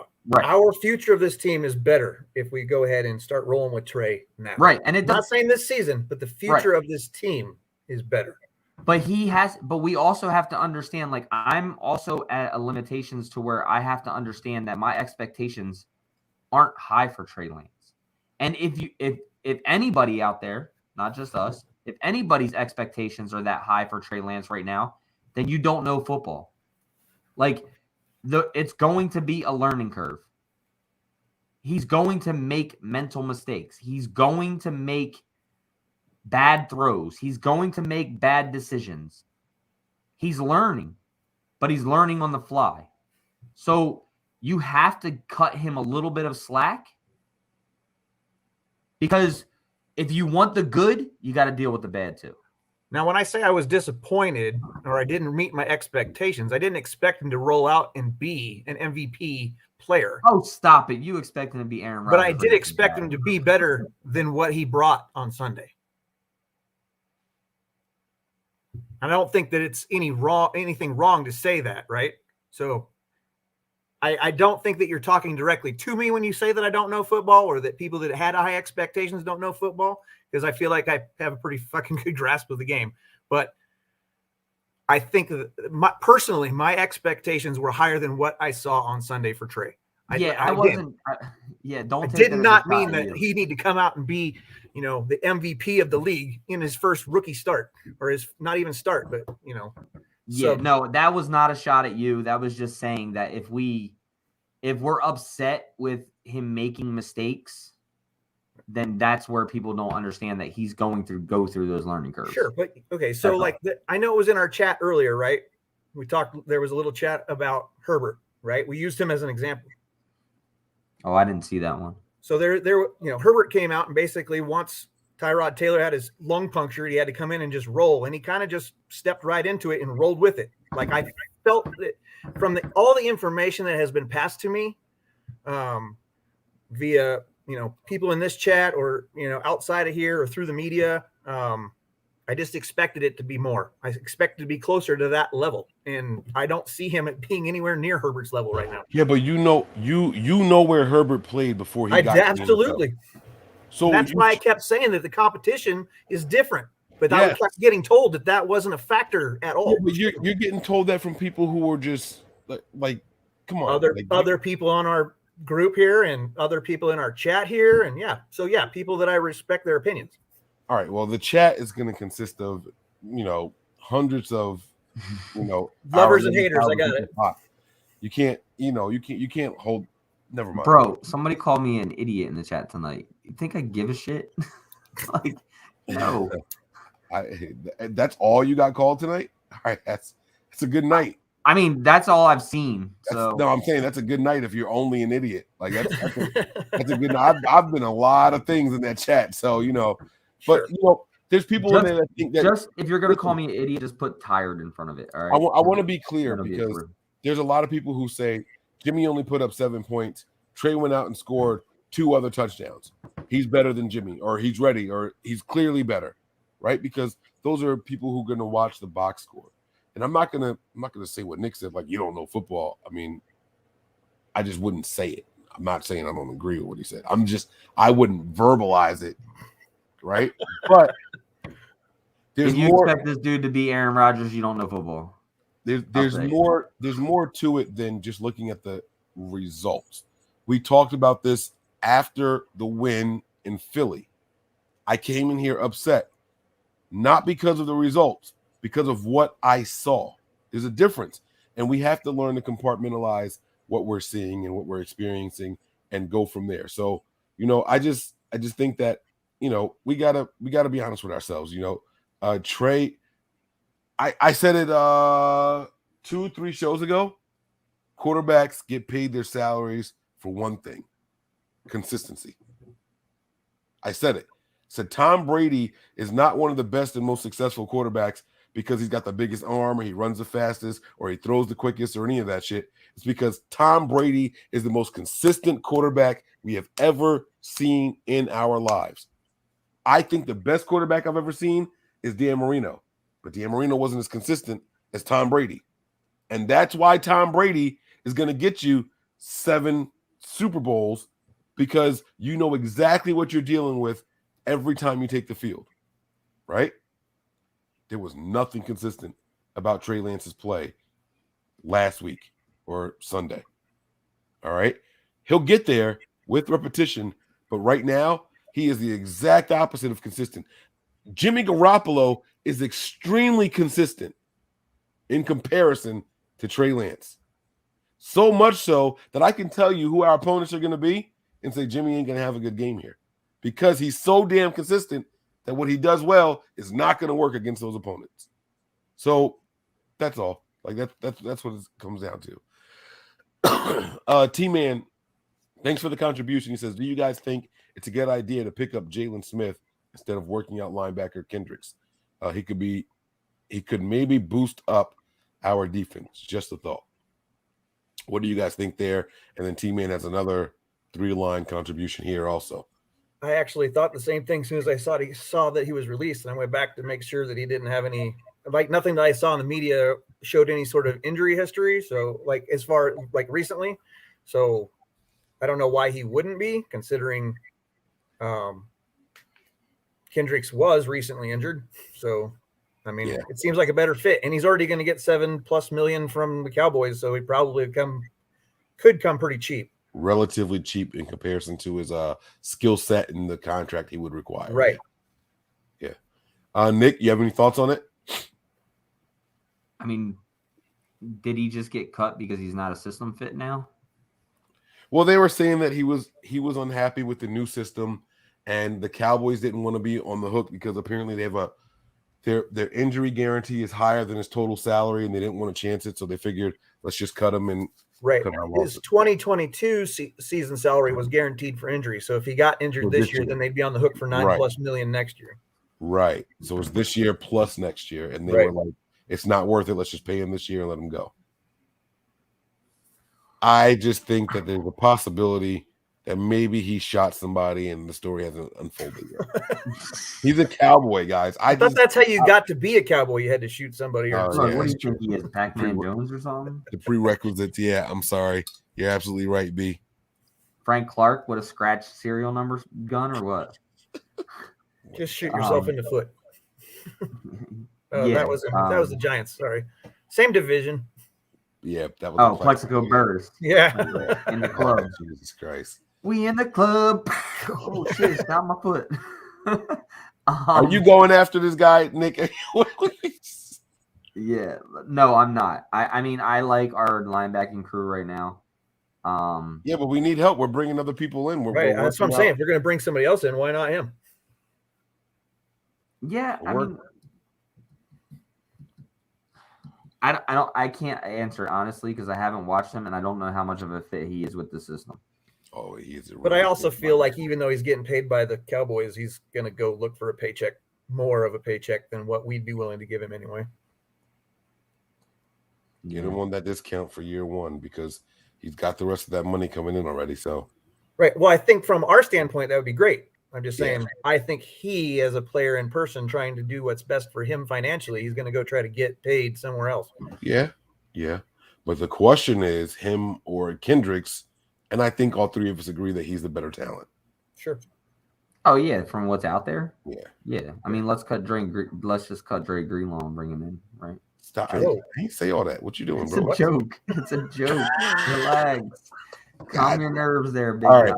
Speaker 8: future of this team is better if we go ahead and start rolling with Trey now.
Speaker 10: Right. And
Speaker 8: I'm not saying this season, but the future of this team is better.
Speaker 10: But we also have to understand, like, I'm also at a limitations to where I have to understand that my expectations aren't high for Trey Lance. And if anybody out there, not just us, if anybody's expectations are that high for Trey Lance right now, then you don't know football. Like, it's going to be a learning curve. He's going to make mental mistakes. He's going to make bad throws. He's going to make bad decisions. He's learning, but he's learning on the fly. So you have to cut him a little bit of slack, because if you want the good, you got to deal with the bad too.
Speaker 8: Now, when I say I was disappointed or I didn't meet my expectations, I didn't expect him to roll out and be an MVP player.
Speaker 10: Oh, stop it. You expect him to be Aaron Rodgers.
Speaker 8: But I did expect him to be better than what he brought on Sunday. I don't think that it's anything wrong to say that, right? So I don't think that you're talking directly to me when you say that I don't know football, or that people that had high expectations don't know football, because I feel like I have a pretty fucking good grasp of the game. But I think that personally, my expectations were higher than what I saw on Sunday for Trey.
Speaker 10: I
Speaker 8: did not mean that he need to come out and be, the MVP of the league in his first rookie start, or his not even start, but
Speaker 10: no, that was not a shot at you. That was just saying that if we're upset with him making mistakes, then that's where people don't understand that he's go through those learning curves.
Speaker 8: Sure, but okay, so I know it was in our chat earlier, right? We talked. There was a little chat about Herbert, right? We used him as an example.
Speaker 10: Oh, I didn't see that one.
Speaker 8: So Herbert came out and basically, once Tyrod Taylor had his lung punctured, he had to come in and just roll, and he kind of just stepped right into it and rolled with it. Like, I felt that from all the information that has been passed to me via people in this chat, or outside of here, or through the media, I just expected it to be more. I expected to be closer to that level, and I don't see him being anywhere near Herbert's level right now.
Speaker 7: Yeah, but you know where Herbert played before he got
Speaker 8: absolutely. So that's why I kept saying that the competition is different, but I kept getting told that wasn't a factor at all.
Speaker 7: Yeah, but you're getting told that from people who are just like come on,
Speaker 8: other people on our group here, and other people in our chat here, and people that I respect their opinions.
Speaker 7: All right. Well, the chat is going to consist of, hundreds of,
Speaker 8: lovers and haters. I got it.
Speaker 7: You can't hold. Never mind.
Speaker 10: Bro, somebody called me an idiot in the chat tonight. You think I give a shit? Like, no.
Speaker 7: That's all you got called tonight? All right. That's a good night.
Speaker 10: I mean, that's all I've seen. So
Speaker 7: no, I'm saying that's a good night if you're only an idiot. Like that's a good night. I've been a lot of things in that chat. So, but there's people in there that think that
Speaker 10: just if you're gonna call me an idiot, just put tired in front of it. All right.
Speaker 7: I want to be clear, because there's a lot of people who say Jimmy only put up 7 points. Trey went out and scored 2 other touchdowns. He's better than Jimmy, or he's ready, or he's clearly better, right? Because those are people who are going to watch the box score. And I'm not gonna say what Nick said, like, you don't know football. I mean, I just wouldn't say it. I'm not saying I don't agree with what he said. I wouldn't verbalize it. Right, but
Speaker 10: if you expect this dude to be Aaron Rodgers, you don't know football.
Speaker 7: There's more to it than just looking at the results. We talked about this after the win in Philly. I came in here upset, not because of the results, because of what I saw. There's a difference, and we have to learn to compartmentalize what we're seeing and what we're experiencing and go from there. So, I just think that, we gotta be honest with ourselves. Trey, I said it 2-3 shows ago. Quarterbacks get paid their salaries for one thing: consistency. I said it. Said Tom Brady is not one of the best and most successful quarterbacks because he's got the biggest arm or he runs the fastest or he throws the quickest or any of that shit. It's because Tom Brady is the most consistent quarterback we have ever seen in our lives. I think the best quarterback I've ever seen is Dan Marino, but Dan Marino wasn't as consistent as Tom Brady. And that's why Tom Brady is going to get you 7 Super Bowls, because you know exactly what you're dealing with every time you take the field, right? There was nothing consistent about Trey Lance's play last week or Sunday, all right? He'll get there with repetition, but right now, he is the exact opposite of consistent. Jimmy Garoppolo is extremely consistent in comparison to Trey Lance. So much so that I can tell you who our opponents are going to be and say Jimmy ain't going to have a good game here, because he's so damn consistent that what he does well is not going to work against those opponents. So that's all. Like that's what it comes down to. T-Man, thanks for the contribution. He says, do you guys think it's a good idea to pick up Jalen Smith instead of working out linebacker Kendricks? He could maybe boost up our defense. Just a thought. What do you guys think there? And then T-Man has another 3-line contribution here also.
Speaker 8: I actually thought the same thing as soon as I saw that he was released, and I went back to make sure that he didn't have any, like, nothing that I saw in the media showed any sort of injury history. So, like, as far like recently, so I don't know why he wouldn't be, considering Kendricks was recently injured. So, I mean, It seems like a better fit, and he's already going to get $7+ million from the Cowboys, so he probably could come pretty cheap.
Speaker 7: Relatively cheap in comparison to his skill set and the contract he would require.
Speaker 8: Right.
Speaker 7: Yeah. Nick, you have any thoughts on it?
Speaker 10: I mean, did he just get cut because he's not a system fit now?
Speaker 7: Well, they were saying that he was unhappy with the new system, and the Cowboys didn't want to be on the hook because apparently they have their injury guarantee is higher than his total salary, and they didn't want to chance it, so they figured let's just cut him and
Speaker 8: right. His 2022 season salary was guaranteed for injury, so if he got injured this year, then they'd be on the hook for $9+ million next year.
Speaker 7: Right. So it's this year plus next year, and they were like, it's not worth it. Let's just pay him this year and let him go. I just think that there's a possibility that maybe he shot somebody and the story hasn't unfolded yet. He's a Cowboy, guys. I
Speaker 8: thought that's how you got to be a Cowboy. You had to shoot somebody.
Speaker 10: What do you think he is, Pac-Man Jones or something?
Speaker 7: The prerequisites, yeah. I'm sorry. You're absolutely right, B.
Speaker 10: Frank Clark with a scratch serial number gun or what?
Speaker 8: Just shoot yourself in the foot. That was the Giants. Sorry, same division.
Speaker 7: Yeah, that was.
Speaker 10: Plexico Burrs.
Speaker 8: Yeah,
Speaker 10: in the club.
Speaker 7: Jesus Christ.
Speaker 10: We in the club. Oh shit! It's down my foot.
Speaker 7: Are you going after this guy, Nick?
Speaker 10: Yeah, no, I'm not. I mean, I like our linebacking crew right now.
Speaker 7: Yeah, but we need help. We're bringing other people in.
Speaker 8: That's what I'm saying. If you're going to bring somebody else in, why not him?
Speaker 10: Yeah, I mean, I can't answer honestly because I haven't watched him and I don't know how much of a fit he is with the system.
Speaker 7: Oh, he is.
Speaker 8: But I also feel like even though he's getting paid by the Cowboys, he's going to go look for a paycheck, more of a paycheck than what we'd be willing to give him anyway.
Speaker 7: Get him on that discount for year one because he's got the rest of that money coming in already. So,
Speaker 8: right. Well, I think from our standpoint, that would be great. I'm just saying, I think he, as a player in person, trying to do what's best for him financially, he's going to go try to get paid somewhere else.
Speaker 7: Yeah. But the question is him or Kendricks, and I think all three of us agree that he's the better talent.
Speaker 8: Sure.
Speaker 10: Oh yeah, from what's out there.
Speaker 7: Yeah.
Speaker 10: I mean, let's just cut Dre Greenlaw and bring him in, right?
Speaker 7: Stop. I didn't say all that. What you doing, bro?
Speaker 10: It's a joke. It's a joke. Relax. Calm your nerves there, big
Speaker 7: guy.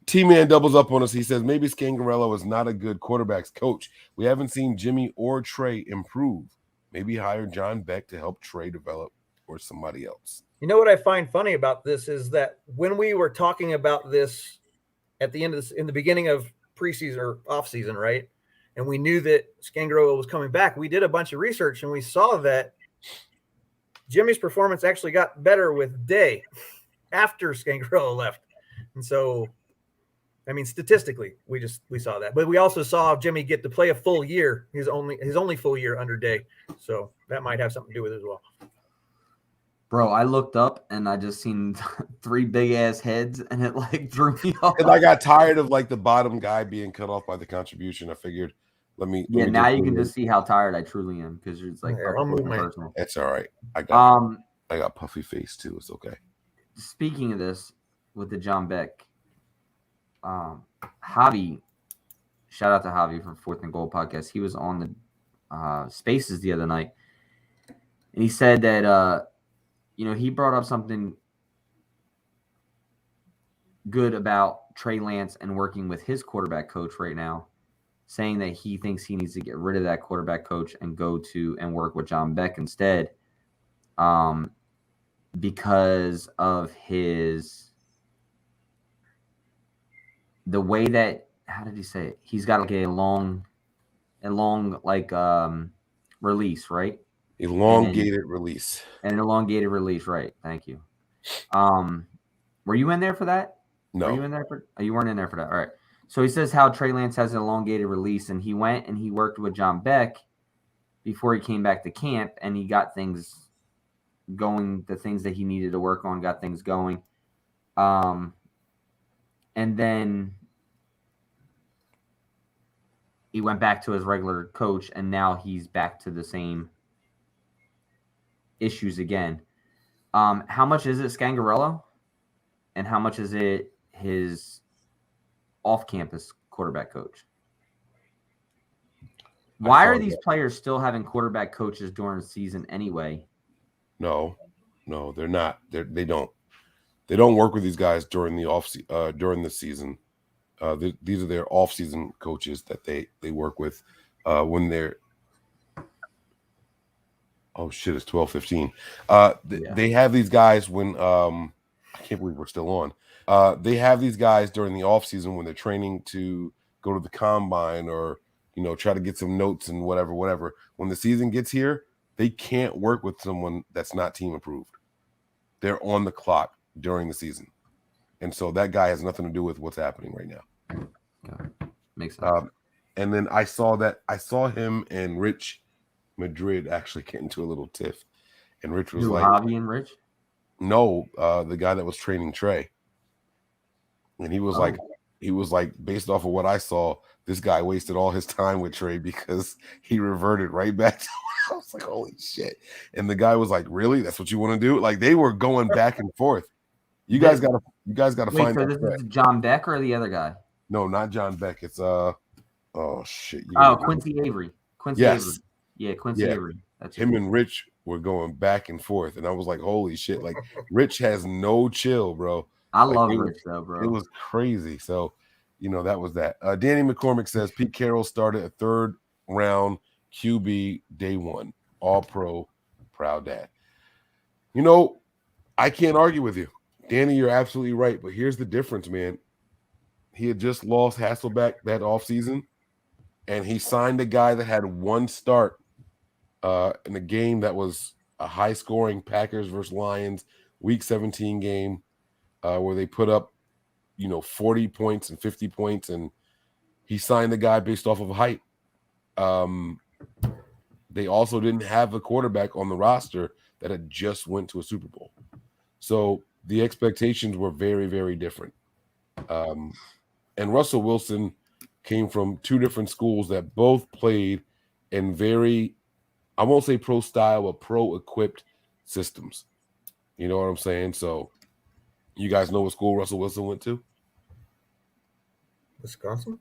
Speaker 10: T-Man
Speaker 7: doubles up on us. He says maybe Scangarello is not a good quarterback's coach. We haven't seen Jimmy or Trey improve. Maybe hire John Beck to help Trey develop or somebody else.
Speaker 8: You know what I find funny about this is that when we were talking about this at the end of this, in the beginning of preseason or off season, right? And we knew that Scangarello was coming back. We did a bunch of research and we saw that Jimmy's performance actually got better with Day after Scangarello left. And so, I mean, statistically, we saw that, but we also saw Jimmy get to play a full year. His only full year under Day. So that might have something to do with it as well.
Speaker 10: Bro, I looked up and I just seen 3 big ass heads and it like threw me off.
Speaker 7: And I got tired of like the bottom guy being cut off by the contribution. I figured, let me
Speaker 10: now you can just see how tired I truly am because it's like
Speaker 7: personal. It's all right. I got puffy face too. It's okay.
Speaker 10: Speaking of this with the John Beck, Javi, shout out to Javi from 4th and Goal podcast. He was on the Spaces the other night, and he said that he brought up something good about Trey Lance and working with his quarterback coach right now, saying that he thinks he needs to get rid of that quarterback coach and go to and work with John Beck instead, because of the way that, how did he say it? He's got like a long like release, right?
Speaker 7: Elongated release.
Speaker 10: An elongated release, right? Thank you. Were you in there for that?
Speaker 7: No.
Speaker 10: Were you in there for? Oh, you weren't in there for that. All right. So he says how Trey Lance has an elongated release, and he went and he worked with John Beck before he came back to camp, and he got things going, the things that he needed to work on, got things going. And then he went back to his regular coach, and now he's back to the same issues again. How much is it Scangarello? And how much is it his off-campus quarterback coach? Why are these players still having quarterback coaches during the season anyway?
Speaker 7: No, they're not. They don't work with these guys during the during the season. These are their off-season coaches that they work with when they're. Oh shit! It's 12:15. They have these guys when I can't believe we're still on. They have these guys during the off season when they're training to go to the combine or try to get some notes and whatever. When the season gets here, they can't work with someone that's not team approved. They're on the clock during the season, and so that guy has nothing to do with what's happening right now.
Speaker 10: Okay. Makes sense.
Speaker 7: And then I saw him and Rich Madrid actually get into a little tiff, and Rich was like,
Speaker 10: Javi and Rich?
Speaker 7: No, the guy that was training Trey, and he was like, based off of what I saw, this guy wasted all his time with Trey because he reverted right back to what I was like, holy shit. And the guy was like, really? That's what you want to do? Like they were going back and forth. You guys gotta find.
Speaker 10: So this is John Beck or the other guy?
Speaker 7: No, not John Beck. It's oh shit.
Speaker 10: Quincy Avery.
Speaker 7: Yes.
Speaker 10: Avery. Yeah, Quincy Avery. That's
Speaker 7: him and Rich were going back and forth, and I was like, holy shit. Like Rich has no chill, bro.
Speaker 10: I love Rich though, bro.
Speaker 7: It was crazy. So, that was that. Danny McCormick says Pete Carroll started a 3rd round QB day 1, all pro, proud dad. I can't argue with you. Danny, you're absolutely right. But here's the difference, man. He had just lost Hasselbeck that offseason, and he signed a guy that had 1 start in a game that was a high-scoring Packers versus Lions Week 17 game where they put up, 40 points and 50 points, and he signed the guy based off of height. They also didn't have a quarterback on the roster that had just went to a Super Bowl. So the expectations were very, very different. And Russell Wilson came from 2 different schools that both played in very, I won't say pro style, but pro equipped systems. You know what I'm saying? So you guys know what school Russell Wilson went to?
Speaker 8: Wisconsin.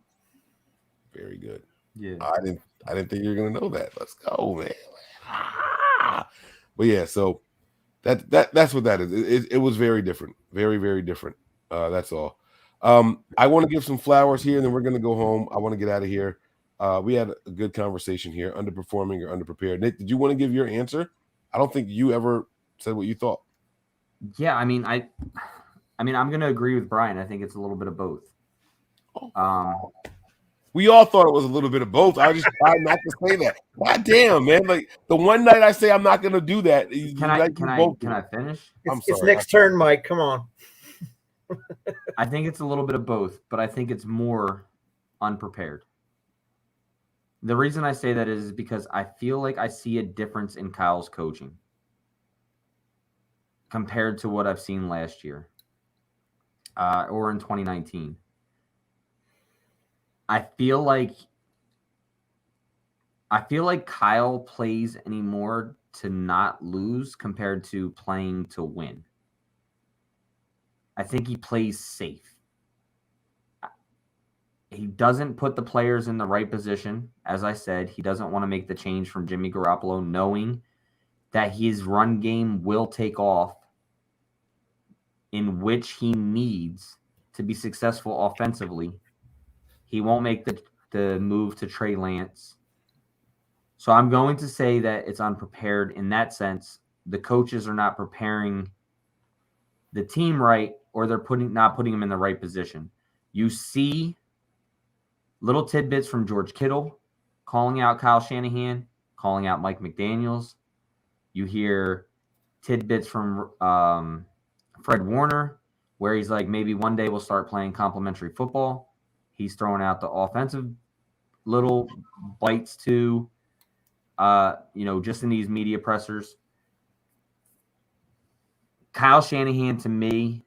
Speaker 7: Very good.
Speaker 10: Yeah.
Speaker 7: I didn't think you were gonna know that. Let's go, man. But yeah, so that's what that is. It was very different. Very, very different. That's all. I want to give some flowers here, and then we're going to go home. I want to get out of here. We had a good conversation here, underperforming or underprepared. Nick, did you want to give your answer? I don't think you ever said what you thought.
Speaker 10: Yeah, I mean, I'm going to agree with Brian. I think it's a little bit of both.
Speaker 7: We all thought it was a little bit of both. I just tried not to say that. God damn, man! Like the one night I say I'm not going to do that.
Speaker 10: Can I finish?
Speaker 8: It's next turn, Mike. Come on.
Speaker 10: I think it's a little bit of both, but I think it's more unprepared. The reason I say that is because I feel like I see a difference in Kyle's coaching compared to what I've seen last year or in 2019. I feel like Kyle plays anymore to not lose compared to playing to win. I think he plays safe. He doesn't put the players in the right position. As I said, he doesn't want to make the change from Jimmy Garoppolo, knowing that his run game will take off, in which he needs to be successful offensively. He won't make the move to Trey Lance. So I'm going to say that it's unprepared in that sense. The coaches are not preparing the team right, or they're not putting them in the right position. You see little tidbits from George Kittle calling out Kyle Shanahan, calling out Mike McDaniels. You hear tidbits from Fred Warner, where he's like, maybe one day we'll start playing complementary football. He's throwing out the offensive little bites too, just in these media pressers. Kyle Shanahan, to me,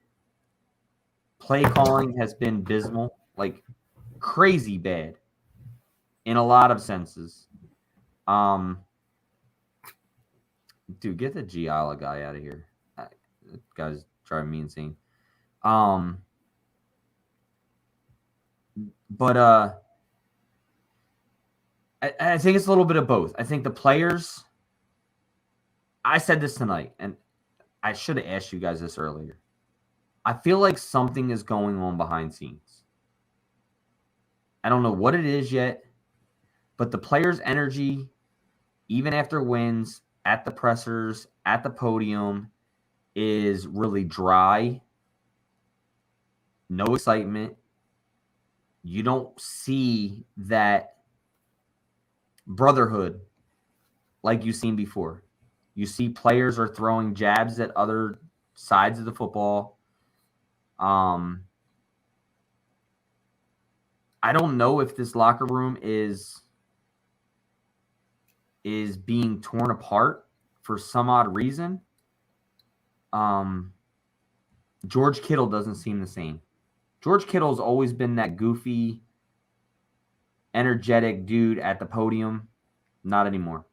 Speaker 10: play calling has been abysmal, like crazy bad in a lot of senses. Dude, get the Giala guy out of here. That guy's driving me insane. But I think it's a little bit of both. I think the players, I said this tonight, and I should have asked you guys this earlier. I feel like something is going on behind scenes. I don't know what it is yet, but the players' energy, even after wins, at the pressers, at the podium, is really dry. No excitement. You don't see that brotherhood like you've seen before. You see players are throwing jabs at other sides of the football. I don't know if this locker room is being torn apart for some odd reason. George Kittle doesn't seem the same. George Kittle's always been that goofy, energetic dude at the podium. Not anymore.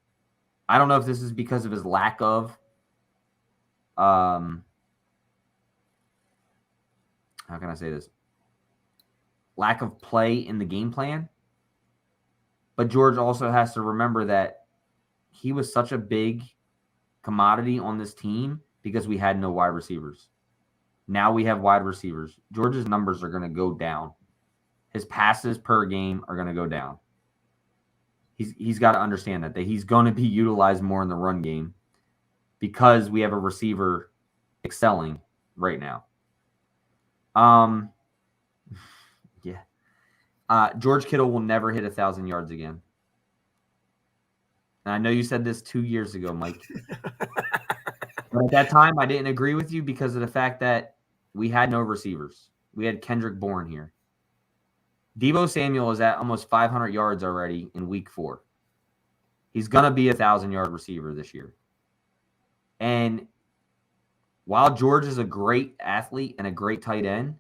Speaker 10: I don't know if this is because of his lack of how can I say this? Lack of play in the game plan. But George also has to remember that he was such a big commodity on this team because we had no wide receivers. Now we have wide receivers. George's numbers are going to go down. His passes per game are going to go down. He's got to understand that he's going to be utilized more in the run game because we have a receiver excelling right now. George Kittle will never hit 1,000 yards again. And I know you said this 2 years ago, Mike. But at that time, I didn't agree with you because of the fact that we had no receivers. We had Kendrick Bourne here. Deebo Samuel is at almost 500 yards already in week 4. He's going to be a 1,000-yard receiver this year. And while George is a great athlete and a great tight end,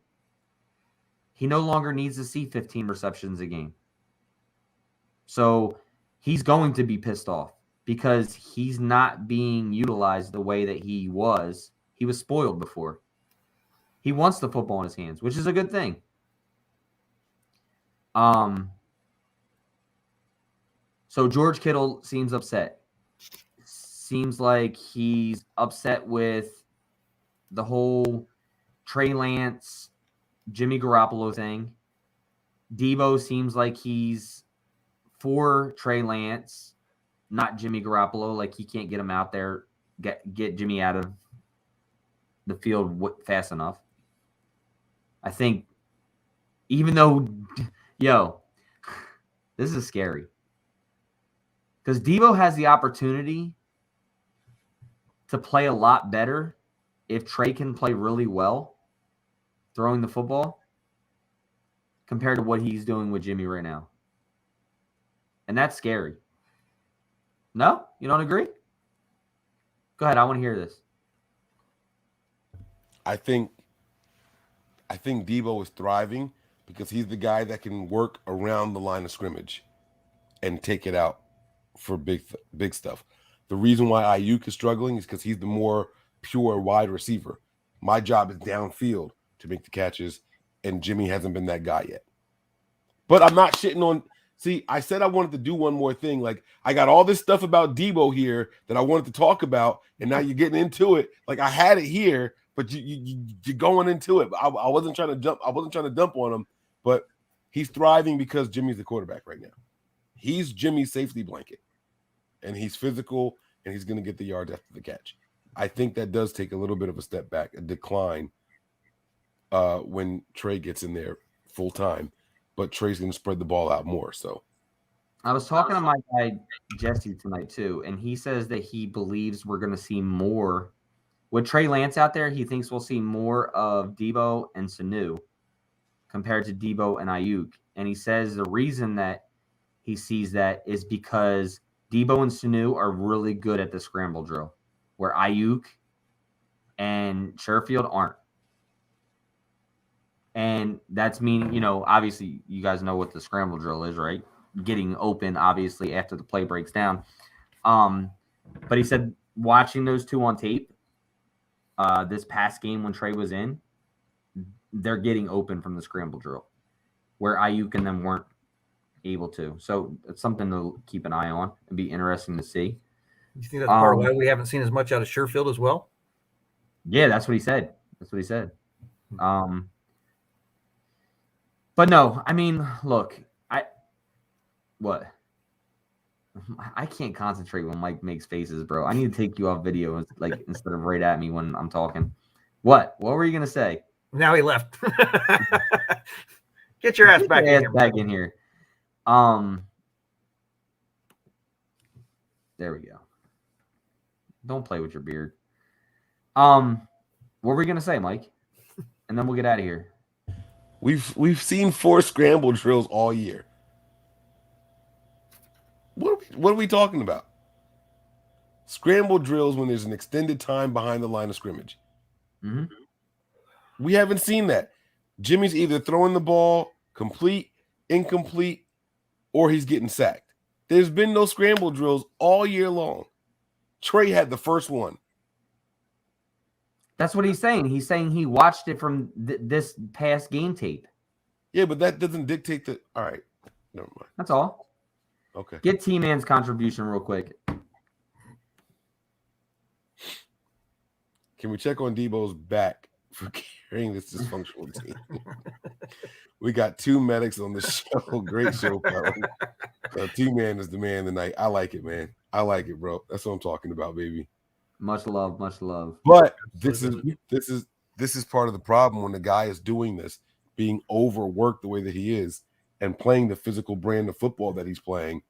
Speaker 10: he no longer needs to see 15 receptions a game. So he's going to be pissed off because he's not being utilized the way that he was. He was spoiled before. He wants the football in his hands, which is a good thing. So George Kittle seems upset. Seems like he's upset with the whole Trey Lance, Jimmy Garoppolo thing. Deebo seems like he's for Trey Lance, not Jimmy Garoppolo. Like he can't get him out there, get Jimmy out of the field fast enough. I think even though, this is scary. Because Deebo has the opportunity to play a lot better if Trey can play really well throwing the football compared to what he's doing with Jimmy right now. And that's scary. No? You don't agree? Go ahead. I want to hear this.
Speaker 7: I think Deebo is thriving because he's the guy that can work around the line of scrimmage and take it out for big stuff. The reason why Ayuk is struggling is because he's the more pure wide receiver. My job is downfield to make the catches, and Jimmy hasn't been that guy yet. But I'm not shitting on. See, I said I wanted to do one more thing. Like, I got all this stuff about Deebo here that I wanted to talk about, and now you're getting into it. Like, I had it here, but you're going into it. I wasn't trying to jump. I wasn't trying to dump on him, but he's thriving because Jimmy's the quarterback right now. He's Jimmy's safety blanket, and he's physical, and he's going to get the yards after the catch. I think that does take a little bit of a step back, a decline when Trey gets in there full time, but Trey's going to spread the ball out more. So
Speaker 10: I was talking to my guy Jesse tonight too, and he says that he believes we're going to see more with Trey Lance out there. He thinks we'll see more of Deebo and Sanu compared to Deebo and Ayuk. And he says the reason that he sees that is because Deebo and Sanu are really good at the scramble drill, where Ayuk and Sherfield aren't. And that's meaning, obviously you guys know what the scramble drill is, right? Getting open, obviously, after the play breaks down. But he said watching those two on tape, this past game when Trey was in, they're getting open from the scramble drill, where Ayuk and them weren't able to. So it's something to keep an eye on and be interesting to see.
Speaker 8: You think that's part of why we haven't seen as much out of Sherfield as well?
Speaker 10: Yeah, that's what he said. But no, I mean, look, I can't concentrate when Mike makes faces, bro. I need to take you off video, like, instead of right at me when I'm talking. What were you gonna say?
Speaker 8: Now he left. Get your ass back in here.
Speaker 10: There we go. Don't play with your beard. What were we gonna say, Mike? And then we'll get out of here.
Speaker 7: We've seen 4 scramble drills all year. What are we talking about? Scramble drills when there's an extended time behind the line of scrimmage.
Speaker 10: Mm-hmm.
Speaker 7: We haven't seen that. Jimmy's either throwing the ball complete, incomplete, or he's getting sacked. There's been no scramble drills all year long. Trey had the first one.
Speaker 10: That's what he's saying. He's saying he watched it from this past game tape.
Speaker 7: Yeah, but that doesn't dictate the. All right, never mind.
Speaker 10: That's all.
Speaker 7: Okay.
Speaker 10: Get T-Man's contribution real quick.
Speaker 7: Can we check on Deebo's back for carrying this dysfunctional team? We got 2 medics on the show. Great show, pal. T-Man is the man tonight. I like it, man. I like it, bro. That's what I'm talking about, baby.
Speaker 10: Much love, much love.
Speaker 7: But this is part of the problem when the guy is doing this, being overworked the way that he is, and playing the physical brand of football that he's playing,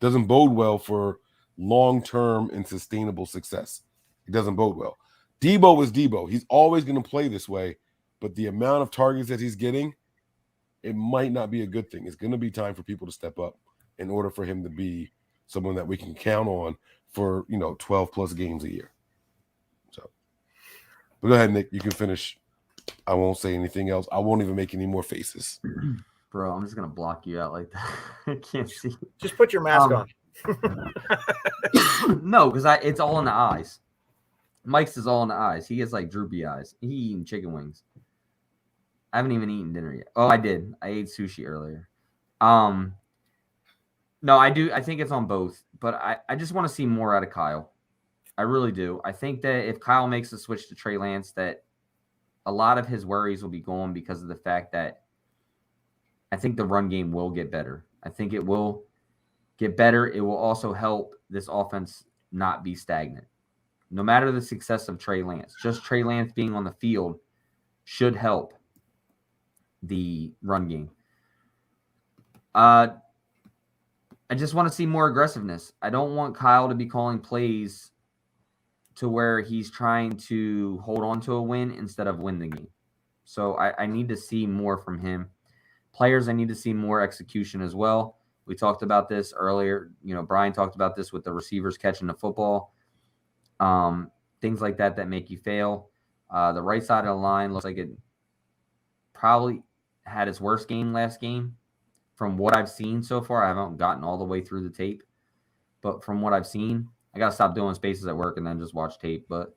Speaker 7: doesn't bode well for long-term and sustainable success. It doesn't bode well. Deebo is Deebo. He's always going to play this way, but the amount of targets that he's getting, it might not be a good thing. It's going to be time for people to step up in order for him to be someone that we can count on for 12 plus games a year. So, but go ahead, Nick. You can finish. I won't say anything else. I won't even make any more faces.
Speaker 10: Bro, I'm just gonna block you out like that. I can't see.
Speaker 8: Just put your mask on.
Speaker 10: No, because it's all in the eyes. Mike's is all in the eyes. He has like droopy eyes. He eating chicken wings. I haven't even eaten dinner yet. Oh, I did. I ate sushi earlier. No, I do. I think it's on both, but I just want to see more out of Kyle. I really do. I think that if Kyle makes the switch to Trey Lance, that a lot of his worries will be gone because of the fact that I think the run game will get better. I think it will get better. It will also help this offense not be stagnant. no matter the success of Trey Lance, just Trey Lance being on the field should help the run game. I just want to see more aggressiveness. I don't want Kyle to be calling plays to where he's trying to hold on to a win instead of win the game. So I need to see more from him. Players, I need to see more execution as well. We talked about this earlier. Brian talked about this with the receivers catching the football. Things like that make you fail. The right side of the line looks like it probably had its worst game last game. From what I've seen so far, I haven't gotten all the way through the tape. But from what I've seen, I got to stop doing spaces at work and then just watch tape. But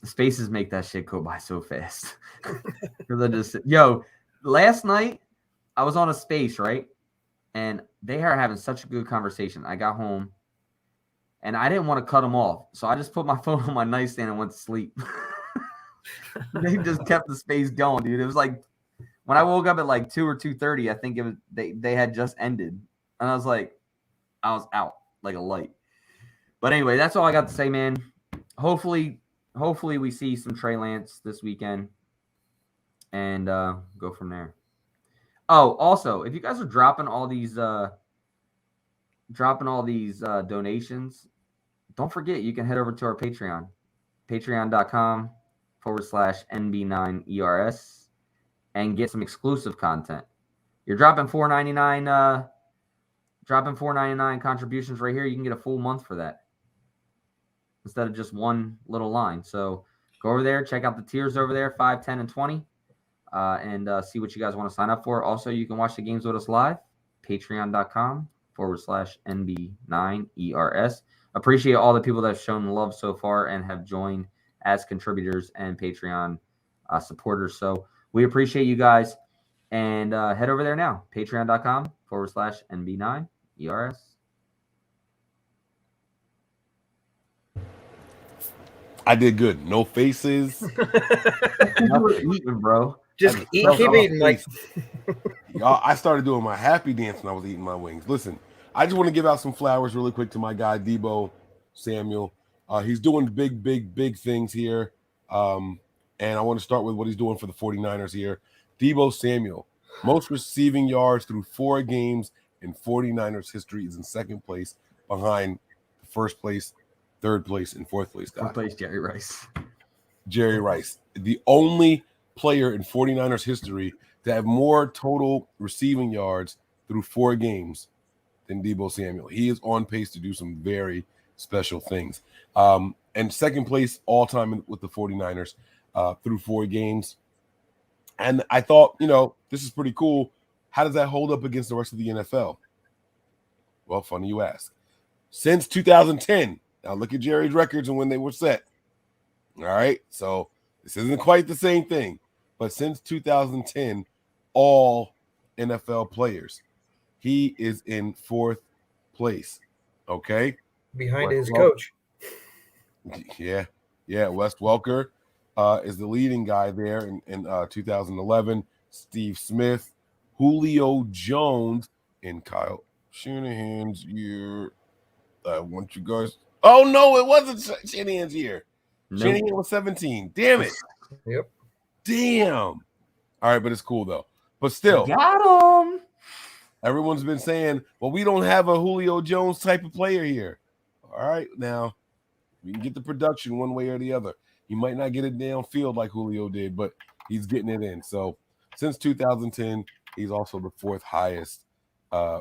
Speaker 10: spaces make that shit go by so fast. Last night I was on a space, right? And they are having such a good conversation. I got home and I didn't want to cut them off. So I just put my phone on my nightstand and went to sleep. They just kept the space going, dude. It was like when I woke up at like 2 or 2:30, I think it was they had just ended. And I was out like a light. But anyway, that's all I got to say, man. Hopefully we see some Trey Lance this weekend and go from there. Oh, also, if you guys are dropping all these donations, don't forget you can head over to our Patreon, patreon.com/NB9ERS, and get some exclusive content. You're dropping $4.99 contributions right here. You can get a full month for that instead of just one little line. So go over there, check out the tiers over there, 5, 10, and 20. And see what you guys want to sign up for. Also, you can watch the games with us live, patreon.com/NB9ERS. Appreciate all the people that have shown love so far and have joined as contributors and Patreon supporters. So we appreciate you guys. And head over there now, patreon.com/NB9ERS.
Speaker 7: I did good. No faces.
Speaker 10: You were eating, bro.
Speaker 8: Just keep eating, like.
Speaker 7: Y'all, I started doing my happy dance when I was eating my wings. Listen, I just want to give out some flowers really quick to my guy, Deebo Samuel. He's doing big things here. And I want to start with what he's doing for the 49ers here. Deebo Samuel, most receiving yards through 4 games in 49ers history, is in second place behind first place, third place, and fourth place guy.
Speaker 10: Fourth place, Jerry Rice.
Speaker 7: Jerry Rice, the only player in 49ers history to have more total receiving yards through 4 games than Deebo Samuel. He is on pace to do some very special things. And second place all time with the 49ers through 4 games. And I thought, this is pretty cool. How does that hold up against the rest of the NFL? Well, funny you ask. Since 2010, now look at Jerry's records and when they were set. All right, so this isn't quite the same thing. But since 2010, all NFL players, he is in 4th place. Okay?
Speaker 8: Behind his coach.
Speaker 7: Yeah. Wes Welker is the leading guy there in 2011. Steve Smith, Julio Jones, and Kyle Shanahan's year. I want you guys. Oh, no, it wasn't Shanahan's year. Nope. Shanahan was 17. Damn it.
Speaker 8: Yep.
Speaker 7: Damn. All right, but it's cool, though. But still.
Speaker 10: Got him.
Speaker 7: Everyone's been saying, well, we don't have a Julio Jones type of player here. All right, now, we can get the production one way or the other. He might not get it downfield like Julio did, but he's getting it in. So since 2010, he's also the 4th highest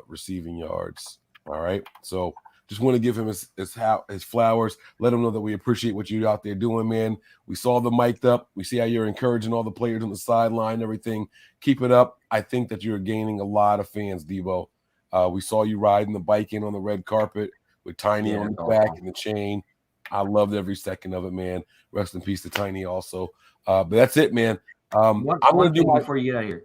Speaker 7: receiving yards. All right, so just want to give him his flowers. Let him know that we appreciate what you're out there doing, man. We saw the mic'd up. We see how you're encouraging all the players on the sideline and everything. Keep it up. I think that you're gaining a lot of fans, Deebo. We saw you riding the bike in on the red carpet with Tiny on the back and the chain. I loved every second of it, man. Rest in peace to Tiny also. But that's it, man. I'm going to do
Speaker 10: before you get out of here.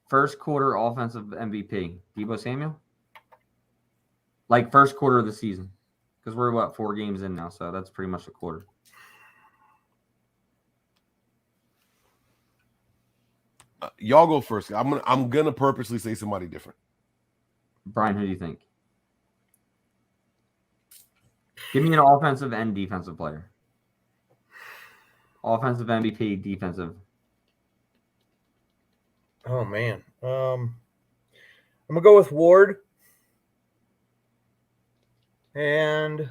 Speaker 10: First quarter offensive MVP, Deebo Samuel? Like first quarter of the season. Because we're 4 games in now, so that's pretty much a quarter.
Speaker 7: Y'all go first. I'm gonna purposely say somebody different.
Speaker 10: Brian, who do you think? Give me an offensive and defensive player. Offensive MVP, defensive.
Speaker 8: Oh man. I'm gonna go with Ward. And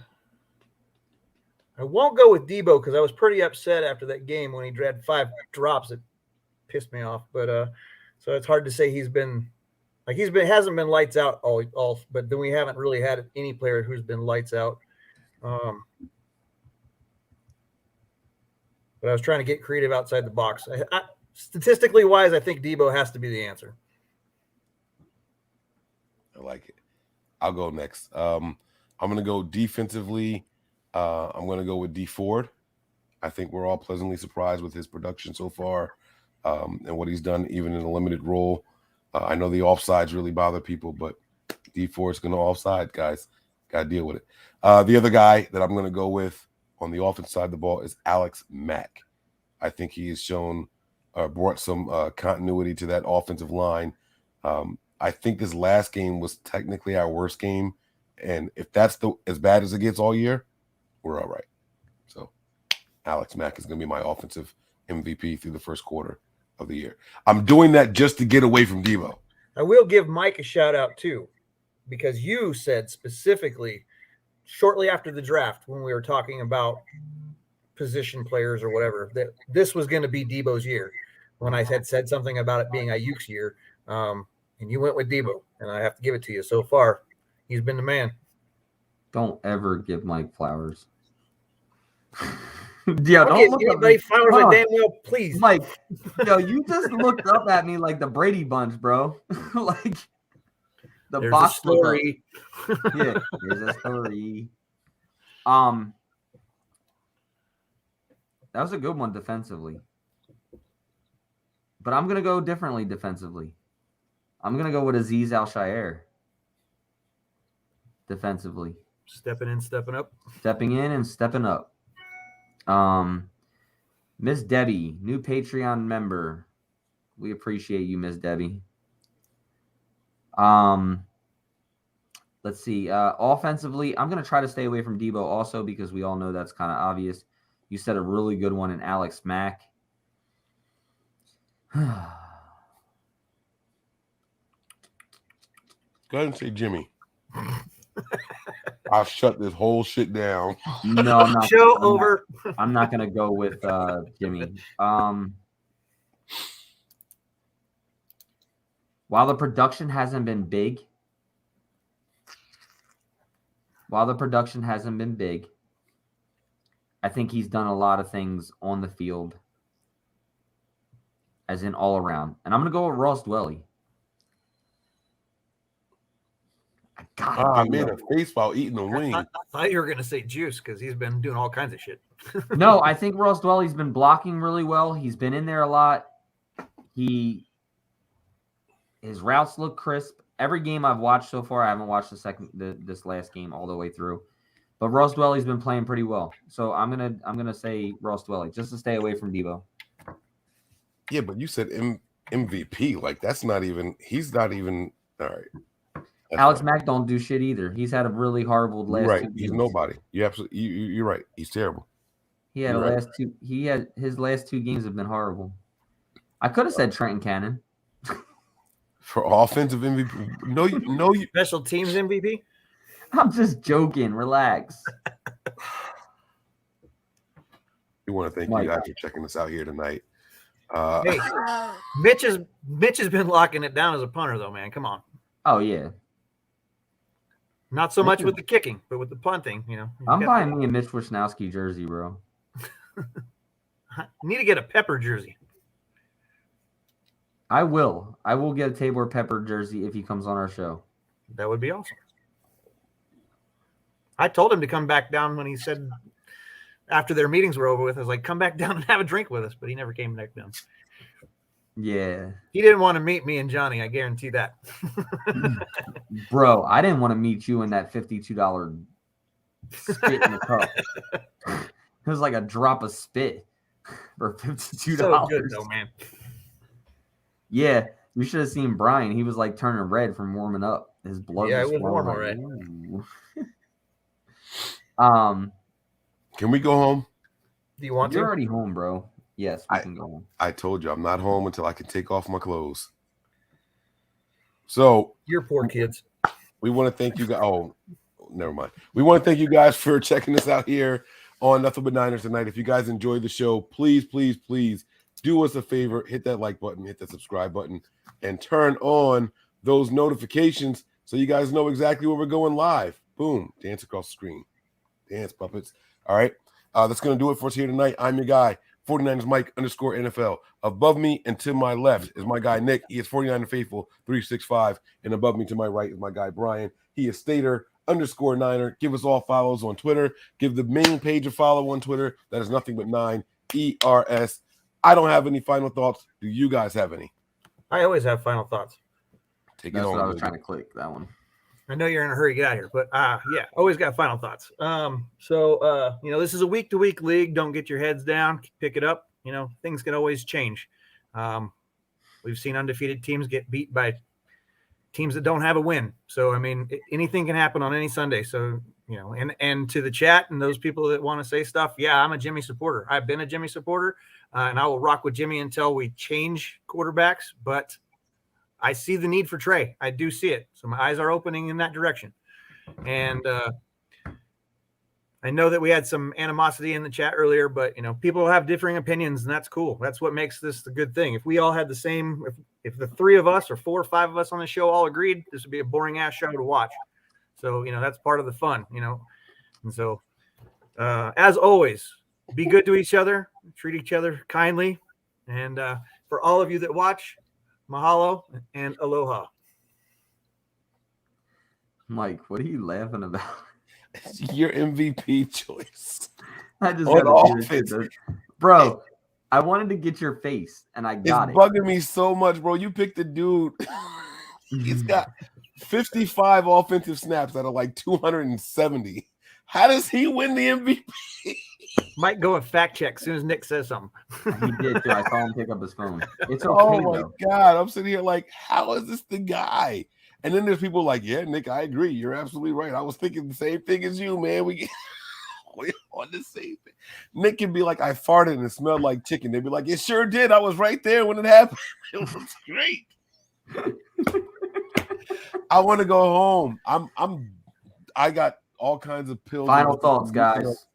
Speaker 8: I won't go with Deebo because I was pretty upset after that game when he had 5 drops. It pissed me off. But so it's hard to say hasn't been lights out all, but then we haven't really had any player who's been lights out. But I was trying to get creative outside the box. Statistically wise, I think Deebo has to be the answer.
Speaker 7: I like it. I'll go next. I'm going to go defensively. I'm going to go with D Ford. I think we're all pleasantly surprised with his production so far and what he's done, even in a limited role. I know the offsides really bother people, but D Ford's going to offside, guys. Got to deal with it. The other guy that I'm going to go with on the offense side of the ball is Alex Mack. I think he has brought some continuity to that offensive line. I think this last game was technically our worst game. And if that's as bad as it gets all year, we're all right. So Alex Mack is going to be my offensive MVP through the first quarter of the year. I'm doing that just to get away from Deebo.
Speaker 8: I will give Mike a shout out too, because you said specifically shortly after the draft when we were talking about position players or whatever that this was going to be Deebo's year. When I had said something about it being Ayuk's year, and you went with Deebo, and I have to give it to you. So far, he's been the man.
Speaker 10: Don't ever give Mike flowers. Yeah,
Speaker 8: don't
Speaker 10: don't
Speaker 8: look give anybody flowers like damn well, please.
Speaker 10: Mike, you just looked up at me like the Brady Bunch, bro. Like the
Speaker 8: there's
Speaker 10: box
Speaker 8: a story.
Speaker 10: Yeah, there's a story. That was a good one defensively. But I'm going to go differently defensively. I'm going to go with Azeez Al-Shaair defensively.
Speaker 8: Stepping in, stepping up.
Speaker 10: Stepping in and stepping up. Miss Debbie, new Patreon member. We appreciate you, Miss Debbie. Let's see. Offensively, I'm going to try to stay away from Deebo also because we all know that's kind of obvious. You said a really good one in Alex Mack.
Speaker 7: Go ahead and say Jimmy. I'll shut this whole shit down.
Speaker 10: No, I'm not.
Speaker 8: Show over.
Speaker 10: I'm not going to go with Jimmy. While the production hasn't been big, I think he's done a lot of things on the field, as in all around. And I'm going to go with Ross Dwelly.
Speaker 7: I made a face while eating the wing.
Speaker 8: I thought you were going to say Juice because he's been doing all kinds of shit.
Speaker 10: No, I think Ross Dwelly's been blocking really well. He's been in there a lot. His routes look crisp. Every game I've watched so far, I haven't watched this last game all the way through. But Ross Dwelly's been playing pretty well. So I'm gonna say Ross Dwelly just to stay away from Deebo.
Speaker 7: Yeah, but you said MVP. Like he's not even all right.
Speaker 10: Alex Mack don't do shit either. He's had a really horrible last 2 games.
Speaker 7: He's nobody. You're right. He's terrible.
Speaker 10: His last 2 games have been horrible. I could have said Trenton Cannon.
Speaker 7: For offensive MVP. No,
Speaker 8: special teams MVP?
Speaker 10: I'm just joking. Relax.
Speaker 7: We want to thank you guys for checking us out here tonight.
Speaker 8: Hey, Mitch has been locking it down as a punter, though, man. Come on.
Speaker 10: Oh yeah.
Speaker 8: Not so much with the kicking, but with the punting,
Speaker 10: I'm buying me a Mitch Wisnowski jersey, bro.
Speaker 8: I need to get a Pepper jersey.
Speaker 10: I will get a Tabor Pepper jersey if he comes on our show.
Speaker 8: That would be awesome. I told him to come back down when he said after their meetings were over with. I was like, come back down and have a drink with us, but he never came back down.
Speaker 10: Yeah.
Speaker 8: He didn't want to meet me and Johnny. I guarantee that.
Speaker 10: Bro, I didn't want to meet you in that $52 spit in the cup. It was like a drop of spit for $52.
Speaker 8: So good though, man.
Speaker 10: Yeah, you should have seen Brian. He was like turning red from warming up. His blood was
Speaker 8: warm, all right.
Speaker 7: Can we go home?
Speaker 8: Do you want
Speaker 10: You're
Speaker 8: to?
Speaker 10: already home, bro. Yes, we can go home.
Speaker 7: I told you I'm not home until I can take off my clothes. So
Speaker 8: You're poor kids.
Speaker 7: we want to thank you guys. Oh, never mind. We want to thank you guys for checking us out here on Nothing But Niners tonight. If you guys enjoyed the show, please do us a favor. Hit that like button, hit that subscribe button, and turn on those notifications so you guys know exactly where we're going live. Boom. Dance across the screen. Dance, puppets. All right. That's going to do it for us here tonight. I'm your guy, 49ers Mike _NFL. Above me and to my left is my guy, Nick. He is 49er Faithful 365. And above me to my right is my guy, Brian. He is Stater _Niner. Give us all follows on Twitter. Give the main page a follow on Twitter. That is Nothing But 9 ERS. I don't have any final thoughts. Do you guys have any?
Speaker 8: I always have final thoughts.
Speaker 7: Take
Speaker 10: That's
Speaker 7: it on.
Speaker 10: what I was trying to click, that one.
Speaker 8: I know you're in a hurry to get out of here, but yeah, always got final thoughts. This is a week-to-week league. Don't get your heads down. Pick it up. Things can always change. We've seen undefeated teams get beat by teams that don't have a win. So, I mean, anything can happen on any Sunday. So, and to the chat and those people that want to say stuff, yeah, I'm a Jimmy supporter. I've been a Jimmy supporter, and I will rock with Jimmy until we change quarterbacks. But I see the need for Trey. I do see it. So my eyes are opening in that direction. And I know that we had some animosity in the chat earlier, but, people have differing opinions, and that's cool. That's what makes this a good thing. If we all had the same, if the three of us or 4 or 5 of us on the show all agreed, this would be a boring-ass show to watch. So, that's part of the fun, And so, as always, be good to each other, treat each other kindly. And for all of you that watch, mahalo and aloha.
Speaker 10: Mike, what are you laughing about?
Speaker 7: Your MVP choice.
Speaker 10: I just
Speaker 7: On
Speaker 10: got
Speaker 7: offense.
Speaker 10: Bro, I wanted to get your face, and I got
Speaker 7: It's bugging me so much, bro. You picked the dude. He's got 55 offensive snaps out of like 270. How does he win the MVP?
Speaker 8: Might go and fact check as soon as Nick says something.
Speaker 10: He did too. I saw him pick up his phone. It's okay,
Speaker 7: Oh my
Speaker 10: though.
Speaker 7: God. I'm sitting here like, how is this the guy? And then there's people like, yeah, Nick, I agree. You're absolutely right. I was thinking the same thing as you, man. We're on the same thing. Nick can be like, I farted and it smelled like chicken. They'd be like, it sure did. I was right there when it happened. It was great. I want to go home. I got all kinds of pills.
Speaker 10: Final thoughts, guys.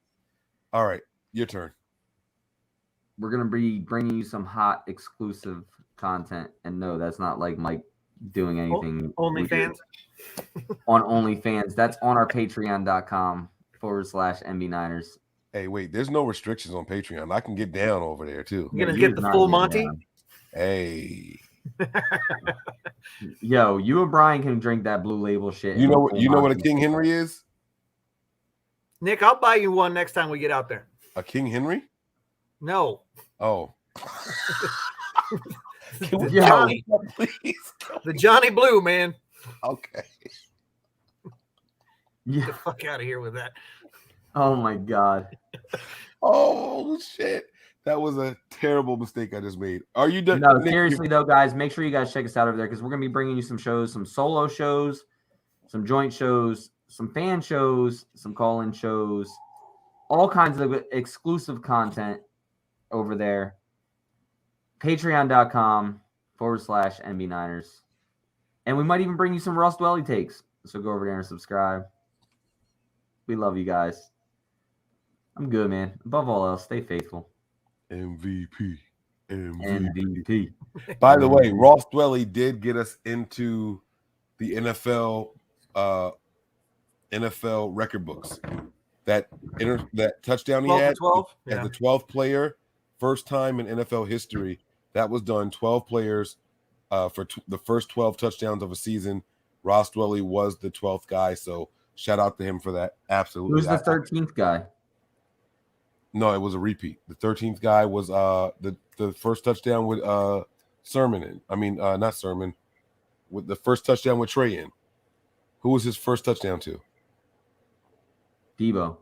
Speaker 7: All right, your turn.
Speaker 10: We're going to be bringing you some hot, exclusive content. And no, that's not like Mike doing anything.
Speaker 8: OnlyFans?
Speaker 10: On OnlyFans. That's on our patreon.com/MB Niners.
Speaker 7: Hey, wait, there's no restrictions on Patreon. I can get down over there, too.
Speaker 8: You're going to get the full Monty?
Speaker 7: Hey.
Speaker 10: Yo, you and Brian can drink that Blue Label shit.
Speaker 7: You know what a King Henry is?
Speaker 8: Nick, I'll buy you one next time we get out there.
Speaker 7: A King Henry?
Speaker 8: No.
Speaker 7: Oh.
Speaker 8: Johnny.
Speaker 7: Please.
Speaker 8: The Johnny Blue, man.
Speaker 7: Okay.
Speaker 8: Get the fuck out of here with that.
Speaker 10: Oh my God.
Speaker 7: Oh shit. That was a terrible mistake I just made. Are you done?
Speaker 10: No, seriously though, guys, make sure you guys check us out over there because we're gonna be bringing you some shows, some solo shows, some joint shows, some fan shows, some call-in shows, all kinds of exclusive content over there. Patreon.com/MB Niners. And we might even bring you some Ross Dwelly takes. So go over there and subscribe. We love you guys. I'm good, man. Above all else, stay faithful.
Speaker 7: MVP.
Speaker 10: By
Speaker 7: the way, Ross Dwelly did get us into the NFL record books. That touchdown he had
Speaker 8: 12,
Speaker 7: as the 12th player, first time in NFL history. That was done. 12 players for the first 12 touchdowns of a season. Ross Dwelly was the 12th guy, so shout out to him for that. Absolutely.
Speaker 10: Who's the 13th guy?
Speaker 7: No, it was a repeat. The 13th guy was the first touchdown with Sermon in. I mean, not Sermon. With the first touchdown with Trey in. Who was his first touchdown to?
Speaker 10: Deebo.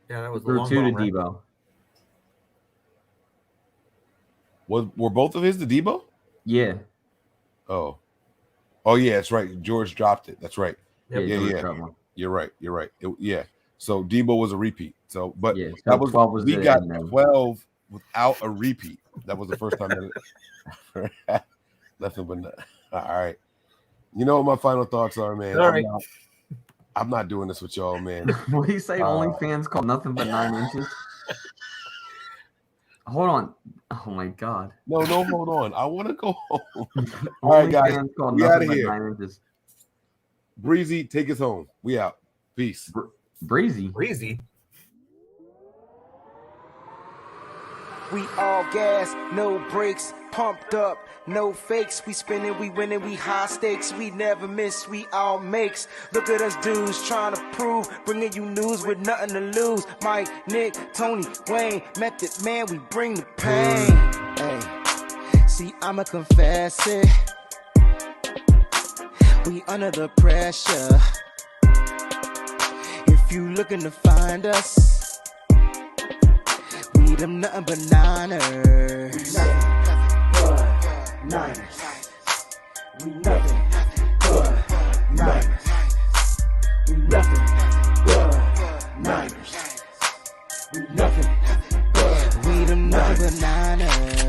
Speaker 8: Yeah, that was the
Speaker 10: Threw
Speaker 8: long
Speaker 10: 2 to
Speaker 8: ball, right?
Speaker 10: Deebo.
Speaker 7: Were both of his the Deebo?
Speaker 10: Yeah.
Speaker 7: Oh, yeah, that's right. George dropped it. That's right.
Speaker 8: Yep.
Speaker 7: Yeah. You're right. Yeah. So Deebo was a repeat. So, but
Speaker 10: Yeah,
Speaker 7: that was
Speaker 10: 12 was
Speaker 7: we
Speaker 10: the
Speaker 7: got
Speaker 10: end then.
Speaker 7: 12 without a repeat. That was the first time that nothing but none. All right. You know what my final thoughts are, man.
Speaker 8: All right.
Speaker 7: I'm not doing this with y'all, man.
Speaker 10: What do you say? OnlyFans called nothing but 9 inches. Hold on. Oh my god.
Speaker 7: No, hold on. I want to go home. All right, guys. We out of here.
Speaker 10: 9 inches.
Speaker 7: Breezy, take us home. We out. Peace.
Speaker 10: Breezy.
Speaker 11: We all gas, no brakes, pumped up, no fakes. We spinning, we winning, we high stakes. We never miss, we all makes. Look at us dudes trying to prove, bringing you news with nothing to lose. Mike, Nick, Tony, Wayne, Method Man, we bring the pain. Hey, see, I'ma confess it. We under the pressure. If you looking to find us, we them nothing but Niners. We nothing but Niners. We nothing but Niners. We nothing but we them nothing but Niners.